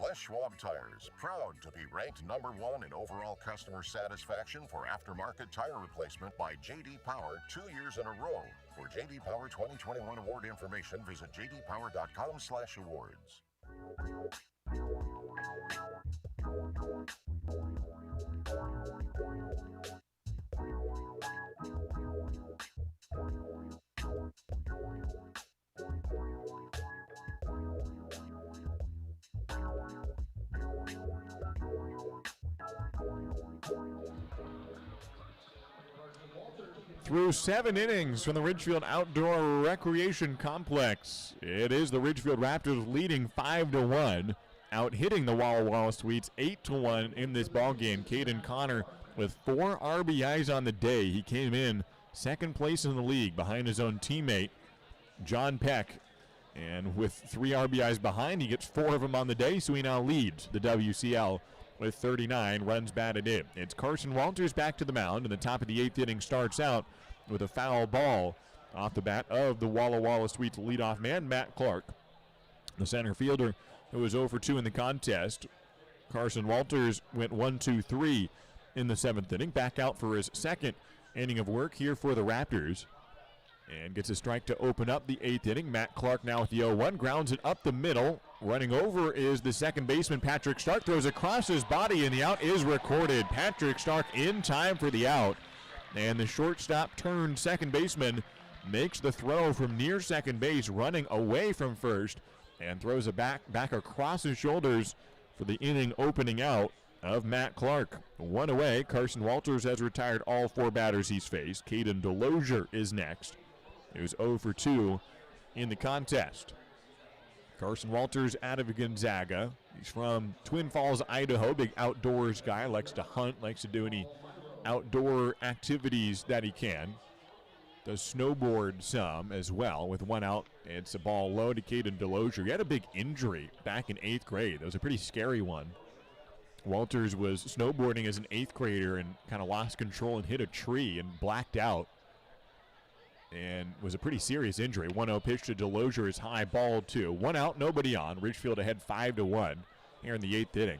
Les Schwab Tires, proud to be ranked number 1 in overall customer satisfaction for aftermarket tire replacement by J.D. Power 2 years in a row. For J.D. Power 2021 award information, visit jdpower.com/awards. Through 7 innings from the Ridgefield Outdoor Recreation Complex, it is the Ridgefield Raptors leading 5-1, out hitting the Walla Walla Swedes 8-1 in this ballgame. Caden Connor with 4 RBIs on the day. He came in second place in the league behind his own teammate, John Peck. And with 3 RBIs behind, he gets 4 of them on the day, so he now leads the WCL with 39 runs batted in. It's Carson Walters back to the mound, and the top of the 8th inning starts out with a foul ball off the bat of the Walla Walla Swedes leadoff man, Matt Clark, the center fielder who was 0 for 2 in the contest. Carson Walters went 1-2-3 in the 7th inning, back out for his second inning of work here for the Raptors, and gets a strike to open up the 8th inning. Matt Clark now with the 0-1, grounds it up the middle. Running over is the second baseman, Patrick Stark, throws across his body, and the out is recorded. Patrick Stark in time for the out, and the shortstop turned second baseman makes the throw from near second base, running away from first, and throws it back across his shoulders for the inning opening out of Matt Clark. 1 away. Carson Walters has retired all 4 batters he's faced. Caden Delozier is next. He was 0 for 2 in the contest. Carson Walters out of Gonzaga. He's from Twin Falls, Idaho. Big outdoors guy. Likes to hunt. Likes to do any outdoor activities that he can. Does snowboard some as well. With 1 out, it's a ball low to Caden Delozier. He had a big injury back in 8th grade. That was a pretty scary one. Walters was snowboarding as an 8th grader and kind of lost control and hit a tree and blacked out. And was a pretty serious injury. 1-0 pitch to Delozier is high, ball 2. 1 out, nobody on. Ridgefield ahead 5-1 here in the 8th inning.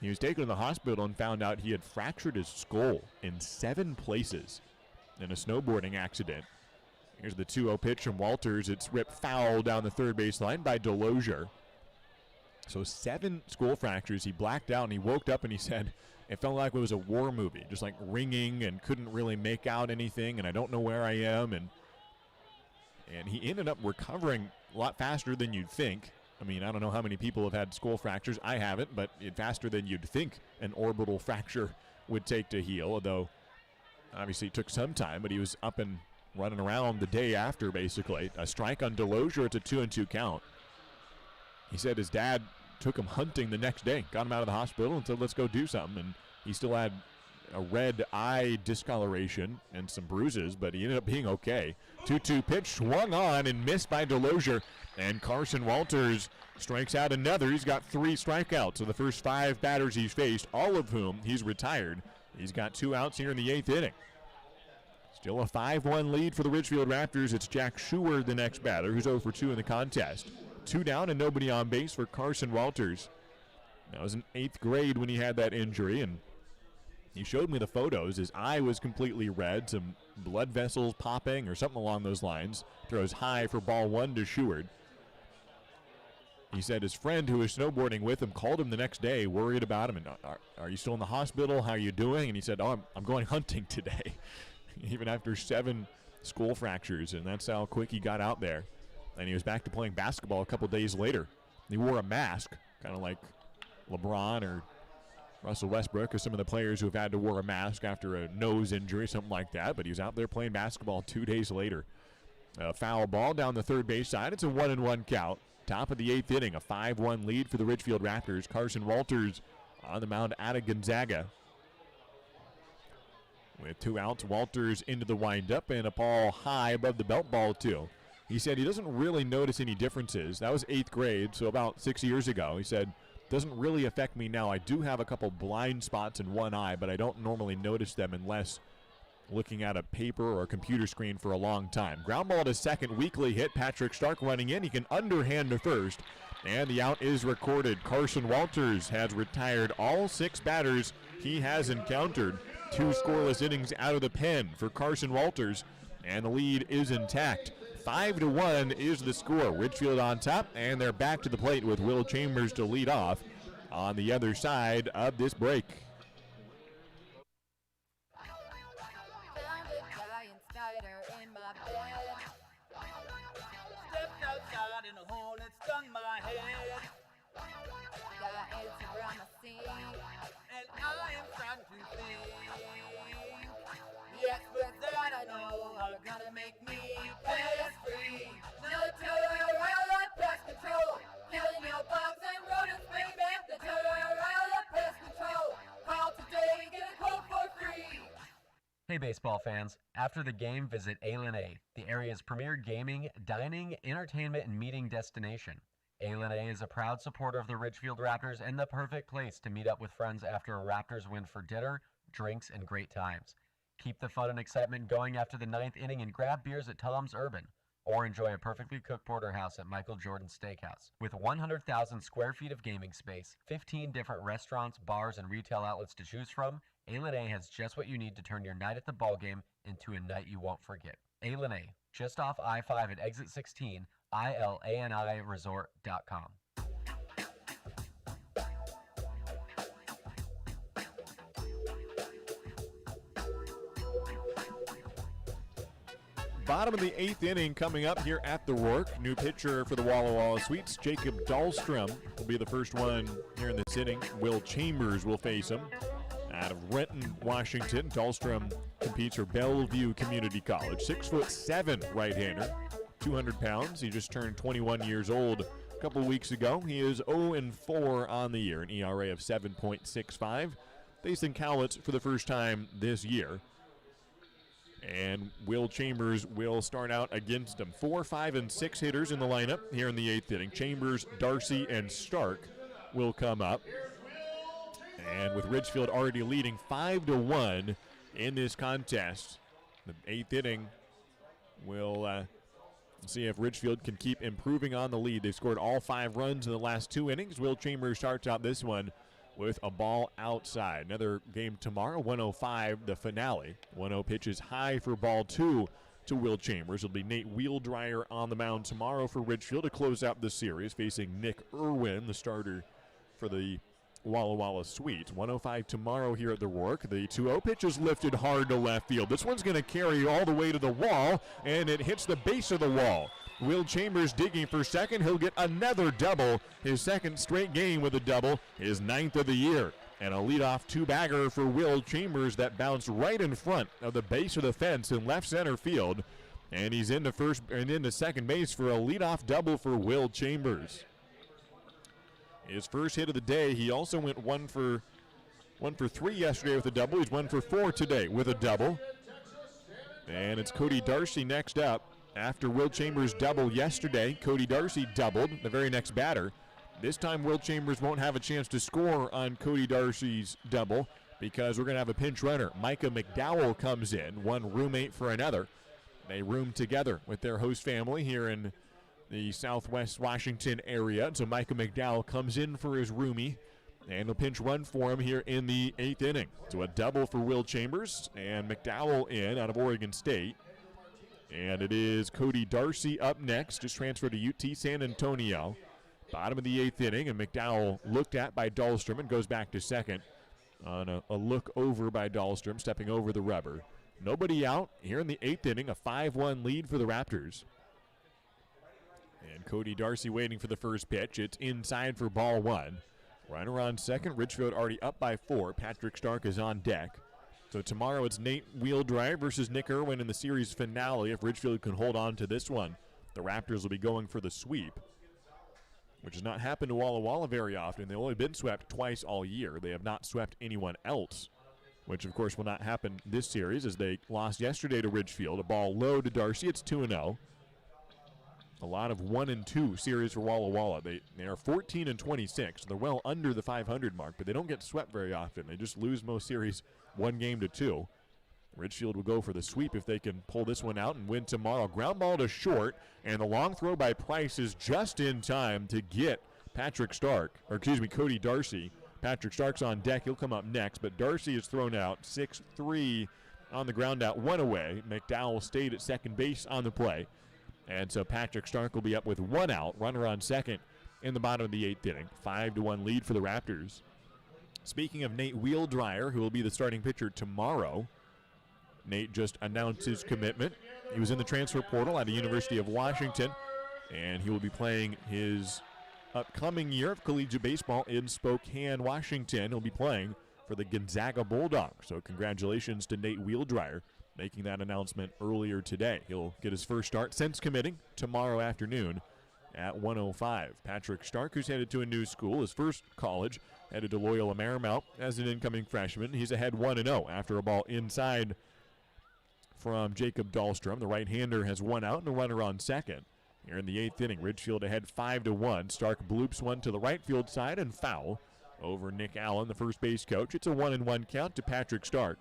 He was taken to the hospital and found out he had fractured his skull in 7 places in a snowboarding accident. Here's the 2-0 pitch from Walters. It's ripped foul down the third base line by Delozier. So 7 skull fractures. He blacked out and he woke up and he said, it felt like it was a war movie, just like ringing and couldn't really make out anything, and I don't know where I am. And he ended up recovering a lot faster than you'd think. I mean, I don't know how many people have had skull fractures. I haven't, but faster than you'd think an orbital fracture would take to heal, although obviously it took some time, but he was up and running around the day after, basically. A strike on Delozier. It's a 2-2 count. He said his dad took him hunting the next day, got him out of the hospital and said, let's go do something. And he still had a red eye discoloration and some bruises, but he ended up being okay. 2-2 pitch swung on and missed by Delozier, and Carson Walters strikes out another. He's got 3 strikeouts of the first 5 batters he's faced, all of whom he's retired. He's got 2 outs here in the 8th inning. Still a 5-1 lead for the Ridgefield Raptors. It's Jack Schuer, the next batter, who's 0 for 2 in the contest. 2 down and nobody on base for Carson Walters. That was in 8th grade when he had that injury, and He showed me the photos. His eye was completely red, some blood vessels popping or something along those lines. Throws high for ball 1 to Seward. He said his friend who was snowboarding with him called him the next day, worried about him. And are you still in the hospital? How are you doing? And he said, oh, I'm going hunting today, even after 7 skull fractures. And that's how quick he got out there. And he was back to playing basketball a couple days later. He wore a mask, kind of like LeBron or Russell Westbrook or some of the players who have had to wear a mask after a nose injury, something like that. But he was out there playing basketball 2 days later. A foul ball down the third base side. It's a 1-1 count. Top of the 8th inning, a 5-1 lead for the Ridgefield Raptors. Carson Walters on the mound out of Gonzaga. With 2 outs, Walters into the windup and a ball high above the belt ball 2. He said he doesn't really notice any differences. That was 8th grade, so about 6 years ago. He said, doesn't really affect me now. I do have a couple blind spots in one eye, but I don't normally notice them unless looking at a paper or a computer screen for a long time. Ground ball to second, weakly hit. Patrick Stark running in. He can underhand to first, and the out is recorded. Carson Walters has retired all 6 batters he has encountered. 2 scoreless innings out of the pen for Carson Walters, and the lead is intact. 5-1 is the score. Ridgefield on top, and they're back to the plate with Will Chambers to lead off on the other side of this break. Hey baseball fans, after the game visit A, the area's premier gaming, dining, entertainment, and meeting destination. A is a proud supporter of the Ridgefield Raptors and the perfect place to meet up with friends after a Raptors win for dinner, drinks, and great times. Keep the fun and excitement going after the 9th inning and grab beers at Tom's Urban, or enjoy a perfectly cooked porterhouse at Michael Jordan's Steakhouse. With 100,000 square feet of gaming space, 15 different restaurants, bars, and retail outlets to choose from, A has just what you need to turn your night at the ballgame into a night you won't forget. A, just off I-5 at exit 16, ILANIresort.com. Bottom of the 8th inning coming up here at the Rourke. New pitcher for the Walla Walla Sweets, Jacob Dahlstrom, will be the first one here in this inning. Will Chambers will face him. Out of Renton, Washington, Dahlstrom competes for Bellevue Community College. 6'7" right-hander, 200 pounds. He just turned 21 years old a couple weeks ago. He is 0-4 on the year, an ERA of 7.65. Facing Cowlitz for the first time this year. And Will Chambers will start out against him. 4, 5, and 6 hitters in the lineup here in the 8th inning. Chambers, Darcy, and Stark will come up. And with Ridgefield already leading 5-1 in this contest, the 8th inning will see if Ridgefield can keep improving on the lead. They've scored all 5 runs in the last 2 innings. Will Chambers starts out this one with a ball outside. Another game tomorrow, 105, the finale. 1-0 pitches high for ball 2 to Will Chambers. It'll be Nate Wheeldryer on the mound tomorrow for Ridgefield to close out the series, facing Nick Irwin, the starter for the Walla Walla Sweets. 105 tomorrow here at the Rourke. The 2-0 pitch is lifted hard to left field. This one's going to carry all the way to the wall, and it hits the base of the wall. Will Chambers digging for second. He'll get another double. His second straight game with a double, his 9th of the year. And a leadoff 2-bagger for Will Chambers that bounced right in front of the base of the fence in left center field. And he's into first and into second base for a leadoff double for Will Chambers. His first hit of the day. He also went 1 for 3 yesterday with a double. He's 1 for 4 today with a double. And it's Cody Darcy next up. After Will Chambers' double yesterday, Cody Darcy doubled the very next batter. This time Will Chambers won't have a chance to score on Cody Darcy's double because we're going to have a pinch runner. Micah McDowell comes in, one roommate for another. They room together with their host family here in the Southwest Washington area. So Micah McDowell comes in for his roomie And a pinch run for him here in the 8th inning. So a double for Will Chambers and McDowell in out of Oregon State. And it is Cody Darcy up next, just transferred to UT San Antonio. Bottom of the 8th inning, and McDowell looked at by Dahlstrom and goes back to second on a look over by Dahlstrom, stepping over the rubber. Nobody out here in the 8th inning, a 5-1 lead for the Raptors. And Cody Darcy waiting for the first pitch. It's inside for ball 1. Runner on second. Ridgefield already up by 4. Patrick Stark is on deck. So tomorrow it's Nate Wheeldrive versus Nick Irwin in the series finale. If Ridgefield can hold on to this one, the Raptors will be going for the sweep, which has not happened to Walla Walla very often. They've only been swept twice all year. They have not swept anyone else, which of course will not happen this series as they lost yesterday to Ridgefield. A ball low to Darcy. It's 2-0. A lot of 1-2 series for Walla Walla. They are 14-26. They're well under the 500 mark, but they don't get swept very often. They just lose most series 1-2. Ridgefield will go for the sweep if they can pull this one out and win tomorrow. Ground ball to short, and the long throw by Price is just in time to get Cody Darcy. Patrick Stark's on deck. He'll come up next, but Darcy is thrown out 6-3 on the ground out, 1 away. McDowell stayed at second base on the play. And so Patrick Stark will be up with 1 out, runner on second in the bottom of the 8th inning. 5-1 lead for the Raptors. Speaking of Nate Wheeldrive, who will be the starting pitcher tomorrow, Nate just announced his commitment. He was in the transfer portal at the University of Washington, and he will be playing his upcoming year of collegiate baseball in Spokane, Washington. He'll be playing for the Gonzaga Bulldogs. So congratulations to Nate Wheeldrive, making that announcement earlier today. He'll get his first start since committing tomorrow afternoon at 1:05. Patrick Stark, who's headed to a new school, his first college, headed to Loyola Marymount as an incoming freshman. He's ahead 1-0 after a ball inside from Jacob Dahlstrom. The right-hander has 1 out and a runner on second. Here in the 8th inning, Ridgefield ahead 5-1. Stark bloops one to the right field side and foul over Nick Allen, the first base coach. It's a 1-1 count to Patrick Stark.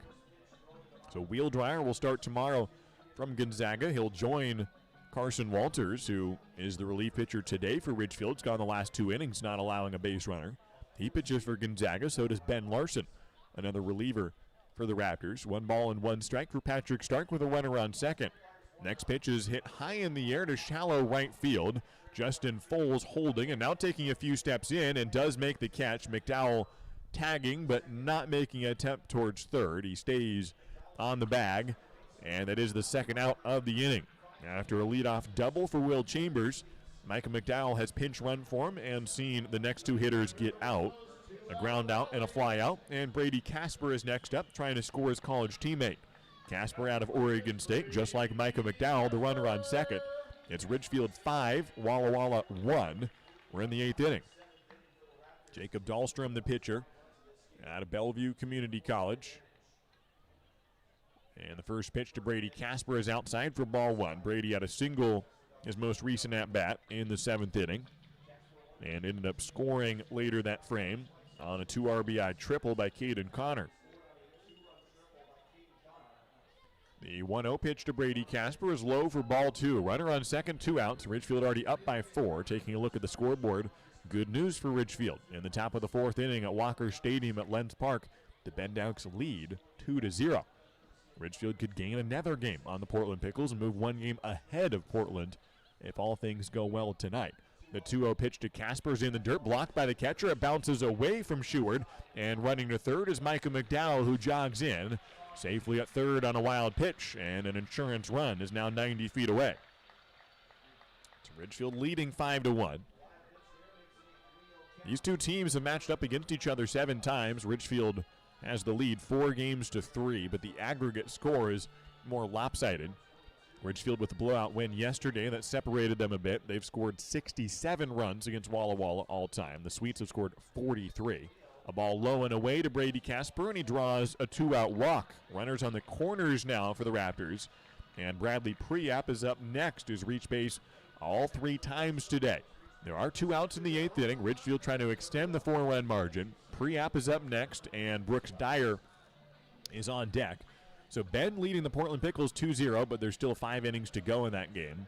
So Wheeldrive will start tomorrow from Gonzaga. He'll join Carson Walters, who is the relief pitcher today for Ridgefield. He's gone the last 2 innings, not allowing a base runner. He pitches for Gonzaga, so does Ben Larson, another reliever for the Raptors. 1 ball and 1 strike for Patrick Stark with a runner on second. Next pitch is hit high in the air to shallow right field. Justin Foles holding and now taking a few steps in and does make the catch. McDowell tagging but not making an attempt towards third. He stays on the bag, and that is the second out of the inning. After a leadoff double for Will Chambers, Micah McDowell has pinch run for him and seen the next 2 hitters get out. A ground out and a fly out, and Brady Casper is next up trying to score his college teammate. Casper out of Oregon State, just like Micah McDowell, the runner on second. It's Ridgefield 5, Walla Walla 1. We're in the 8th inning. Jacob Dahlstrom, the pitcher, out of Bellevue Community College. And the first pitch to Brady Casper is outside for ball 1. Brady had a single his most recent at-bat in the 7th inning and ended up scoring later that frame on a 2 RBI triple by Caden Connor. The 1-0 pitch to Brady Casper is low for ball 2. Runner on second, 2 outs. Ridgefield already up by 4. Taking a look at the scoreboard, good news for Ridgefield. In the top of the 4th inning at Walker Stadium at Lentz Park, the Bendouks lead 2-0. Ridgefield could gain another game on the Portland Pickles and move 1 game ahead of Portland if all things go well tonight. The 2-0 pitch to Casper's in the dirt, blocked by the catcher. It bounces away from Sheward, and running to third is Micah McDowell, who jogs in. Safely at third on a wild pitch, and an insurance run is now 90 feet away. It's Ridgefield leading 5-1. These 2 teams have matched up against each other 7 times. Ridgefield has the lead 4-3, but the aggregate score is more lopsided. Ridgefield with a blowout win yesterday that separated them a bit. They've scored 67 runs against Walla Walla all time. The Sweets have scored 43. A ball low and away to Brady Casper, and he draws a 2-out walk. Runners on the corners now for the Raptors. And Bradley Priap is up next, who's reached base all 3 times today. There are 2 outs in the 8th inning. Ridgefield trying to extend the 4-run margin. Priap is up next, and Brooks Dyer is on deck. So Ben leading the Portland Pickles 2-0, but there's still 5 innings to go in that game.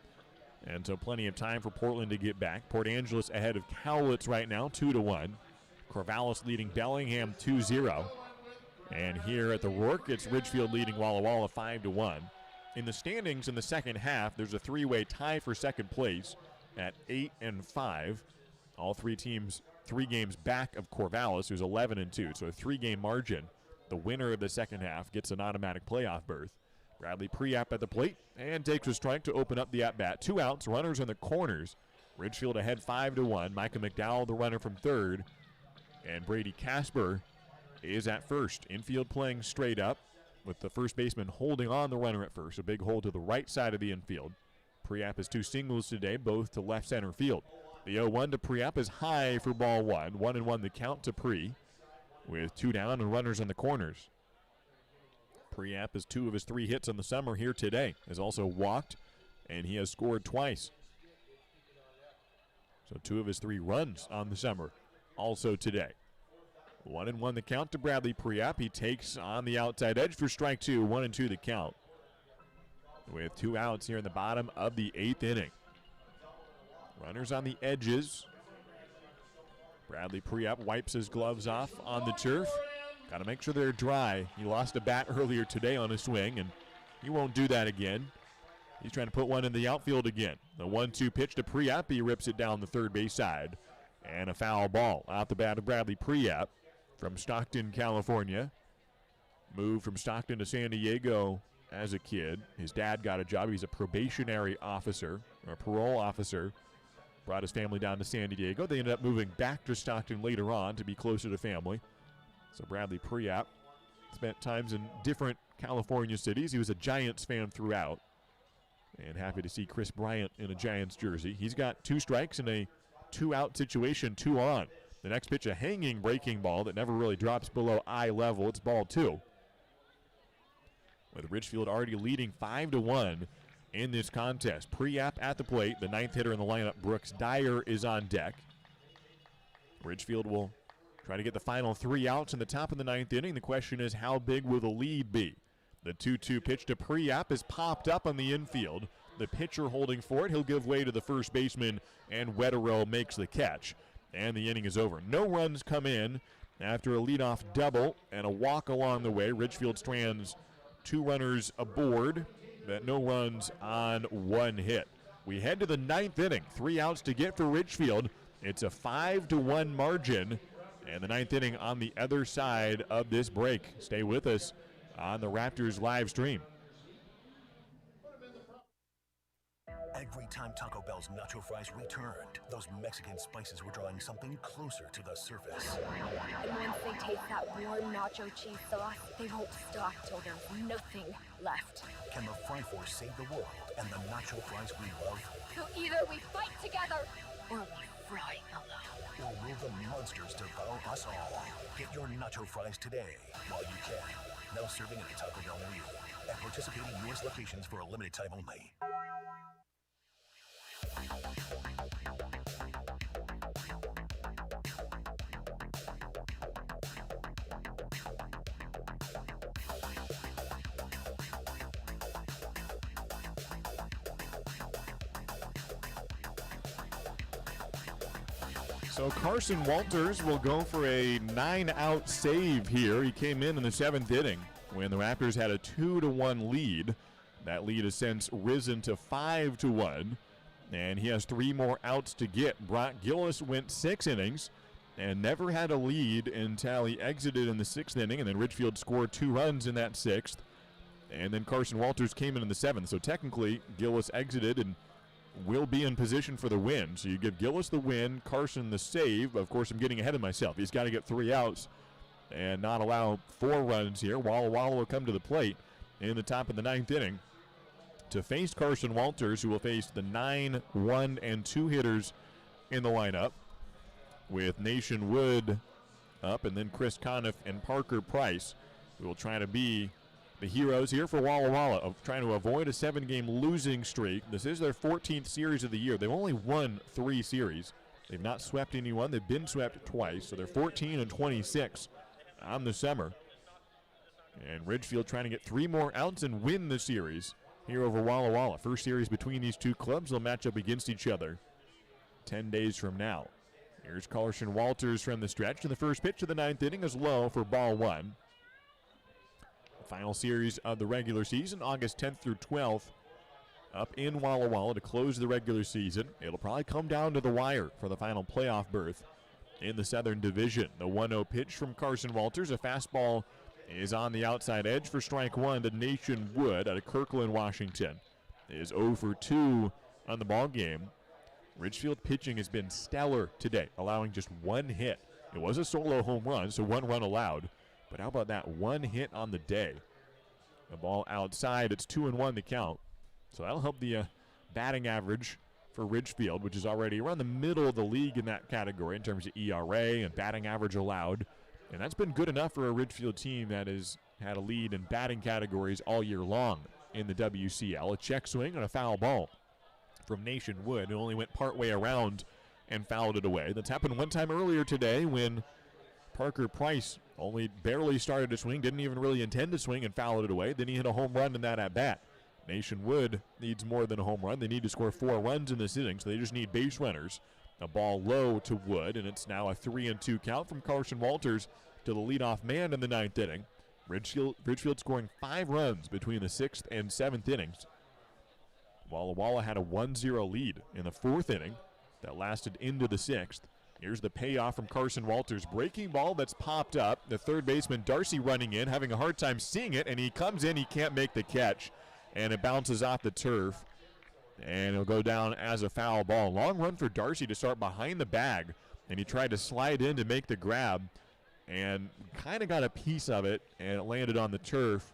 And so plenty of time for Portland to get back. Port Angeles ahead of Cowlitz right now, 2-1. Corvallis leading Bellingham 2-0. And here at the Rourke, it's Ridgefield leading Walla Walla 5-1. In the standings in the second half, there's a three-way tie for second place at 8 and 5. All three teams 3 games back of Corvallis, who's 11 and 2. So a 3-game margin. The winner of the second half gets an automatic playoff berth. Bradley Priap at the plate and takes a strike to open up the at-bat. 2 outs, runners in the corners. Ridgefield ahead 5-1. Micah McDowell, the runner from third. And Brady Casper is at first. Infield playing straight up with the first baseman holding on the runner at first. A big hole to the right side of the infield. Priap has 2 singles today, both to left center field. The 0-1 to Priap is high for ball 1. 1-1 the count to Pri with 2 down and runners in the corners. Priap has 2 of his 3 hits on the summer here today. Has also walked, and he has scored twice. So 2 of his 3 runs on the summer also today. 1-1 the count to Bradley Priap. He takes on the outside edge for strike 2. 1-2 the count. With 2 outs here in the bottom of the 8th inning. Runners on the edges. Bradley Priap wipes his gloves off on the turf. Got to make sure they're dry. He lost a bat earlier today on a swing, and he won't do that again. He's trying to put one in the outfield again. The 1-2 pitch to Priap. He rips it down the third base side. And a foul ball out the bat of Bradley Priap from Stockton, California. Moved from Stockton to San Diego as a kid. His dad got a job. He's a probationary officer, or a parole officer. Brought his family down to San Diego. They ended up moving back to Stockton later on to be closer to family. So Bradley Priap spent times in different California cities. He was a Giants fan throughout. And happy to see Chris Bryant in a Giants jersey. He's got 2 strikes in a 2-out situation, 2 on. The next pitch, a hanging breaking ball that never really drops below eye level. It's ball 2. With Ridgefield already leading 5-1 in this contest. Priap at the plate. The 9th hitter in the lineup, Brooks Dyer, is on deck. Ridgefield will try to get the final 3 outs in the top of the 9th inning. The question is, how big will the lead be? The 2-2 pitch to Priap is popped up on the infield. The pitcher holding for it. He'll give way to the first baseman, and Wetterow makes the catch. And the inning is over. No runs come in after a leadoff double and a walk along the way. Ridgefield strands 2 runners aboard, but no runs on 1 hit. We head to the 9th inning. 3 outs to get for Ridgefield. It's a 5-1 margin. And the 9th inning on the other side of this break. Stay with us on the Raptors live stream. Every time Taco Bell's nacho fries returned, those Mexican spices were drawing something closer to the surface. And once they taste that warm nacho cheese sauce, they won't stop till there's nothing left. Can the Fry Force save the world and the nacho fries we love? So either we fight together, or we fry alone. Or will the monsters devour us all? Get your nacho fries today while you can. Now serving at a Taco Bell near you. At participating U.S. locations for a limited time only. So Carson Walters will go for a 9-out save here. He came in the 7th inning when the Raptors had a 2-1 lead. That lead has since risen to 5-1, and he has 3 more outs to get. Brock Gillis went 6 innings and never had a lead until he exited in the 6th inning, and then Ridgefield scored 2 runs in that 6th, and then Carson Walters came in the 7th. So technically, Gillis exited and will be in position for the win. So you give Gillis the win, Carson the save. Of course, I'm getting ahead of myself. He's got to get 3 outs and not allow 4 runs here. Walla Walla will come to the plate in the top of the 9th inning to face Carson Walters, who will face the 9, 1, and 2 hitters in the lineup, with Nation Wood up and then Chris Conniff and Parker Price, who will try to be the heroes here for Walla Walla, of trying to avoid a 7-game losing streak. This is their 14th series of the year. They've only won 3 series. They've not swept anyone. They've been swept twice, so they're 14-26 on the summer. And Ridgefield trying to get 3 more outs and win the series here over Walla Walla. First series between these two clubs. They'll match up against each other 10 days from now. Here's Carson Walters from the stretch, and the first pitch of the 9th inning is low for ball 1. The final series of the regular season, August 10th through 12th, up in Walla Walla to close the regular season. It'll probably come down to the wire for the final playoff berth in the Southern Division. The 1-0 pitch from Carson Walters, a fastball, is on the outside edge for strike 1 to Nation Wood out of Kirkland, Washington. It is 0 for 2 on the ball game. Ridgefield pitching has been stellar today, allowing just 1 hit. It was a solo home run, so 1 run allowed. But how about that 1 hit on the day? The ball outside, it's 2-1 the count. So that'll help the batting average for Ridgefield, which is already around the middle of the league in that category in terms of ERA and batting average allowed. And that's been good enough for a Ridgefield team that has had a lead in batting categories all year long in the WCL. A check swing and a foul ball from Nation Wood, who only went partway around and fouled it away. That's happened one time earlier today when Parker Price only barely started to swing, didn't even really intend to swing, and fouled it away. Then he hit a home run in that at-bat. Nation Wood needs more than a home run. They need to score 4 runs in this inning, so they just need base runners. A ball low to Wood, and it's now a 3-2 count from Carson Walters to the leadoff man in the 9th inning. Ridgefield scoring 5 runs between the 6th and 7th innings. Walla Walla had a 1-0 lead in the 4th inning that lasted into the 6th. Here's the payoff from Carson Walters. Breaking ball that's popped up. The third baseman, Darcy, running in, having a hard time seeing it, and he comes in, he can't make the catch, and it bounces off the turf, and it'll go down as a foul ball. Long run for Darcy to start behind the bag, and he tried to slide in to make the grab, and kind of got a piece of it, and it landed on the turf.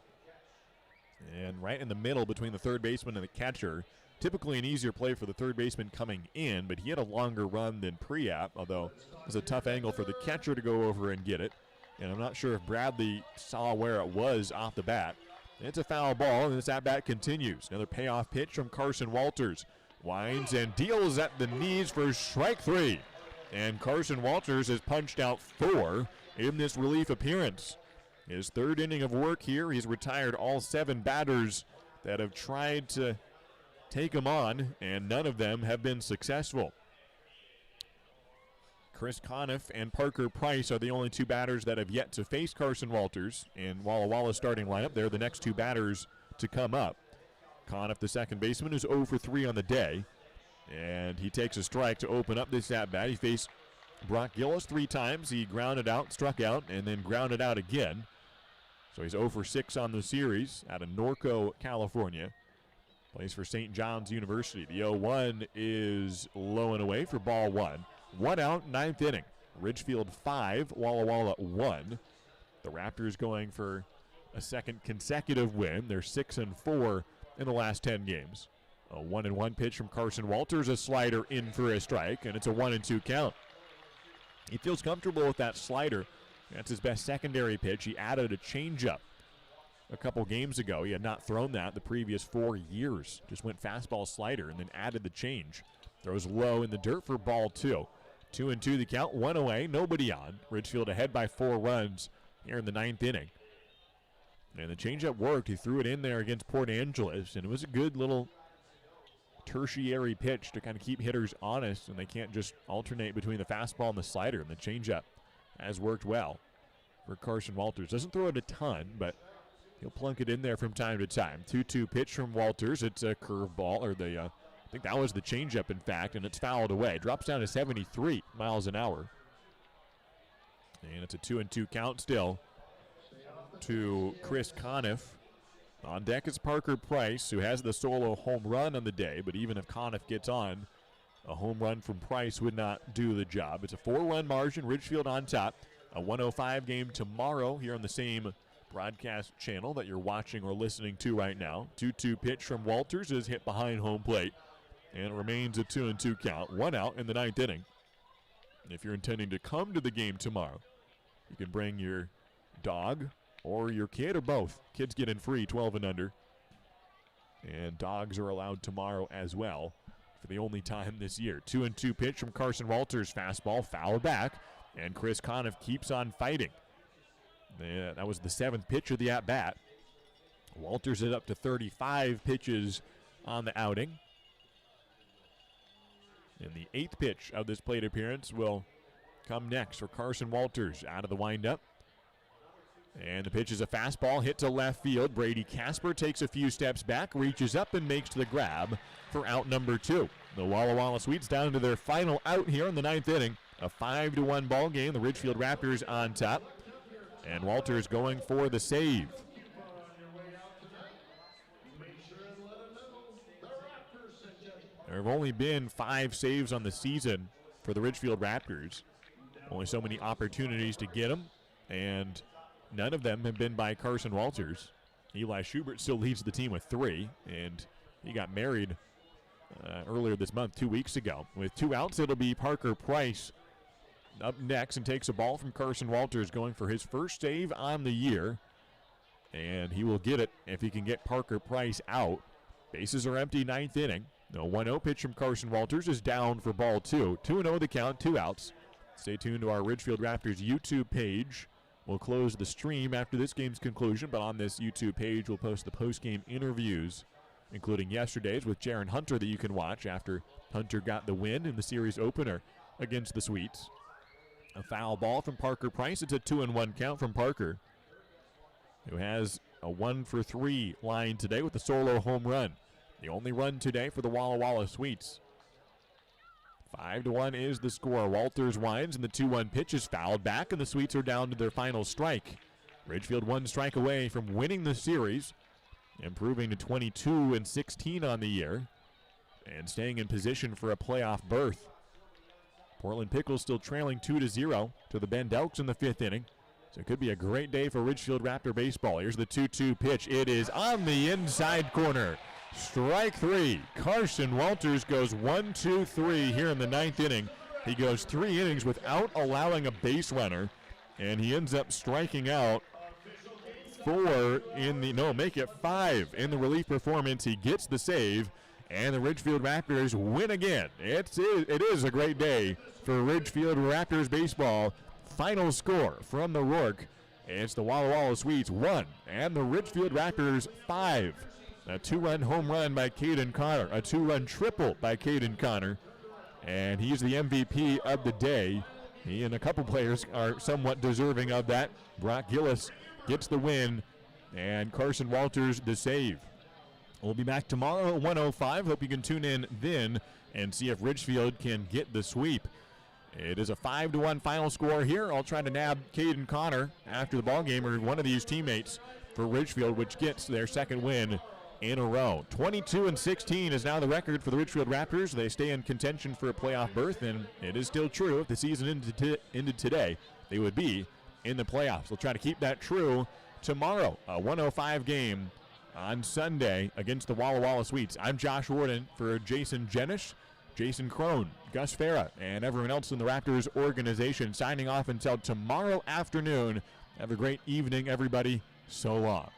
And right in the middle between the third baseman and the catcher. Typically an easier play for the third baseman coming in, but he had a longer run than Priap, although it was a tough angle for the catcher to go over and get it. And I'm not sure if Bradley saw where it was off the bat. It's a foul ball, and this at-bat continues. Another payoff pitch from Carson Walters. Winds and deals at the knees for strike 3. And Carson Walters has punched out 4 in this relief appearance. His 3rd inning of work here. He's retired all 7 batters that have tried to take him on, and none of them have been successful. Chris Conniff and Parker Price are the only 2 batters that have yet to face Carson Walters in Walla Walla's starting lineup. They're the next 2 batters to come up. Conniff, the second baseman, is 0 for 3 on the day, and he takes a strike to open up this at-bat. He faced Brock Gillis 3 times. He grounded out, struck out, and then grounded out again. So he's 0 for 6 on the series out of Norco, California. Plays for St. John's University. The 0-1 is low and away for ball 1. 1 out, 9th inning. Ridgefield 5, Walla Walla 1. The Raptors going for a second consecutive win. They're 6-4 in the last 10 games. A 1-1 pitch from Carson Walters, a slider in for a strike, and it's a 1-2 count. He feels comfortable with that slider. That's his best secondary pitch. He added a changeup a couple games ago. He had not thrown that the previous 4 years. Just went fastball slider and then added the change. Throws low in the dirt for ball 2. 2-2 the count, 1 away, nobody on. Ridgefield ahead by 4 runs here in the 9th inning. And the changeup worked. He threw it in there against Port Angeles, and it was a good little tertiary pitch to kind of keep hitters honest, and they can't just alternate between the fastball and the slider. And the changeup has worked well for Carson Walters. Doesn't throw it a ton, but he'll plunk it in there from time to time. 2-2 pitch from Walters. It's a curveball, or I think that was the changeup, in fact, and it's fouled away. Drops down to 73 miles an hour. And it's a 2-2 count still to Chris Conniff. On deck is Parker Price, who has the solo home run on the day, but even if Conniff gets on, a home run from Price would not do the job. It's a 4-run margin, Ridgefield on top. A 105 game tomorrow here on the same broadcast channel that you're watching or listening to right now. 2-2 pitch from Walters is hit behind home plate, and it remains a 2-2 count. 1 out in the 9th inning. And if you're intending to come to the game tomorrow, you can bring your dog or your kid, or both. Kids get in free, 12 and under. And dogs are allowed tomorrow as well for the only time this year. 2-2 pitch from Carson Walters. Fastball fouled back, and Chris Conniff keeps on fighting. That was the 7th pitch of the at-bat. Walters is up to 35 pitches on the outing. And the 8th pitch of this plate appearance will come next for Carson Walters out of the windup. And the pitch is a fastball hit to left field. Brady Casper takes a few steps back, reaches up and makes the grab for out number 2. The Walla Walla Sweets down to their final out here in the 9th inning. A 5-1 ball game. The Ridgefield Raptors on top. And Walters going for the save. There have only been 5 saves on the season for the Ridgefield Raptors. Only so many opportunities to get them, and none of them have been by Carson Walters. Eli Schubert still leads the team with 3, and he got married earlier this month, 2 weeks ago. With 2 outs, it'll be Parker Price up next and takes a ball from Carson Walters, going for his first save on the year. And he will get it if he can get Parker Price out. Bases are empty, 9th inning. The 1-0 pitch from Carson Walters is down for ball 2. 2-0 the count, 2 outs. Stay tuned to our Ridgefield Raptors YouTube page. We'll close the stream after this game's conclusion, but on this YouTube page, we'll post the post-game interviews, including yesterday's with Jaron Hunter that you can watch after Hunter got the win in the series opener against the Sweets. A foul ball from Parker Price. It's a 2-1 count from Parker, who has a 1-for-3 line today with a solo home run. The only run today for the Walla Walla Sweets. 5-1 is the score. Walters winds, and the 2-1 pitch is fouled back, and the Sweets are down to their final strike. Ridgefield 1 strike away from winning the series, improving to 22-16 on the year, and staying in position for a playoff berth. Portland Pickles still trailing 2-0 to the Bend Elks in the 5th inning. So it could be a great day for Ridgefield Raptor baseball. Here's the 2-2 pitch. It is on the inside corner. Strike 3. Carson Walters goes 1-2-3 here in the 9th inning. He goes 3 innings without allowing a base runner, and he ends up striking out 5 in the relief performance. He gets the save, and the Ridgefield Raptors win again. It is a great day for Ridgefield Raptors baseball. Final score from the Rourke. It's the Walla Walla Sweets 1 and the Ridgefield Raptors 5. A 2-run home run by Caden Connor, a 2-run triple by Caden Connor, and he's the MVP of the day. He and a couple players are somewhat deserving of that. Brock Gillis gets the win, and Carson Walters the save. We'll be back tomorrow at 1:05. Hope you can tune in then and see if Ridgefield can get the sweep. It is a 5-1 final score here. I'll try to nab Caden Connor after the ballgame, or one of these teammates for Ridgefield, which gets their second win in a row. 22-16 is now the record for the Ridgefield Raptors. They stay in contention for a playoff berth, and it is still true. If the season ended today, they would be in the playoffs. They'll try to keep that true tomorrow. A 1:05 game on Sunday against the Walla Walla Sweets. I'm Josh Warden for Jason Jenish, Jason Crone, Gus Farah, and everyone else in the Raptors organization, signing off until tomorrow afternoon. Have a great evening, everybody. So long.